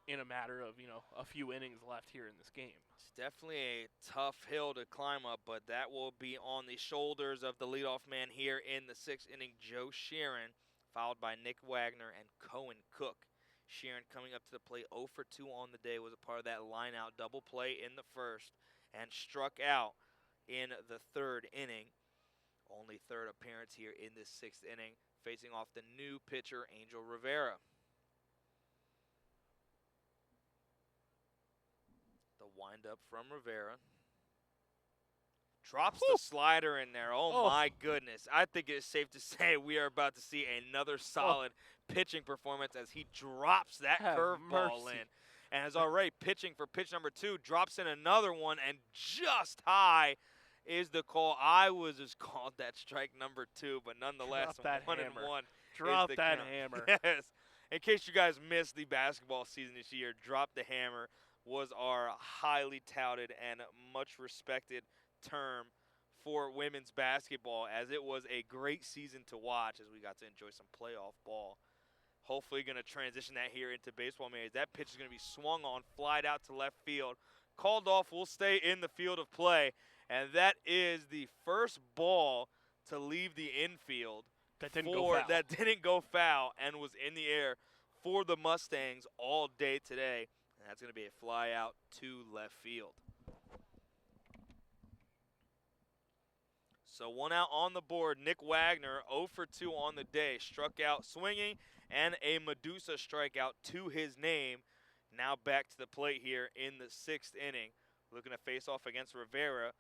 in a matter of, a few innings left here in this game. It's definitely a tough hill to climb up, but that will be on the shoulders of the leadoff man here in the 6th inning, Joe Sheeran, followed by Nick Wagner and Cohen Cook. Sheeran coming up to the plate 0 for 2 on the day, was a part of that line-out double play in the first, and struck out in the 3rd inning. Only third appearance here in this 6th inning, facing off the new pitcher, Angel Rivera. The windup from Rivera. Drops the slider in there. Oh, my goodness. I think it's safe to say we are about to see another solid pitching performance as he drops that curveball in. And is already pitching for pitch number 2. Drops in another one, and just high is the call. I was just called that strike number 2, but nonetheless, 1-1. Drop that hammer. Yes. In case you guys missed the basketball season this year, Drop the Hammer was our highly touted and much respected term for women's basketball, as it was a great season to watch as we got to enjoy some playoff ball. Hopefully going to transition that here into baseball maybe. That pitch is going to be swung on, flied out to left field. Called off, will stay in the field of play. And that is the first ball to leave the infield. That didn't go foul and was in the air for the Mustangs all day today. And that's going to be a fly out to left field. So 1 out on the board. Nick Wagner, 0 for 2 on the day. Struck out swinging and a Medusa strikeout to his name. Now back to the plate here in the 6th inning. Looking to face off against Rivera,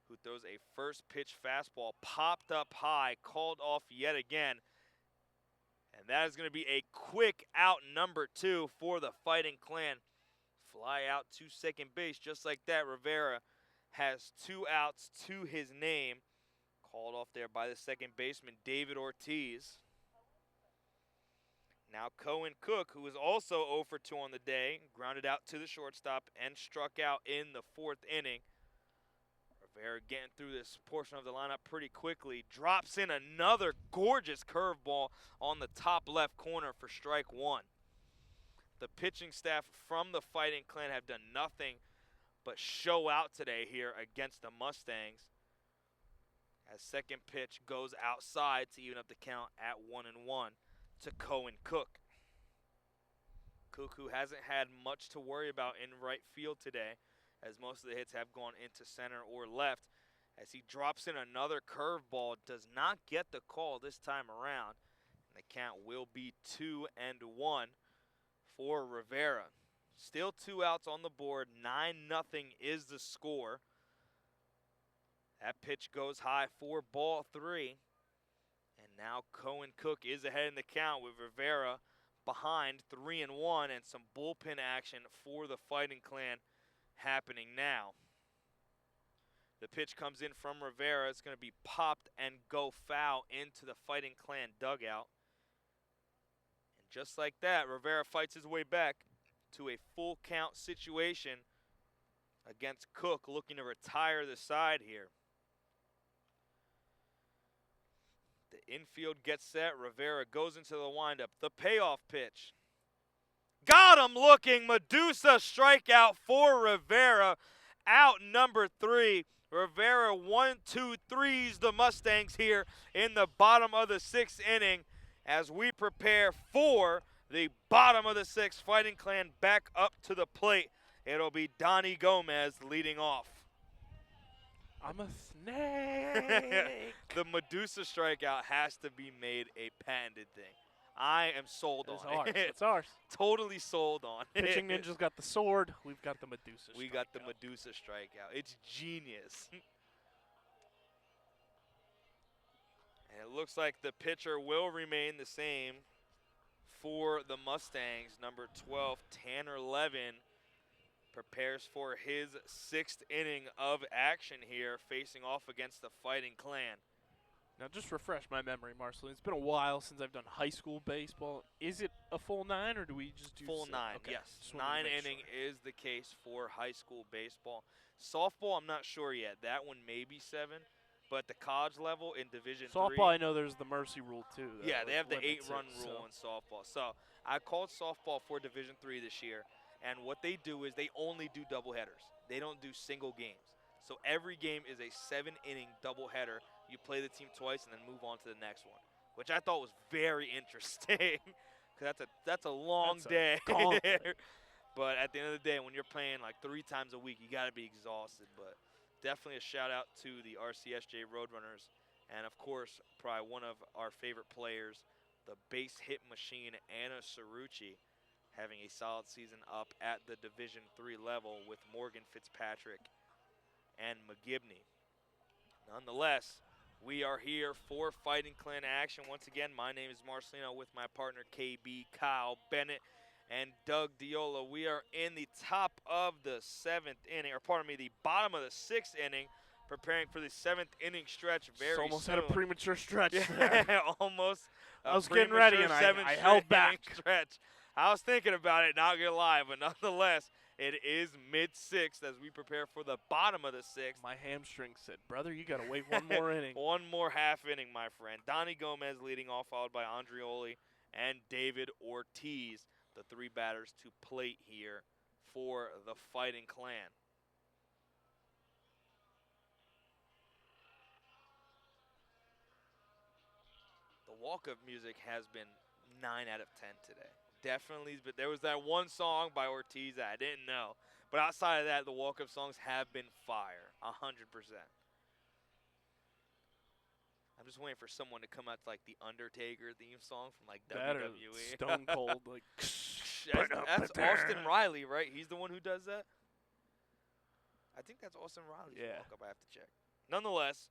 who throws a first pitch fastball. Popped up high, called off yet again. And that is going to be a quick out number 2 for the Fighting Clan. Fly out to second base just like that. Rivera has 2 outs to his name. Called off there by the second baseman, David Ortiz. Now Cohen Cook, who is also 0 for 2 on the day, grounded out to the shortstop and struck out in the 4th inning. Rivera getting through this portion of the lineup pretty quickly. Drops in another gorgeous curveball on the top left corner for strike 1. The pitching staff from the Fighting Clan have done nothing but show out today here against the Mustangs, as second pitch goes outside to even up the count at 1-1 to Cohen Cook. Cook, who hasn't had much to worry about in right field today, as most of the hits have gone into center or left, as he drops in another curveball, does not get the call this time around, and the count will be 2-1 for Rivera. Still 2 outs on the board, 9-0 is the score. That pitch goes high for ball 3. And now Cohen Cook is ahead in the count with Rivera behind 3-1, and some bullpen action for the Fighting Clan happening now. The pitch comes in from Rivera. It's going to be popped and go foul into the Fighting Clan dugout. And just like that, Rivera fights his way back to a full count situation against Cook, looking to retire the side here. The infield gets set. Rivera goes into the windup. The payoff pitch. Got him looking. Medusa strikeout for Rivera. Out number 3. Rivera 1-2-3s the Mustangs here in the bottom of the 6th inning as we prepare for the bottom of the 6th. Fighting Clan back up to the plate. It'll be Donnie Gomez leading off. I'm a snake. The Medusa strikeout has to be made a patented thing. I am sold on it. It's ours. Totally sold on it. Pitching Ninja's got the sword. We've got the Medusa strikeout. We got the Medusa strikeout. It's genius. And it looks like the pitcher will remain the same for the Mustangs. Number 12, Tanner Levin, prepares for his 6th inning of action here, facing off against the Fighting Clan. Now, just refresh my memory, Marceline. It's been a while since I've done high school baseball. Is it a full 9, or do we just do full 9? Okay. Yes, 9 inning is the case for high school baseball. Softball, I'm not sure yet. That one may be 7, but the college level in Division Softball, 3. I know there's the mercy rule too. Yeah, they have the 8-run rule in softball. So I called softball for Division 3 this year, and what they do is they only do doubleheaders. They don't do single games. So every game is a 7-inning doubleheader. You play the team twice and then move on to the next one, which I thought was very interesting because that's a long day. But at the end of the day, when you're playing like 3 times a week, you got to be exhausted. But definitely a shout out to the RCSJ Roadrunners And, of course, probably one of our favorite players, the base hit machine, Anna Cerrucci, having a solid season up at the Division III level with Morgan Fitzpatrick and McGibney. Nonetheless, we are here for Fighting Clan action. Once again, my name is Marcelino with my partner KB, Kyle Bennett, and Doug Diola. We are in the top of the 7th inning, or pardon me, the bottom of the 6th inning, preparing for the 7th inning stretch very soon. Almost had a premature stretch yeah, there. almost. I was getting ready and I held back. Stretch. I was thinking about it, not gonna lie, but nonetheless, it is mid-6th as we prepare for the bottom of the 6th. My hamstring said, brother, you got to wait one more inning. One more half inning, my friend. Donnie Gomez leading off, followed by Andreoli and David Ortiz, the 3 batters to plate here for the Fighting Clan. The walk-up music has been 9 out of 10 today. Definitely, but there was that one song by Ortiz that I didn't know. But outside of that, the walk-up songs have been fire, 100%. I'm just waiting for someone to come out to like the Undertaker theme song from like WWE. Stone Cold, like. that's Austin Riley, right? He's the one who does that. I think that's Austin Riley's walk-up. I have to check. Nonetheless,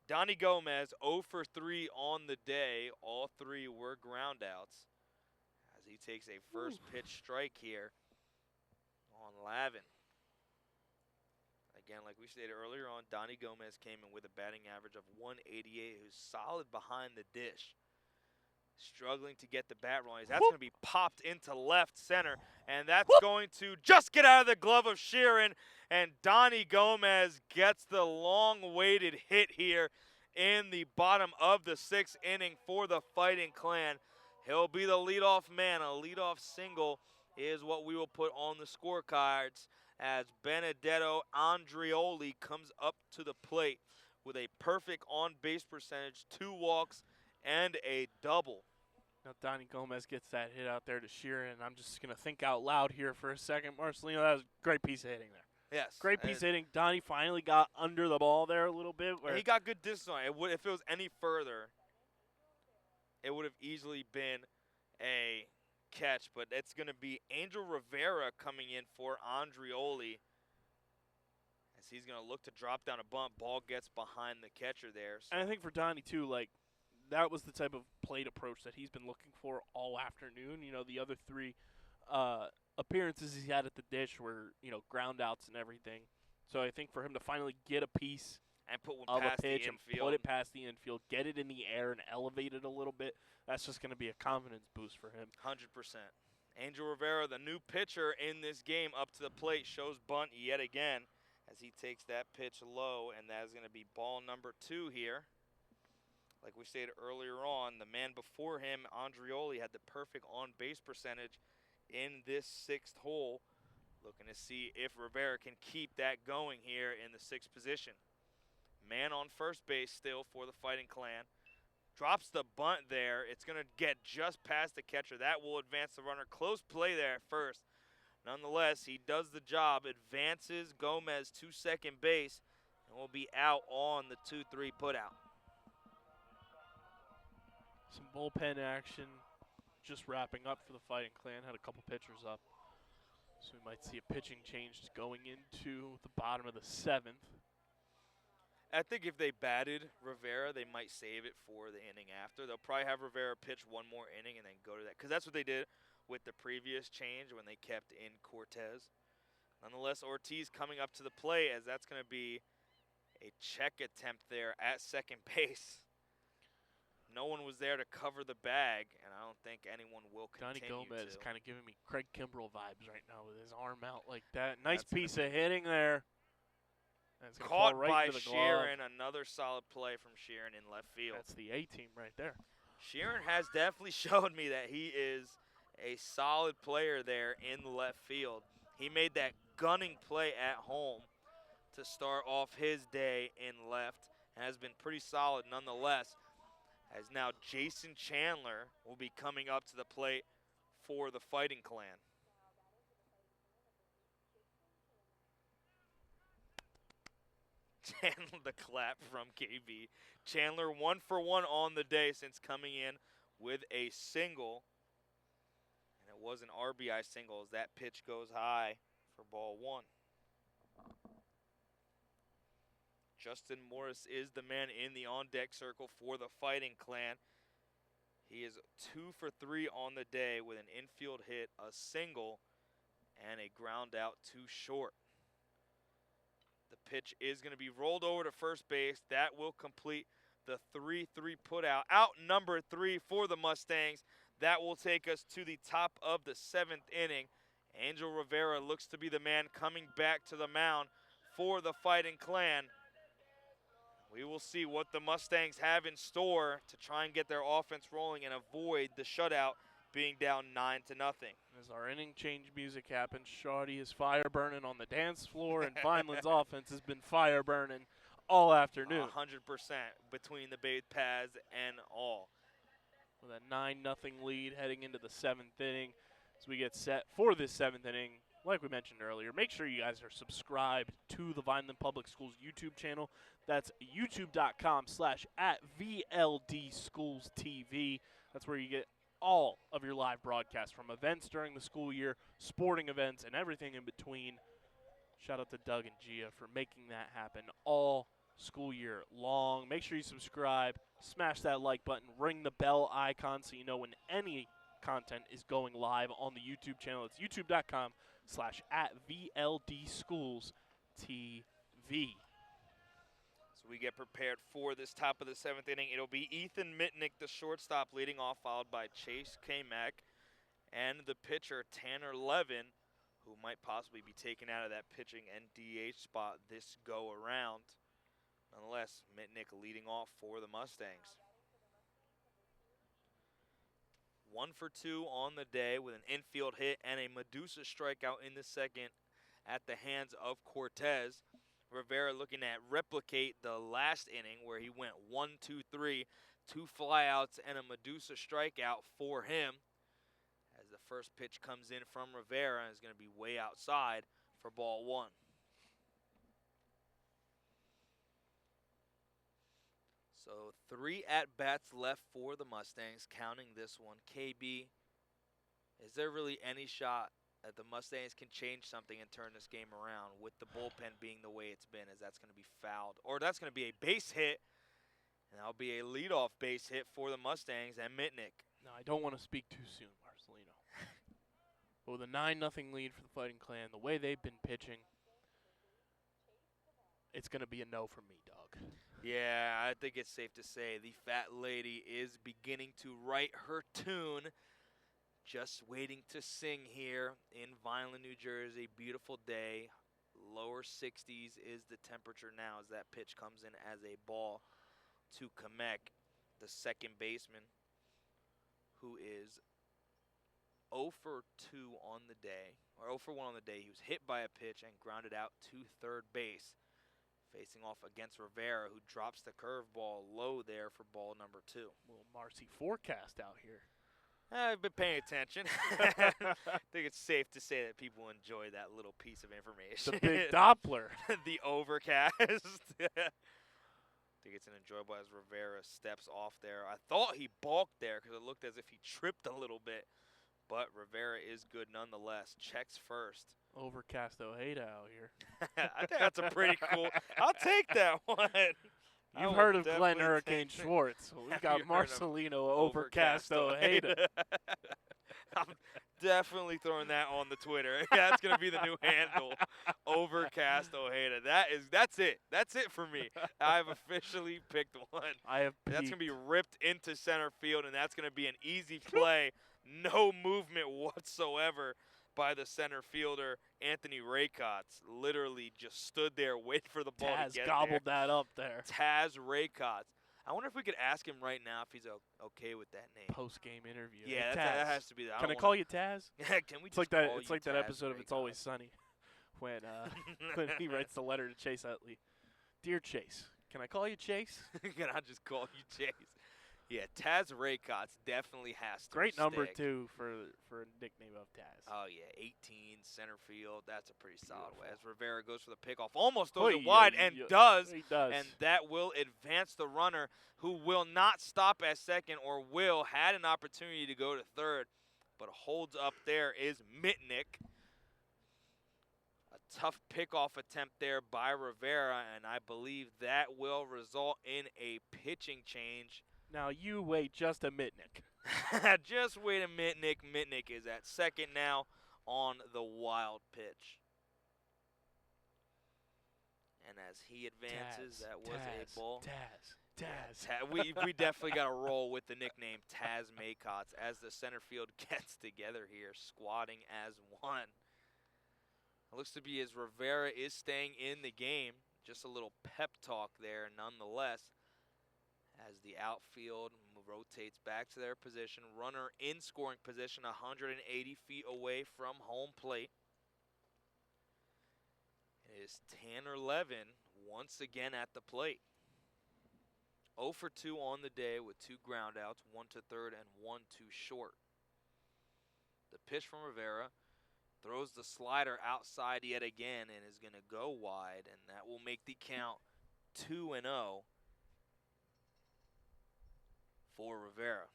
Donnie Gomez 0 for 3 on the day. All 3 were ground outs. As he takes a first pitch strike here on Lavin. Again, like we stated earlier on, Donnie Gomez came in with a batting average of 188, who's solid behind the dish. Struggling to get the bat rolling. That's going to be popped into left center, and that's going to just get out of the glove of Sheeran, and Donnie Gomez gets the long-awaited hit here in the bottom of the 6th inning for the Fighting Clan. He'll be the leadoff man. A leadoff single is what we will put on the scorecards as Benedetto Andreoli comes up to the plate with a perfect on-base percentage, 2 walks, and a double. Now Donnie Gomez gets that hit out there to Sheeran, and I'm just going to think out loud here for a second. Marcelino, that was a great piece of hitting there. Yes. Great piece of hitting. Donnie finally got under the ball there a little bit. He got good distance on it. If it was any further, it would have easily been a catch, but it's going to be Angel Rivera coming in for Andreoli as he's going to look to drop down a bunt. Ball gets behind the catcher there. So. And I think for Donnie, too, like, that was the type of plate approach that he's been looking for all afternoon. You know, the other 3 appearances he's had at the dish were, you know, ground outs and everything. So I think for him to finally get a piece and put one of past a pitch the and infield. put it past the infield, get it in the air and elevate it a little bit, that's just going to be a confidence boost for him. 100%. Angel Rivera, the new pitcher in this game, up to the plate, shows bunt yet again as he takes that pitch low, and that is going to be ball number 2 here. Like we stated earlier on, the man before him, Andreoli, had the perfect on-base percentage in this 6th hole. Looking to see if Rivera can keep that going here in the 6th position. Man on first base still for the Fighting Clan. Drops the bunt there. It's going to get just past the catcher. That will advance the runner. Close play there at first. Nonetheless, he does the job. Advances Gomez to second base and will be out on the 2-3 putout. Some bullpen action just wrapping up for the Fighting Clan. Had a couple pitchers up. So we might see a pitching change going into the bottom of the 7th. I think if they batted Rivera, they might save it for the inning after. They'll probably have Rivera pitch one more inning and then go to that. Because that's what they did with the previous change when they kept in Cortez. Nonetheless, Ortiz coming up to the plate as that's going to be a check attempt there at second base. No one was there to cover the bag, and I don't think anyone will continue Donnie Gomez to. kind of giving me Craig Kimbrell vibes right now with his arm out like that. Nice piece of hitting there. Caught right by into the Sheeran, another solid play from Sheeran in left field. That's the A-team right there. Sheeran has definitely showed me that he is a solid player there in the left field. He made that gunning play at home to start off his day in left and has been pretty solid nonetheless, as now Jason Chandler will be coming up to the plate for the Fighting Clan. Chandler, the clap from KB. Chandler 1 for 1 on the day since coming in with a single. And it was an RBI single as that pitch goes high for ball 1. Justin Morris is the man in the on-deck circle for the Fighting Clan. He is 2 for 3 on the day with an infield hit, a single, and a ground out to short. The pitch is going to be rolled over to first base. That will complete the 3-3 put out. Out number 3 for the Mustangs. That will take us to the top of the 7th inning. Angel Rivera looks to be the man coming back to the mound for the Fighting Clan. We will see what the Mustangs have in store to try and get their offense rolling and avoid the shutout being down 9-0. As our inning change music happens, Shawty is fire burning on the dance floor, and Vineland's offense has been fire burning all afternoon. 100% between the base paths and all. With a 9-0 lead heading into the 7th inning as we get set for this 7th inning. Like we mentioned earlier, make sure you guys are subscribed to the Vineland Public Schools YouTube channel. That's youtube.com/@VLDSchoolsTV. That's where you get all of your live broadcasts from events during the school year, sporting events, and everything in between. Shout out to Doug and Gia for making that happen all school year long. Make sure you subscribe, smash that like button, ring the bell icon so you know when any content is going live on the YouTube channel. It's youtube.com/@VLDSchoolsTV. So we get prepared for this top of the 7th inning. It'll be Ethan Mitnick, the shortstop, leading off, followed by Chase Kamek and the pitcher Tanner Levin, who might possibly be taken out of that pitching and DH spot this go around. Nonetheless, Mitnick leading off for the Mustangs. 1 for 2 on the day with an infield hit and a Medusa strikeout in the second at the hands of Cortez. Rivera looking at replicate the last inning where he went 1-2-3, 2 flyouts and a Medusa strikeout for him. As the first pitch comes in from Rivera and is going to be way outside for ball 1. So 3 at-bats left for the Mustangs, counting this one. KB, is there really any shot that the Mustangs can change something and turn this game around with the bullpen being the way it's been, as that's going to be fouled? Or that's going to be a base hit, and that'll be a leadoff base hit for the Mustangs and Mitnick. No, I don't want to speak too soon, Marcelino. But with a 9-0 lead for the Fighting Clan, the way they've been pitching, it's going to be a no from me, Doug. Yeah, I think it's safe to say the fat lady is beginning to write her tune. Just waiting to sing here in Vineland, New Jersey. Beautiful day. Lower 60s is the temperature now as that pitch comes in as a ball to Kamek, the second baseman, who is 0 for 2 on the day, or 0 for 1 on the day. He was hit by a pitch and grounded out to third base, facing off against Rivera, who drops the curveball low there for ball number 2. Little Marcy forecast out here. I've been paying attention. I think it's safe to say that people enjoy that little piece of information. The big Doppler. The overcast. I think it's an enjoyable as Rivera steps off there. I thought he balked there because it looked as if he tripped a little bit. But Rivera is good nonetheless. Checks first. Overcast Ojeda out here. I think that's a pretty cool. I'll take that one. You've heard of Glenn Hurricane Schwartz. Well, we've got Marcelino Overcast Ojeda. I'm definitely throwing that on the Twitter. That's going to be the new handle, Overcast Ojeda. That's it. That's it for me. I've officially picked one. That's going to be ripped into center field, and that's going to be an easy play. No movement whatsoever by the center fielder, Anthony Raycotts. Literally just stood there, waiting for the ball to get gobbled that up there. Taz Raycotts. I wonder if we could ask him right now if he's okay with that name. Post-game interview. Yeah, hey, that has to be that. Can I call you Taz? Yeah, can we it's like that. It's like that Taz episode of It's Always Sunny when when he writes the letter to Chase Utley. Dear Chase, can I call you Chase? Can I just call you Chase? Yeah, Taz Raycott's definitely has to Great number, stick. too, for a nickname of Taz. Oh, yeah, 18, center field. That's a pretty solid way. Beautiful. As Rivera goes for the pickoff, almost throws Oy, it wide, oy, and oy. does. He does. And that will advance the runner, who will not stop at second, or had an opportunity to go to third, but holds up there is Mitnick. A tough pickoff attempt there by Rivera, and I believe that will result in a pitching change. Now you wait just a Mitnick. Just wait a minute, Nick. Mitnick is at second now on the wild pitch. And as he advances, that was a ball. Taz. We definitely got to roll with the nickname Taz Maycots as the center field gets together here, squatting as one. It looks to be as Rivera is staying in the game. Just a little pep talk there nonetheless. As the outfield rotates back to their position. Runner in scoring position, 180 feet away from home plate. It is Tanner Levin once again at the plate. 0 for 2 on the day with 2 groundouts, 1 to third and 1 to short. The pitch from Rivera throws the slider outside yet again and is going to go wide, and that will make the count 2-0 for Rivera.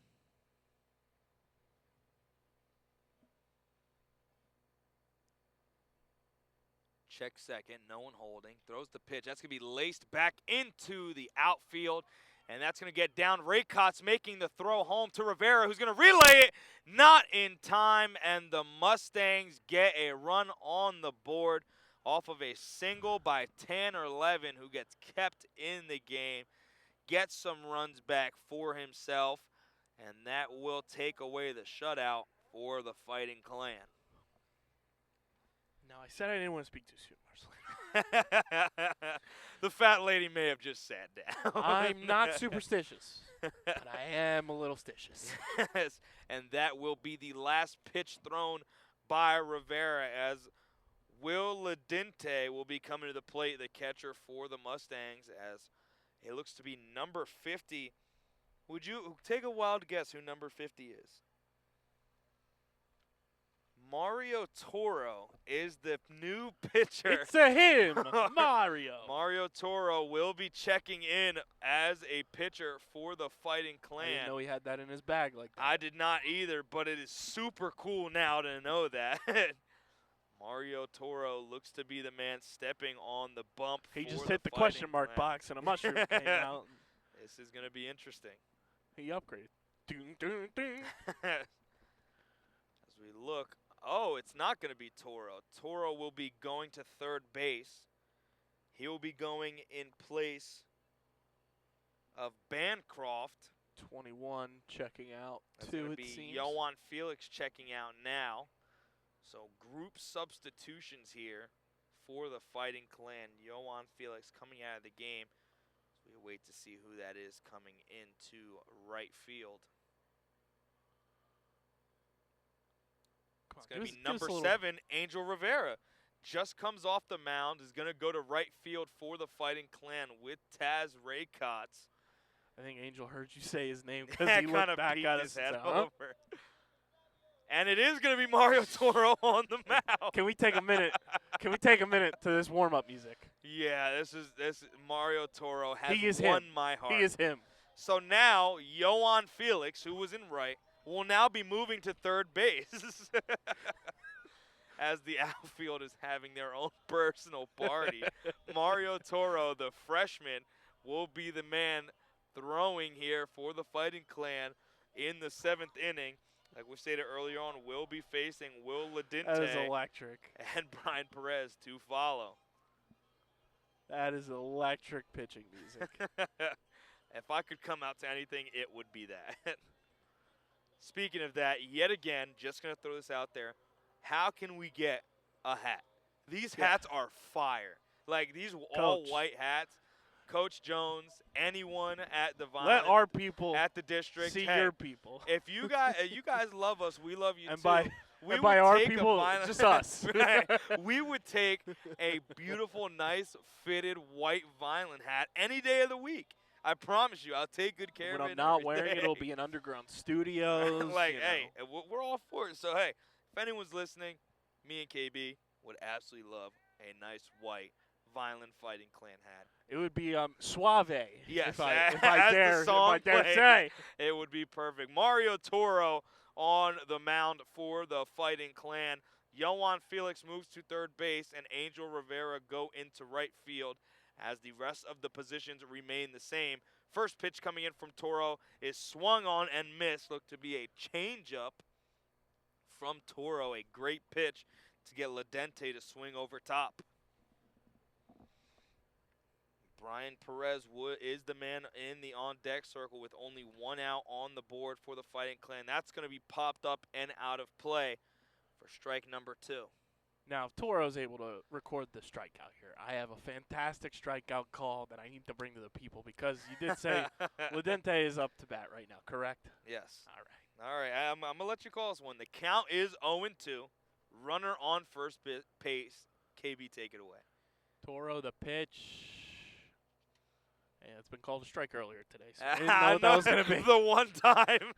Check second, no one holding. Throws the pitch. That's going to be laced back into the outfield, and that's going to get down. Raycott's making the throw home to Rivera, who's going to relay it. Not in time, and the Mustangs get a run on the board off of a single by Tanner Levin, who gets kept in the game, gets some runs back for himself, and that will take away the shutout for the Fighting Clan. No, I said I didn't want to speak too soon, Marceline. The fat lady may have just sat down. I'm not superstitious, but I am a little stitious. Yes, and that will be the last pitch thrown by Rivera, as Will Ladente will be coming to the plate, the catcher for the Mustangs, as it looks to be number 50. Would you take a wild guess who number 50 is? Mario Toro is the new pitcher. It's a him, Mario. Mario Toro will be checking in as a pitcher for the Fighting Clan. I didn't know he had that in his bag like that. I did not either, but it is super cool now to know that. Mario Toro looks to be the man stepping on the bump. He for just the hit the Fighting question mark Clan. box and a mushroom came out. This is going to be interesting. He upgraded. Ding, ding, ding. As we look, oh, it's not going to be Toro. Toro will be going to third base. He will be going in place of Bancroft. 21 checking out. That's 2, gonna it be seems. Yohan Felix checking out now. So group substitutions here for the Fighting Clan. Yohan Felix coming out of the game. So we wait to see who that is coming into right field. It's going to be number 7, Angel Rivera. Just comes off the mound, is going to go to right field for the Fighting Clan with Taz Raycott's. I think Angel heard you say his name because That he kind looked of back peeked at his us. head and said, huh? over. And it is going to be Mario Toro on the mound. Can we take a minute? Can we take a minute to this warm-up music? Yeah, this Mario Toro has He is won him. my heart. He is him. So now Yohan Felix, who was in right, will now be moving to third base. As the outfield is having their own personal party. Mario Toro, the freshman, will be the man throwing here for the Fighting Clan in the 7th inning. Like we stated earlier on, will be facing Will That is Ladente electric. and Brian Perez to follow. That is electric pitching music. If I could come out to anything, it would be that. Speaking of that, yet again, just going to throw this out there. How can we get a hat? These hats are fire. Like, these all-white hats. Coach Jones, anyone at the Vineland, Let our people at the district, see hey, your people. If you guys love us, we love you And too. by We and by would our take a people, Vineland- just us. Right. We would take a beautiful, nice, fitted white Vineland hat any day of the week. I promise you, I'll take good care When of I'm it. not every wearing it, day. it'll be in underground studios. Like, you hey, know. we're all for it. So, hey, if anyone's listening, me and KB would absolutely love a nice white Vineland Fighting Clan hat. It would be suave. Yes, if I as dare the song plays, say. it would be perfect. Mario Toro on the mound for the Fighting Clan. Yohan Felix moves to third base, and Angel Rivera go into right field as the rest of the positions remain the same. First pitch coming in from Toro is swung on and missed. Looked to be a changeup from Toro. A great pitch to get Ledente to swing over top. Brian Perez is the man in the on-deck circle with only one out on the board for the Fighting Clan. That's going to be popped up and out of play for strike number 2. Now, if Toro's able to record the strikeout here, I have a fantastic strikeout call that I need to bring to the people because you did say Ledente is up to bat right now, correct? Yes. All right. All right, I'm going to let you call this one. The count is 0-2. Runner on first base. KB, take it away. Toro, the pitch. Yeah, it's been called a strike earlier today, so I didn't know what that was going to be. The one time.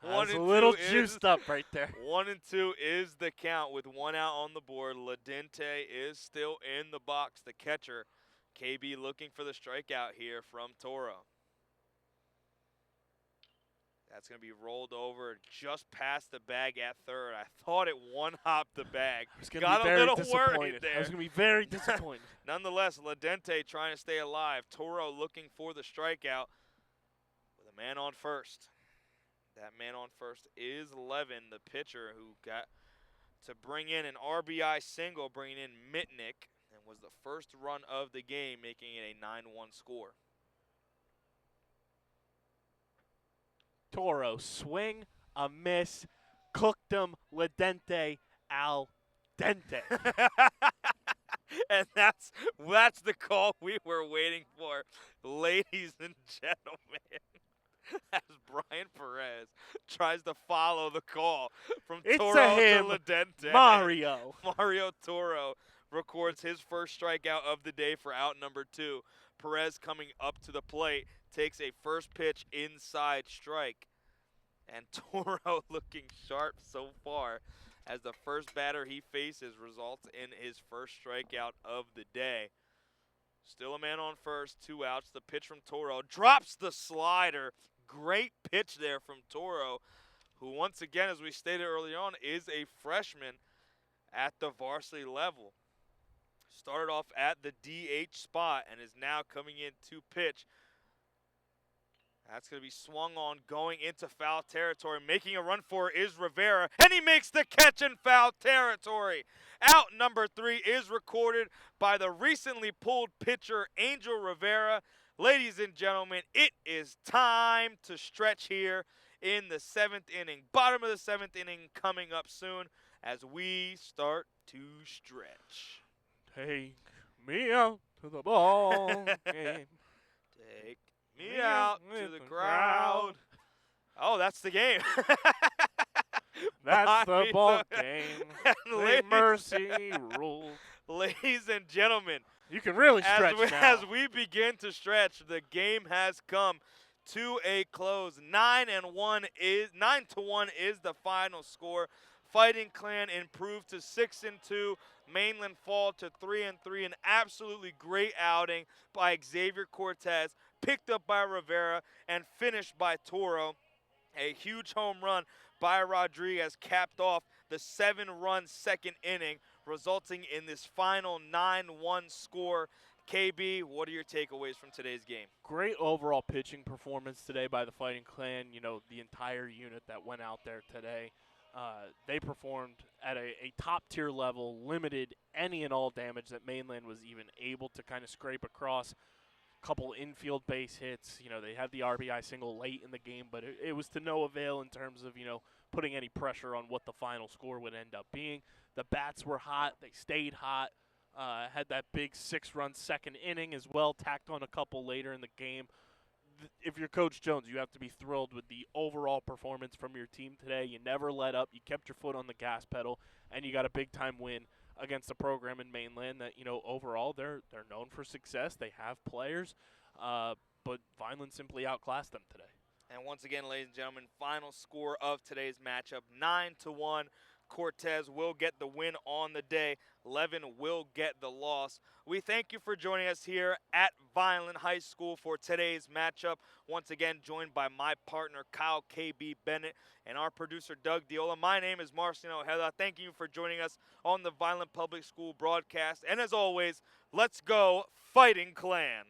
I was a little juiced up right there. 1-2 is the count with one out on the board. Ledente is still in the box. The catcher, KB, looking for the strikeout here from Toro. That's going to be rolled over just past the bag at third. I thought it one-hopped the bag. I was going Got to be a very little disappointed. worried there. I was going to be very disappointed. Nonetheless, Ledente trying to stay alive. Toro looking for the strikeout with a man on first. That man on first is Levin, the pitcher, who got to bring in an RBI single, bringing in Mitnick, and was the first run of the game, making it a 9-1 score. Toro, swing, a miss, cooked him, Ledente, al dente. And that's the call we were waiting for, ladies and gentlemen. As Brian Perez tries to follow the call from Toro to Ledente. Mario Toro records his first strikeout of the day for out number 2. Perez coming up to the plate takes a first pitch inside strike. And Toro looking sharp so far as the first batter he faces results in his first strikeout of the day. Still a man on first, 2 outs. The pitch from Toro drops the slider. Great pitch there from Toro, who once again, as we stated earlier on, is a freshman at the varsity level. Started off at the DH spot and is now coming in to pitch. That's going to be swung on going into foul territory. Making a run for it is Rivera, and he makes the catch in foul territory. Out number 3 is recorded by the recently pulled pitcher Angel Rivera. Ladies and gentlemen, it is time to stretch here in the 7th inning. Bottom of the 7th inning coming up soon as we start to stretch. Take me out to the ball game. Take me out to the crowd. Oh, that's the game. That's the ball game. Mercy rules. Ladies and gentlemen, you can really stretch now. As we begin to stretch, the game has come to a close. 9-1 is the final score. Fighting Clan improved to 6-2. Mainland fall to 3-3. An absolutely great outing by Xavier Cortez, picked up by Rivera and finished by Toro. A huge home run by Rodriguez capped off the 7-run second inning, resulting in this final 9-1 score. KB, what are your takeaways from today's game? Great overall pitching performance today by the Fighting Clan. You know, the entire unit that went out there today. They performed at a top-tier level, limited any and all damage that Mainland was even able to kind of scrape across. Couple infield base hits. You know, they had the RBI single late in the game, but it was to no avail in terms of, you know, putting any pressure on what the final score would end up being. The bats were hot. They stayed hot. Had that big 6-run second inning as well, tacked on a couple later in the game. If you're Coach Jones, you have to be thrilled with the overall performance from your team today. You never let up. You kept your foot on the gas pedal, and you got a big-time win against a program in Mainland that, you know, overall they're known for success. They have players, but but Vineland simply outclassed them today. And once again, ladies and gentlemen, final score of today's matchup, 9-1. Cortez will get the win on the day. Levin will get the loss. We thank you for joining us here at Vineland High School for today's matchup. Once again, joined by my partner, Kyle KB Bennett, and our producer, Doug Diola. My name is Marcino Ojeda. Thank you for joining us on the Vineland Public School broadcast. And as always, let's go Fighting Clan.